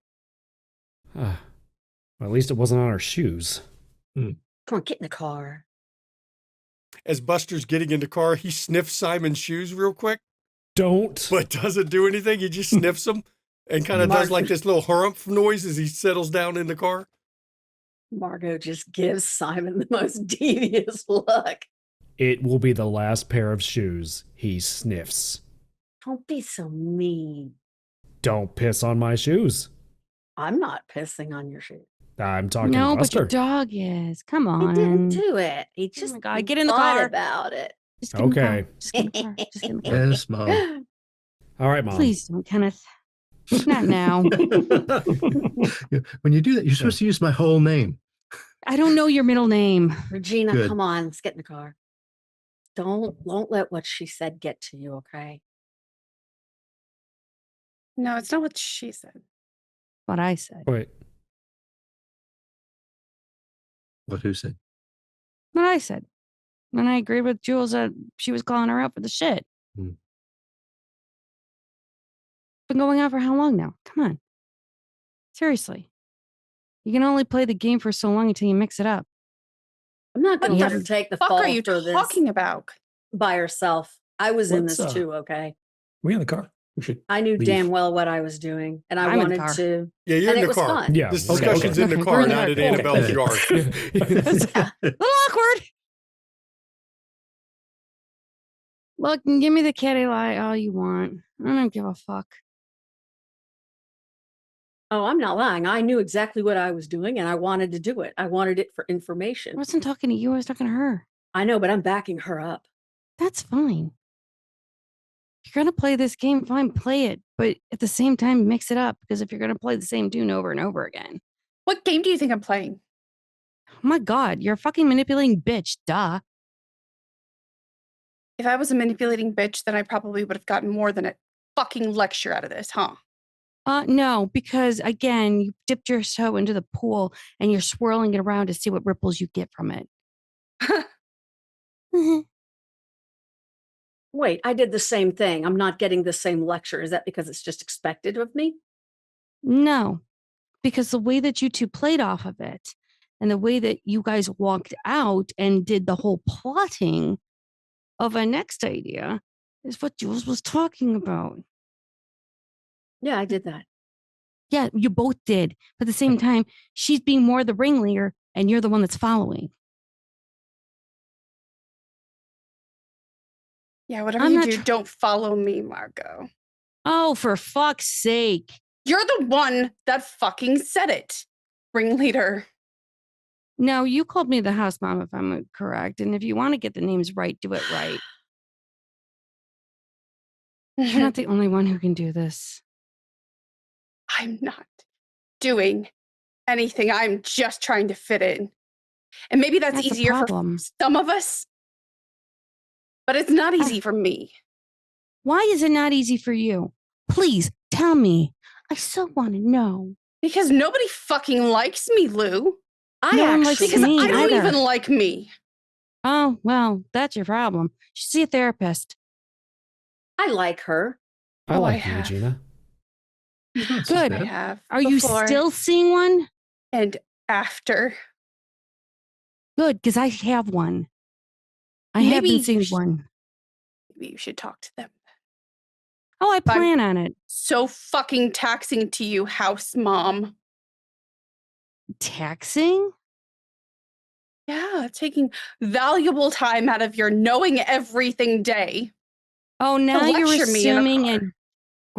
G: Well, at least it wasn't on our shoes.
B: Come on, get in the car.
A: As Buster's getting in the car, he sniffs Simon's shoes real quick,
G: Don't.
A: but doesn't do anything. He just sniffs them and kind of does like this little harumph noise as he settles down in the car.
B: Margot just gives Simon the most devious look.
G: It will be the last pair of shoes he sniffs.
B: Don't be so mean.
G: Don't piss on my shoes.
B: I'm not pissing on your shoes.
G: I'm talking
C: No, but
G: Buster.
C: your dog is. Come
B: He
C: on.
B: didn't do it. He
C: Oh
B: just
C: my God, get in the
B: thought
C: car.
B: about it.
C: Just get in the car.
G: Okay.
C: Just get in the car. Just get in the car.
E: Yes, Mom.
G: All right, Mom.
C: Please don't, Kenneth. Not now.
E: When you do that, you're supposed to use my whole name.
C: I don't know your middle name.
B: Regina,
E: Good.
B: come on, let's get in the car. Won't let what she said get to you, okay?
D: No, it's not what she said.
C: What I said.
G: Wait.
E: What, who said?
C: What I said. And I agreed with Jules that she was calling her out for the shit.
E: Hmm.
C: Been going on for how long now? Come on. Seriously. You can only play the game for so long until you mix it up.
B: I'm not going to
D: What
B: let
D: the
B: her take the
D: Fuck
B: fall
D: are you
B: for this
D: talking about?
B: by herself. I was in
F: Let's,
B: this too, okay?
F: We in the car. We should.
B: I knew
F: leave.
B: damn well what I was doing, and I
C: I'm in the
B: wanted
C: car.
B: to.
A: Yeah, you're
B: And
A: in
B: it
A: the
B: was
A: car.
B: fun.
G: Yeah.
A: This
F: Okay,
A: discussion's
F: okay.
A: in the
C: Okay,
A: car,
C: we're in the
A: not
C: car.
A: at
F: Okay.
A: Annabelle's yard.
C: A little awkward. Look, and give me the kitty lie all you want. I don't give a fuck.
B: Oh, I'm not lying. I knew exactly what I was doing, and I wanted to do it. I wanted it for
C: I
B: information.
C: wasn't talking to you. I was talking to her.
B: I know, but I'm backing her up.
C: That's fine. If you're going to play this game, fine, play it. But at the same time, mix it up. Because if you're going to play the same tune over and over again,
D: What game do you think I'm playing?
C: oh my God, you're a fucking manipulating bitch. Duh.
D: If I was a manipulating bitch, then I probably would have gotten more than a fucking lecture out of this, huh?
C: No, because again, you dipped your toe into the pool and you're swirling it around to see what ripples you get from it.
B: Wait, I did the same thing. I'm not getting the same lecture. Is that because it's just expected of me?
C: No, because the way that you two played off of it and the way that you guys walked out and did the whole plotting of a next idea is what Jules was talking about.
B: Yeah, I did that.
C: Yeah, you both did. But at the same time, she's being more the ringleader and you're the one that's following.
D: Yeah, whatever
C: I'm
D: you
C: not
D: do,
C: tr-
D: don't follow me, Margot.
C: Oh, for fuck's sake.
D: You're the one that fucking said it, ringleader.
C: No, you called me the house mom, if I'm correct. And if you want to get the names right, do it right. You're not the only one who can do this.
D: I'm not doing anything. I'm just trying to fit in. And maybe that's
C: That's a
D: easier for
C: problem.
D: some of us, but it's not easy for me.
C: Why is it not easy for you? Please tell me. I so want to know.
D: Because nobody fucking likes me, Lou.
C: No one likes
D: Because
C: me
D: I don't
C: either.
D: even like me.
C: Oh, well, that's your problem. You should see a therapist.
B: I like her.
G: I
D: Oh, I
G: like you,
D: have.
G: Regina.
E: Not so
C: Good.
D: I
E: bad.
D: have.
C: Are you
D: before
C: still seeing one?
D: and after?
C: Good, because I have one. I have
D: Maybe
C: been
D: you
C: seeing
D: should-
C: one.
D: Maybe you should talk to them.
C: Oh, I
D: Fine.
C: plan on it.
D: So fucking taxing to you, house mom.
C: Taxing?
D: Yeah, taking valuable time out of your knowing everything day.
C: Oh, now you're
D: lecture me in a
C: assuming
D: car.
C: and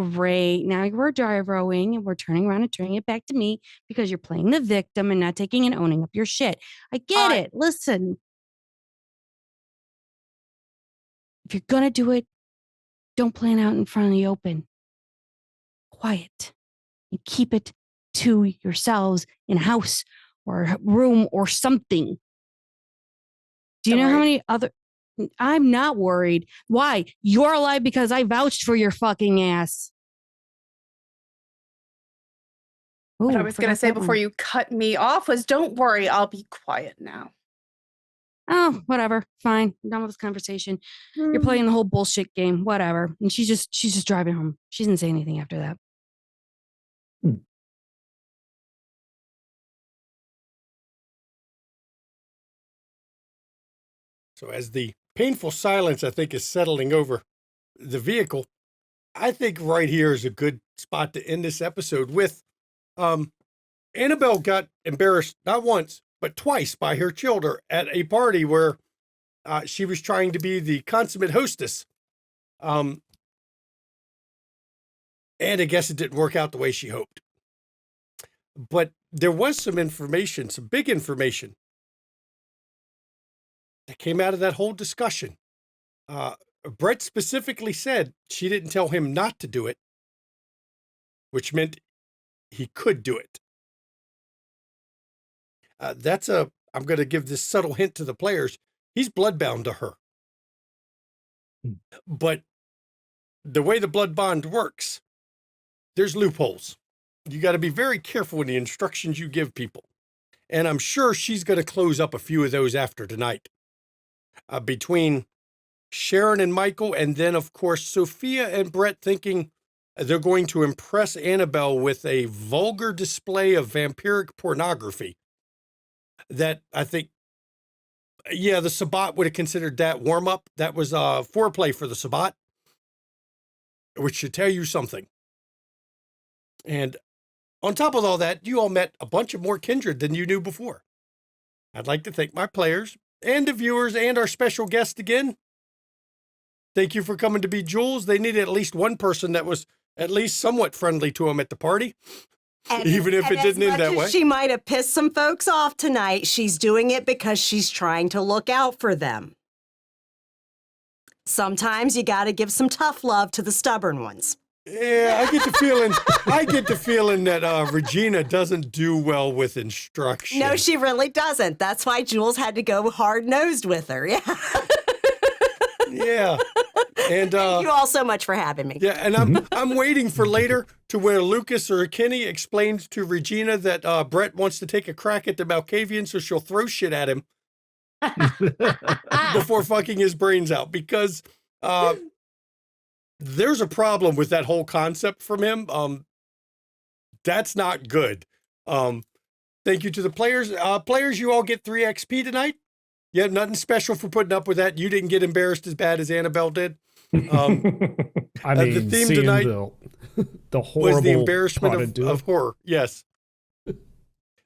C: Great. Now we're gyroing and we're turning around and turning it back to me because you're playing the victim and not taking and owning up your shit. I get it. Listen. If you're going to do it, don't plan out in front of the open. Quiet. And keep it to yourselves in a house or a room or something. Do you
D: Don't
C: know how
D: worry.
C: many other... I'm not worried. Why? You're alive because I vouched for your fucking ass.
D: What I
C: Ooh,
D: was going to
C: forgot
D: say
C: that
D: before
C: one.
D: you cut me off was, don't worry, I'll be quiet now.
C: Oh, whatever. Fine. I'm done with this conversation. You're playing the whole bullshit game. Whatever. And she's just driving home. She didn't say anything after that.
A: So as the painful silence, I think, is settling over the vehicle, I think right here is a good spot to end this episode with. Annabelle got embarrassed not once, but twice by her children at a party where she was trying to be the consummate hostess. And I guess it didn't work out the way she hoped. But there was some information, some big information that came out of that whole discussion. Brett specifically said she didn't tell him not to do it, which meant he could do it. I'm going to give this subtle hint to the players. He's bloodbound to her. But the way the blood bond works, there's loopholes. You got to be very careful in the instructions you give people. And I'm sure she's going to close up a few of those after tonight. Between Sharon and Michael, and then, of course, Sophia and Brett thinking they're going to impress Annabelle with a vulgar display of vampiric pornography. That I think, yeah, the Sabbat would have considered that warm-up. That was foreplay for the Sabbat, which should tell you something. And on top of all that, you all met a bunch of more kindred than you knew before. I'd like to thank my players and the viewers and our special guest again. Thank you for coming to be Jules. They needed at least one person that was at least somewhat friendly to them at the party, even if it didn't end that way.
H: She might have pissed some folks off tonight. She's doing it because she's trying to look out for them. Sometimes you got to give some tough love to the stubborn ones.
A: Yeah, I get the feeling that Regina doesn't do well with instruction.
H: No, she really doesn't. That's why Jules had to go hard-nosed with her. Yeah.
A: Yeah. And
H: thank you all so much for having me.
A: Yeah, and I'm waiting for later to where Lucas or Kenny explains to Regina that Brett wants to take a crack at the Malkavian, so she'll throw shit at him before fucking his brains out, because there's a problem with that whole concept from him. That's not good. Thank you to the players. Players, you all get 3 XP tonight. You have nothing special for putting up with that. You didn't get embarrassed as bad as Annabelle did.
G: I mean,
A: the theme tonight
G: the horrible
A: was the embarrassment of horror. Yes.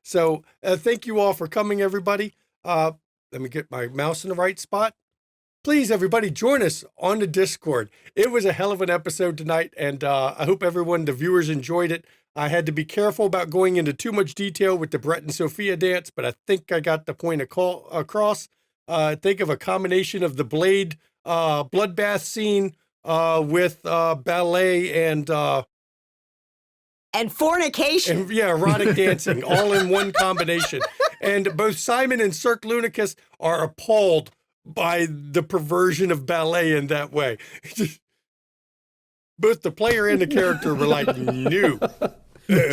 A: So thank you all for coming, everybody. Let me get my mouse in the right spot. Please, everybody, join us on the Discord. It was a hell of an episode tonight, and I hope everyone, the viewers, enjoyed it. I had to be careful about going into too much detail with the Brett and Sophia dance, but I think I got the point across. Think of a combination of the Blade bloodbath scene with ballet and
H: fornication.
A: And, yeah, erotic dancing, all in one combination. And both Simon and Cirque Lunicus are appalled by the perversion of ballet in that way. Both the player and the character were like, no.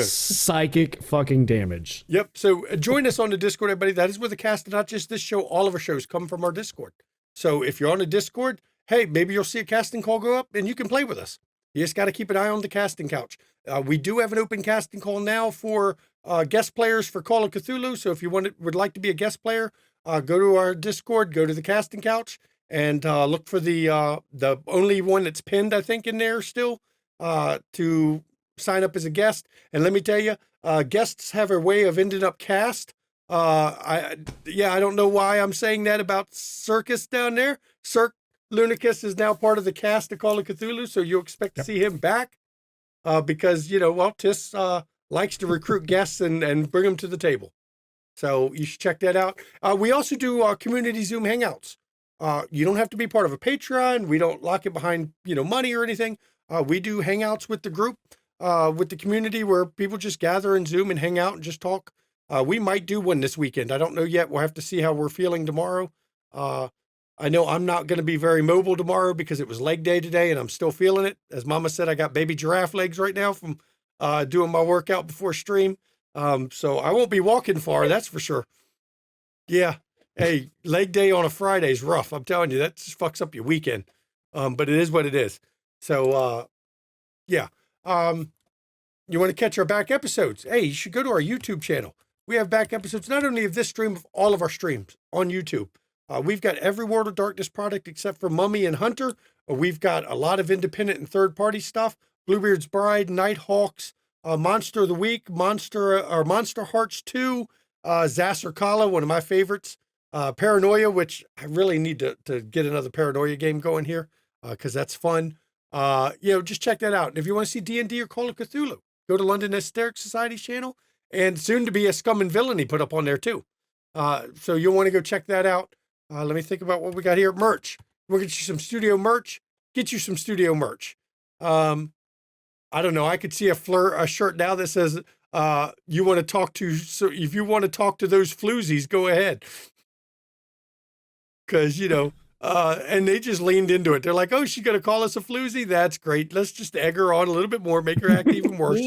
G: Psychic fucking damage.
A: Yep. So join us on the Discord, everybody. That is where the cast, not just this show, all of our shows come from our Discord. So if you're on the Discord, hey, maybe you'll see a casting call go up and you can play with us. You just got to keep an eye on the casting couch. We do have an open casting call now for guest players for Call of Cthulhu. So if you would like to be a guest player, go to our Discord, go to the casting couch, and look for the only one that's pinned, I think, in there still to sign up as a guest. And let me tell you, guests have a way of ending up cast. I don't know why I'm saying that about Circus down there. Cirque Lunicus is now part of the cast of Call of Cthulhu, so you'll expect to see him back. because, well, Tiss likes to recruit guests and bring them to the table. So you should check that out. We also do community Zoom hangouts. You don't have to be part of a Patreon. We don't lock it behind, money or anything. We do hangouts with the group, with the community, where people just gather in Zoom and hang out and just talk. We might do one this weekend. I don't know yet. We'll have to see how we're feeling tomorrow. I know I'm not going to be very mobile tomorrow because it was leg day today and I'm still feeling it. As Mama said, I got baby giraffe legs right now from doing my workout before stream. So I won't be walking far, that's for sure. Yeah. Hey, leg day on a Friday is rough. I'm telling you, that just fucks up your weekend. But it is what it is. So, yeah. You want to catch our back episodes? Hey, you should go to our YouTube channel. We have back episodes, not only of this stream, of all of our streams on YouTube. We've got every World of Darkness product except for Mummy and Hunter. We've got a lot of independent and third-party stuff. Bluebeard's Bride, Nighthawks, Monster of the Week, Monster Hearts 2, Zasser Kala, one of my favorites. Paranoia, which I really need to get another Paranoia game going here, because that's fun. Just check that out. And if you want to see D&D or Call of Cthulhu, go to London Esoteric Society's channel, and soon to be a Scum and Villainy put up on there too. So you'll want to go check that out. Let me think about what we got here. Merch. We'll get you some studio merch. I don't know. I could see a shirt now that says, you want to talk to, so if you want to talk to those floozies, go ahead. Cause and they just leaned into it. They're like, oh, she's going to call us a floozy. That's great. Let's just egg her on a little bit more, make her act even worse.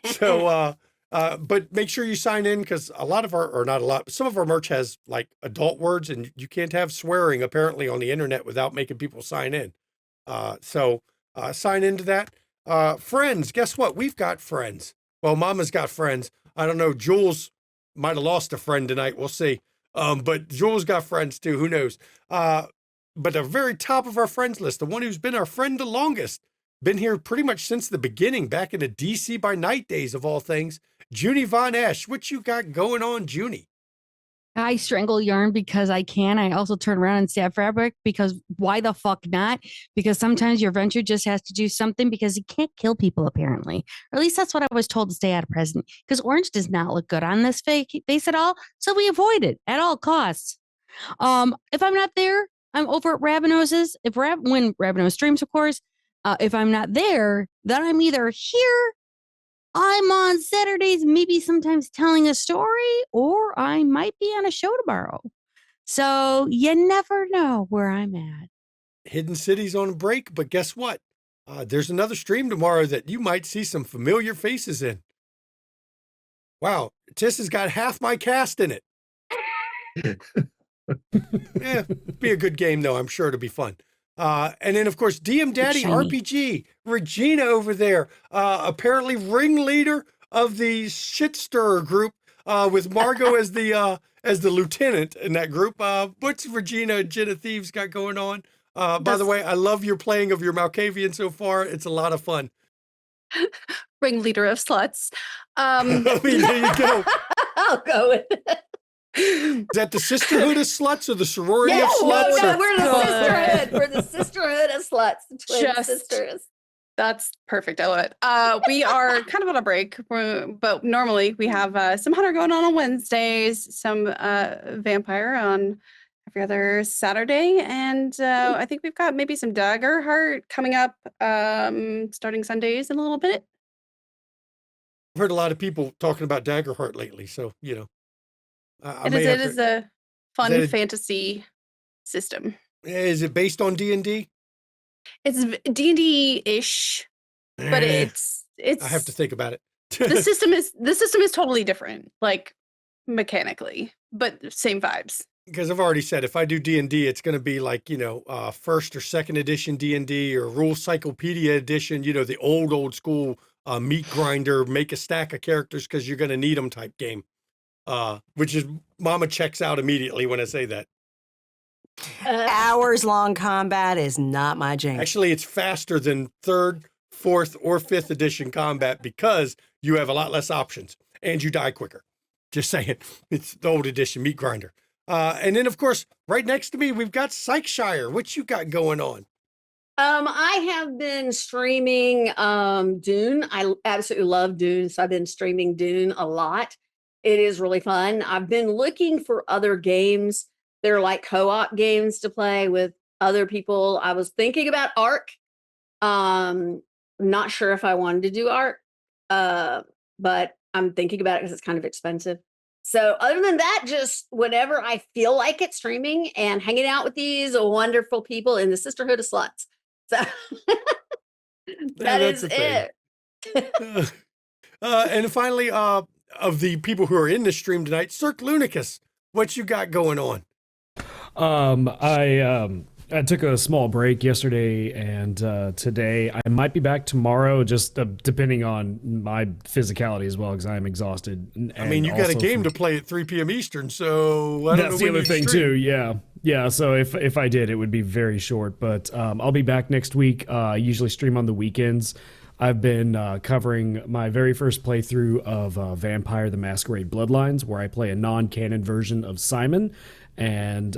A: So, but make sure you sign in, because a lot of or not a lot, but some of our merch has like adult words, and you can't have swearing apparently on the internet without making people sign in. So sign into that. Friends, guess what? We've got friends. Well, Mama's got friends. I don't know. Jules might have lost a friend tonight. We'll see. But Jules got friends too. Who knows? But the very top of our friends list, the one who's been our friend the longest, been here pretty much since the beginning, back in the DC by Night days of all things, Junie Von Esch. What you got going on, Junie?
C: I strangle yarn because I can. I also turn around and stab fabric because why the fuck not? Because sometimes your venture just has to do something because you can't kill people, apparently. Or at least that's what I was told to stay out of present. Because orange does not look good on this face at all. So we avoid it at all costs. If I'm not there, I'm over at Ravenos's. When Ravenos streams, of course. If I'm not there, then I'm either here, I'm on Saturdays, maybe sometimes telling a story, or I might be on a show tomorrow. So you never know where I'm at.
A: Hidden City's on a break, but guess what? There's another stream tomorrow that you might see some familiar faces in. Wow, Tiss has got half my cast in it. Yeah, be a good game though. I'm sure it'll be fun. And then, of course, DM Daddy RPG, Regina over there, apparently ringleader of the Shit Stirrer group, with Margot as the lieutenant in that group. What's Regina and Jenna Thieves got going on? By the way, I love your playing of your Malkavian so far. It's a lot of fun.
D: Ringleader of sluts.
A: I mean, there you go.
B: I'll go with it.
A: Is that the Sisterhood of Sluts or the Sorority of
B: No,
A: Sluts?
B: no,
A: or-
B: we're the sisterhood. We're the sisterhood of sluts. The twin
D: Just-
B: sisters.
D: That's perfect. I love it. We are kind of on a break, but normally we have some Hunter going on Wednesdays, some Vampire on every other Saturday, and I think we've got maybe some Daggerheart coming up starting Sundays in a little bit.
A: I've heard a lot of people talking about Daggerheart lately, so I
D: It
A: may have
D: is
A: to-
D: a fun
A: that a-
D: fantasy system.
A: Is it based on D&D?
D: It's D&D-ish, but it's
A: I have to think about it.
D: the system is totally different, like mechanically, but same vibes.
A: Because I've already said if I do D&D, it's going to be like, first or second edition D&D or Rule Cyclopedia edition, the old school meat grinder, make a stack of characters because you're going to need them type game. Which is Mama checks out immediately when I say that.
H: Hours-long combat is not my jam.
A: Actually, it's faster than 3rd, 4th, or 5th edition combat because you have a lot less options and you die quicker. Just saying. It's the old edition meat grinder. And then, of course, right next to me, we've got Psychshire. What you got going on?
B: I have been streaming Dune. I absolutely love Dune, so I've been streaming Dune a lot. It is really fun. I've been looking for other games. They're like co-op games to play with other people. I was thinking about Ark. Not sure if I wanted to do Ark, but I'm thinking about it because it's kind of expensive. So other than that, just whenever I feel like it, streaming and hanging out with these wonderful people in the Sisterhood of Sluts. So that
A: that's
B: is
A: the thing.
B: it.
A: And finally, of the people who are in the stream tonight, Cirque Lunicus, what you got going on?
G: I took a small break yesterday and today. I might be back tomorrow, just depending on my physicality as well, because I'm exhausted.
A: I mean, you got a game to play at 3 p.m. Eastern, so I don't know
G: that's the
A: when
G: other
A: you
G: thing
A: stream.
G: too. Yeah. So if I did, it would be very short. But I'll be back next week. I usually stream on the weekends. I've been covering my very first playthrough of Vampire: The Masquerade Bloodlines, where I play a non-canon version of Simon. And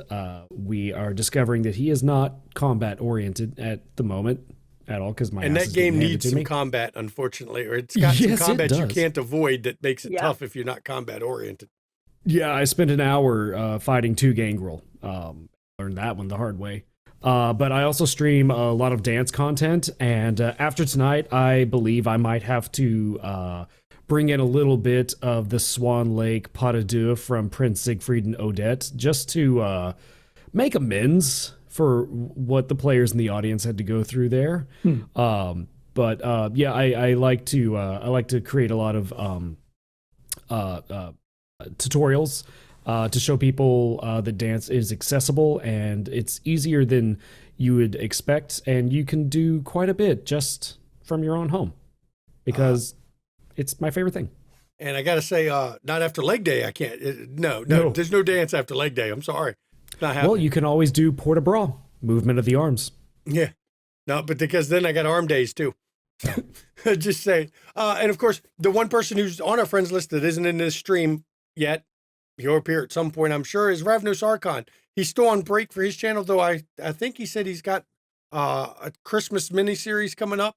G: we are discovering that he is not combat oriented at the moment at all, because my
A: And
G: ass
A: that
G: is getting
A: game
G: handed
A: needs
G: to
A: some
G: me.
A: combat, unfortunately, or it's got
G: Yes, it
A: some combat you
G: does.
A: can't avoid that makes it
B: Yeah.
A: tough if you're not combat oriented.
G: Yeah, I spent an hour fighting 2 gangrel. Learned that one the hard way. But I also stream a lot of dance content, and after tonight, I believe I might have to bring in a little bit of the Swan Lake Pas de Deux from Prince Siegfried and Odette, just to make amends for what the players in the audience had to go through there. But I like to create a lot of tutorials to show people that dance is accessible and it's easier than you would expect, and you can do quite a bit just from your own home, because it's my favorite thing.
A: And I got to say, not after leg day, I can't. No,
G: No.
A: there's no dance after leg day. I'm sorry. It's not happening.
G: Well, you can always do port de bras, movement of the arms.
A: Yeah. No, but because then I got arm days too. So just say. And of course, the one person who's on our friends list that isn't in this stream yet, he'll appear at some point, I'm sure, is Ravnos Archon. He's still on break for his channel, though I think he said he's got a Christmas miniseries coming up.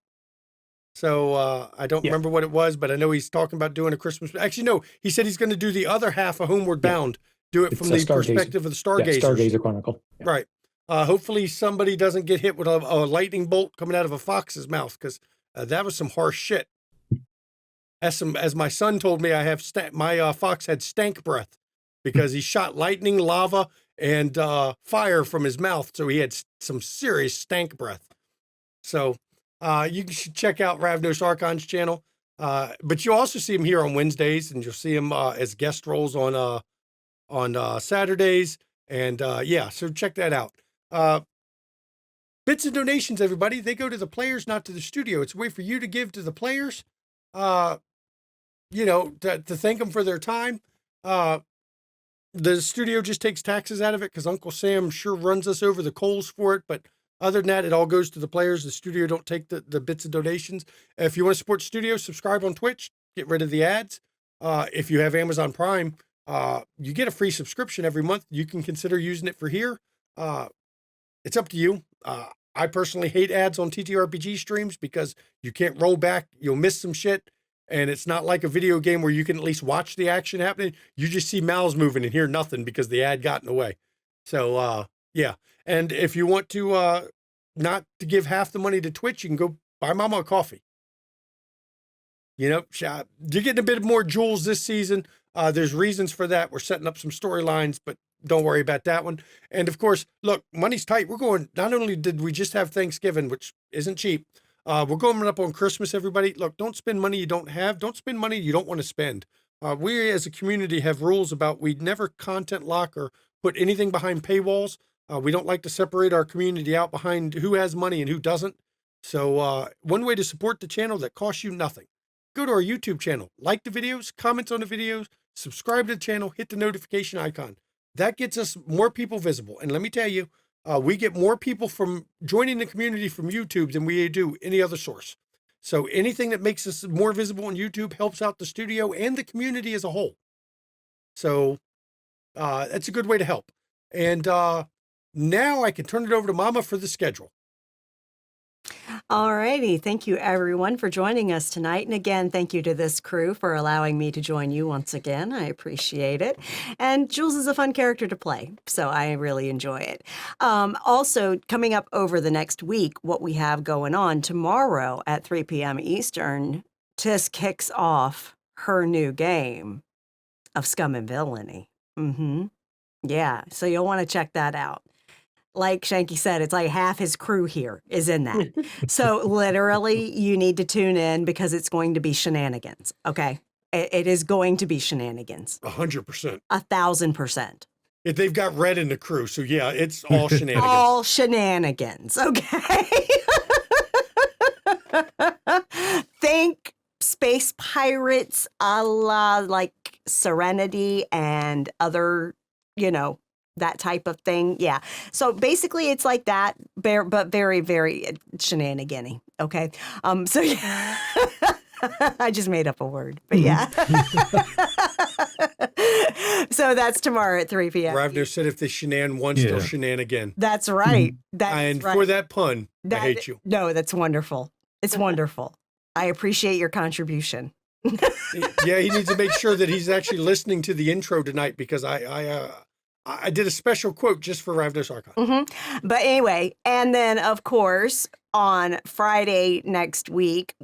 A: So I don't remember what it was, but I know he's talking about doing a Christmas. Actually, no, he said he's going to do the other half of Homeward Bound. Do it
F: It's
A: from
F: a
A: the perspective of the Stargazers.
F: Stargazer Chronicle. Yeah.
A: Right. Hopefully somebody doesn't get hit with a lightning bolt coming out of a fox's mouth, because that was some harsh shit. As my son told me, I have my fox had stank breath because he shot lightning, lava, and fire from his mouth, so he had some serious stank breath. So you should check out Ravnos Archon's channel, but you'll also see him here on Wednesdays, and you'll see him as guest roles on Saturdays, and so check that out. Bits and donations, everybody, they go to the players, not to the studio. It's a way for you to give to the players, to thank them for their time. The studio just takes taxes out of it because Uncle Sam sure runs us over the coals for it. But other than that, it all goes to the players. The studio don't take the bits of donations. If you want to support the studio, subscribe on Twitch, get rid of the ads. If you have Amazon Prime, you get a free subscription every month. You can consider using it for here. It's up to you. I personally hate ads on TTRPG streams because you can't roll back. You'll miss some shit. And it's not like a video game where you can at least watch the action happening. You just see mouths moving and hear nothing because the ad got in the way. So, yeah. And if you want to not to give half the money to Twitch, you can go buy Mama a coffee. You're getting a bit more jewels this season. There's reasons for that. We're setting up some storylines, but don't worry about that one. And of course, look, money's tight. We're going, not only did we just have Thanksgiving, which isn't cheap, we're going up on Christmas, everybody. Look, don't spend money you don't have. Don't spend money you don't want to spend. We as a community have rules about we never content lock or put anything behind paywalls. We don't like to separate our community out behind who has money and who doesn't. So one way to support the channel that costs you nothing, go to our YouTube channel, like the videos, comment on the videos, subscribe to the channel, hit the notification icon. That gets us more people visible. And let me tell you, we get more people from joining the community from YouTube than we do any other source. So anything that makes us more visible on YouTube helps out the studio and the community as a whole. So that's a good way to help. And now I can turn it over to Mama for the schedule.
H: All righty. Thank you, everyone, for joining us tonight. And again, thank you to this crew for allowing me to join you once again. I appreciate it. And Jules is a fun character to play, so I really enjoy it. Also, coming up over the next week, what we have going on tomorrow at 3 p.m. Eastern, Tis kicks off her new game of Scum and Villainy. Yeah, so you'll want to check that out. Like Shanky said, it's like half his crew here is in that. So literally, you need to tune in because it's going to be shenanigans. Okay, it is going to be shenanigans.
A: 100%.
H: 1,000%.
A: If they've got Red in the crew, so yeah, it's all shenanigans.
H: All shenanigans. Okay. Think space pirates a la like Serenity and other, that type of thing. Yeah. So basically it's like that, but very, very shenanigan-y. Okay. So yeah. I just made up a word, but yeah. So that's tomorrow at 3 p.m.
A: Ravner said if they shenan once, they'll shenan again.
H: That's right. That's
A: And
H: right.
A: for that pun, I hate you.
H: No, that's wonderful. It's wonderful. I appreciate your contribution.
A: Yeah, he needs to make sure that he's actually listening to the intro tonight because I did a special quote just for Ravner Sarkon.
H: But anyway, and then of course on Friday next week,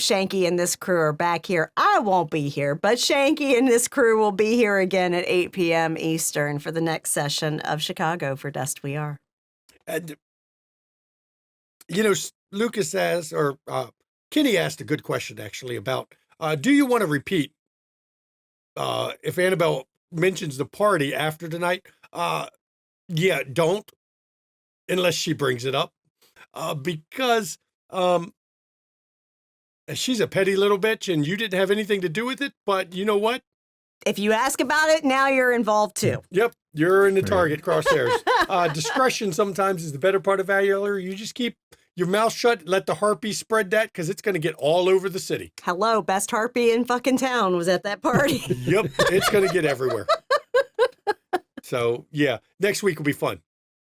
H: Shanky and this crew are back here. I won't be here, but Shanky and this crew will be here again at 8 p.m. Eastern for the next session of Chicago for Dust We Are.
A: And, Lucas asked, or Kenny asked a good question actually about, do you want to repeat if Annabelle mentions the party after tonight? Yeah, don't, unless she brings it up, because she's a petty little bitch and you didn't have anything to do with it, but you know what?
H: If you ask about it, now you're involved too.
A: Yep, you're in the target crosshairs. Discretion sometimes is the better part of valor. You just keep your mouth shut, let the harpy spread that, because it's going to get all over the city.
H: Hello, best harpy in fucking town was at that party.
A: Yep, it's going to get everywhere. So, yeah, next week will be fun.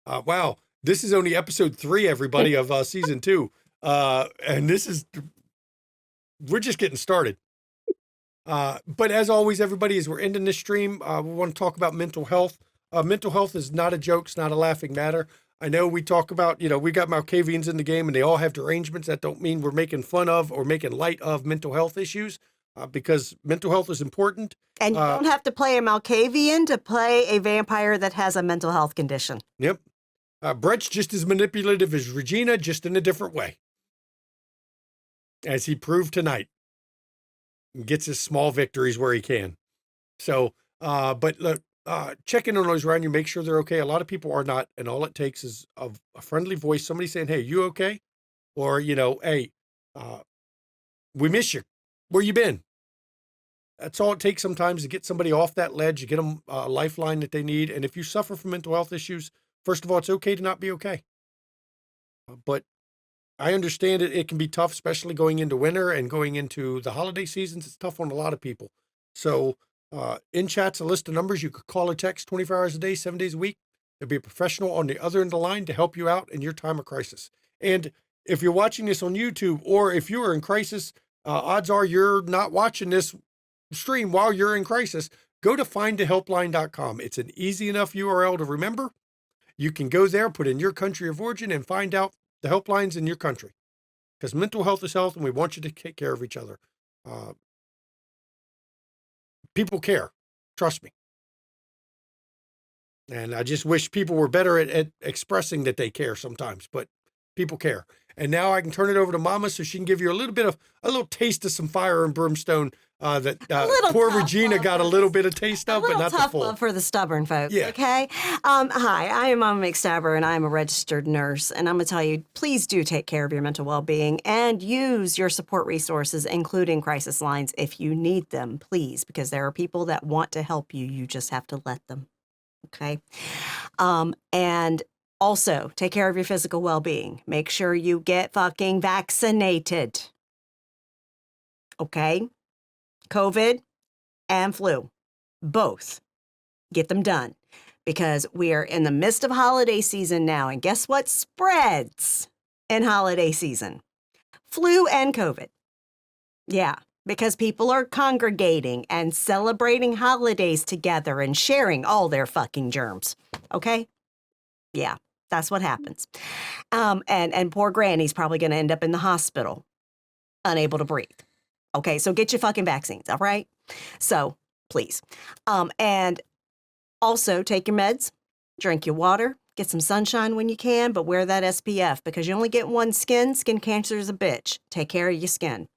A: Wow, this is only episode 3, everybody, of season 2. And we're just getting started. But as always, everybody, as we're ending this stream, we want to talk about mental health. Mental health is not a joke. It's not a laughing matter. I know we talk about, we got Malkavians in the game and they all have derangements. That don't mean we're making fun of or making light of mental health issues because mental health is important.
H: And you don't have to play a Malkavian to play a vampire that has a mental health condition.
A: Yep. Brett's just as manipulative as Regina, just in a different way. As he proved tonight. Gets his small victories where he can. So, but look, check in on those around you, make sure they're okay. A lot of people are not, and all it takes is a friendly voice, somebody saying, hey, you okay? Or, hey, we miss you. Where you been? That's all it takes sometimes to get somebody off that ledge, to get them a lifeline that they need. And if you suffer from mental health issues, first of all, it's okay to not be okay. But I understand it can be tough, especially going into winter and going into the holiday seasons. It's tough on a lot of people. So in chat's a list of numbers. You could call or text 24 hours a day, 7 days a week. There'll be a professional on the other end of the line to help you out in your time of crisis. And if you're watching this on YouTube, or if you are in crisis, odds are you're not watching this stream while you're in crisis. Go to findthehelpline.com. It's an easy enough URL to remember. You can go there, put in your country of origin, and find out the helplines in your country, because mental health is health and we want you to take care of each other. People care. Trust me. And I just wish people were better at expressing that they care sometimes, but people care. And now I can turn it over to Mama so she can give you a little taste of some fire and brimstone that poor Regina got a little bit of taste of, but not the full.
H: Love for the stubborn folks.
A: Yeah.
H: Okay. Hi, I am Mama McStabber, and I'm a registered nurse. And I'm gonna tell you, please do take care of your mental well-being and use your support resources, including crisis lines, if you need them, please, because there are people that want to help you. You just have to let them. Okay. And also, take care of your physical well-being. Make sure you get fucking vaccinated. Okay? COVID and flu. Both. Get them done. Because we are in the midst of holiday season now. And guess what spreads in holiday season. Flu and COVID. Yeah, because people are congregating and celebrating holidays together and sharing all their fucking germs. Okay? Yeah, that's what happens. And poor Granny's probably going to end up in the hospital, unable to breathe. Okay, so get your fucking vaccines, all right? So, please. And also take your meds, drink your water, get some sunshine when you can, but wear that SPF because you only get one skin. Skin cancer is a bitch. Take care of your skin.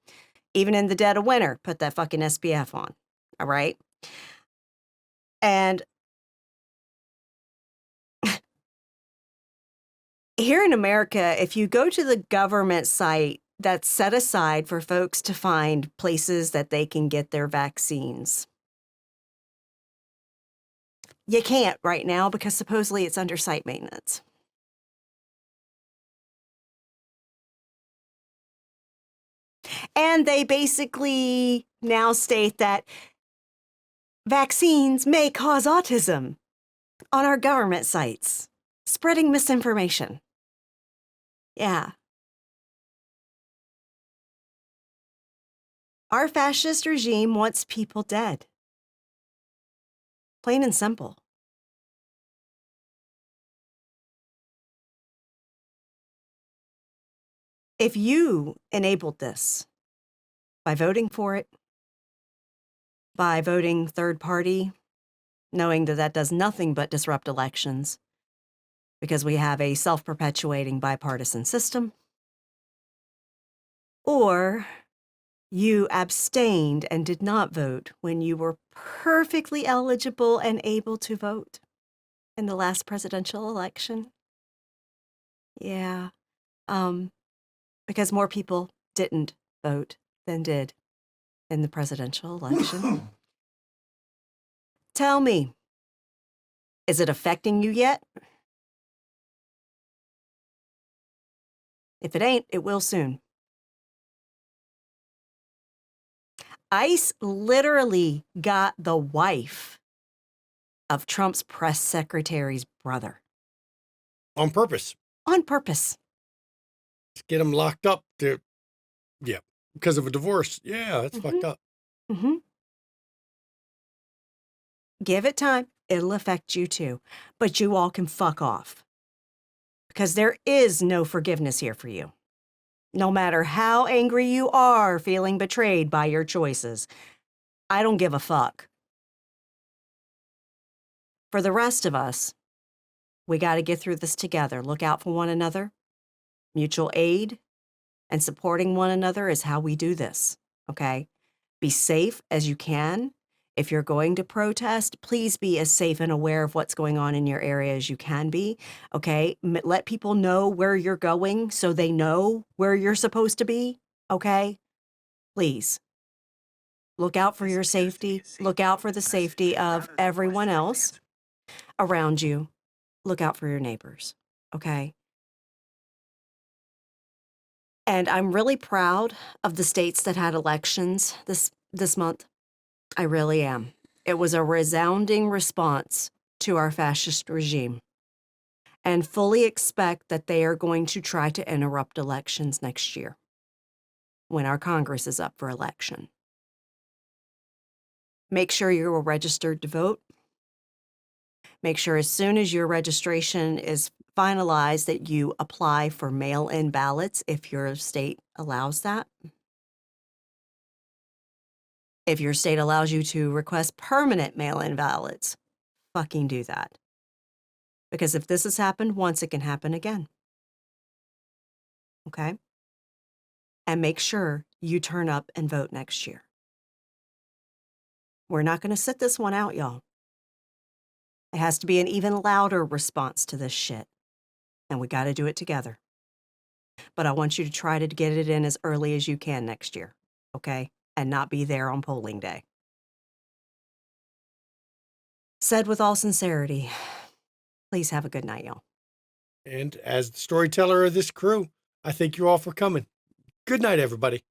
H: Even in the dead of winter, put that fucking SPF on, all right? And here in America, if you go to the government site that's set aside for folks to find places that they can get their vaccines, you can't right now because supposedly it's under site maintenance. And they basically now state that vaccines may cause autism on our government sites, spreading misinformation. Yeah. Our fascist regime wants people dead. Plain and simple. If you enabled this by voting for it, by voting third party, knowing that that does nothing but disrupt elections because we have a self-perpetuating bipartisan system, or you abstained and did not vote when you were perfectly eligible and able to vote in the last presidential election. Yeah. Because more people didn't vote than did in the presidential election. Tell me, is it affecting you yet? If it ain't, it will soon. ICE literally got the wife of Trump's press secretary's brother.
A: On purpose.
H: On purpose.
A: Get them locked up because of a divorce. Yeah, that's fucked up.
H: Mm-hmm. Give it time. It'll affect you too. But you all can fuck off. Because there is no forgiveness here for you. No matter how angry you are feeling betrayed by your choices, I don't give a fuck. For the rest of us, we got to get through this together. Look out for one another. Mutual aid and supporting one another is how we do this, okay? Be safe as you can. If you're going to protest, please be as safe and aware of what's going on in your area as you can be, okay? Let people know where you're going so they know where you're supposed to be, okay? Please. Look out for your safety. Look out for the safety of everyone else around you. Look out for your neighbors, okay? And I'm really proud of the states that had elections this month. I really am. It was a resounding response to our fascist regime, and fully expect that they are going to try to interrupt elections next year when our Congress is up for election. Make sure you're registered to vote. Make sure as soon as your registration is finalized that you apply for mail-in ballots if your state allows that. If your state allows you to request permanent mail-in ballots, fucking do that. Because if this has happened once, it can happen again. Okay? And make sure you turn up and vote next year. We're not going to sit this one out, y'all. It has to be an even louder response to this shit. And we got to do it together. But I want you to try to get it in as early as you can next year. Okay? And not be there on polling day. Said with all sincerity, please have a good night, y'all.
A: And as the storyteller of this crew, I thank you all for coming. Good night, everybody.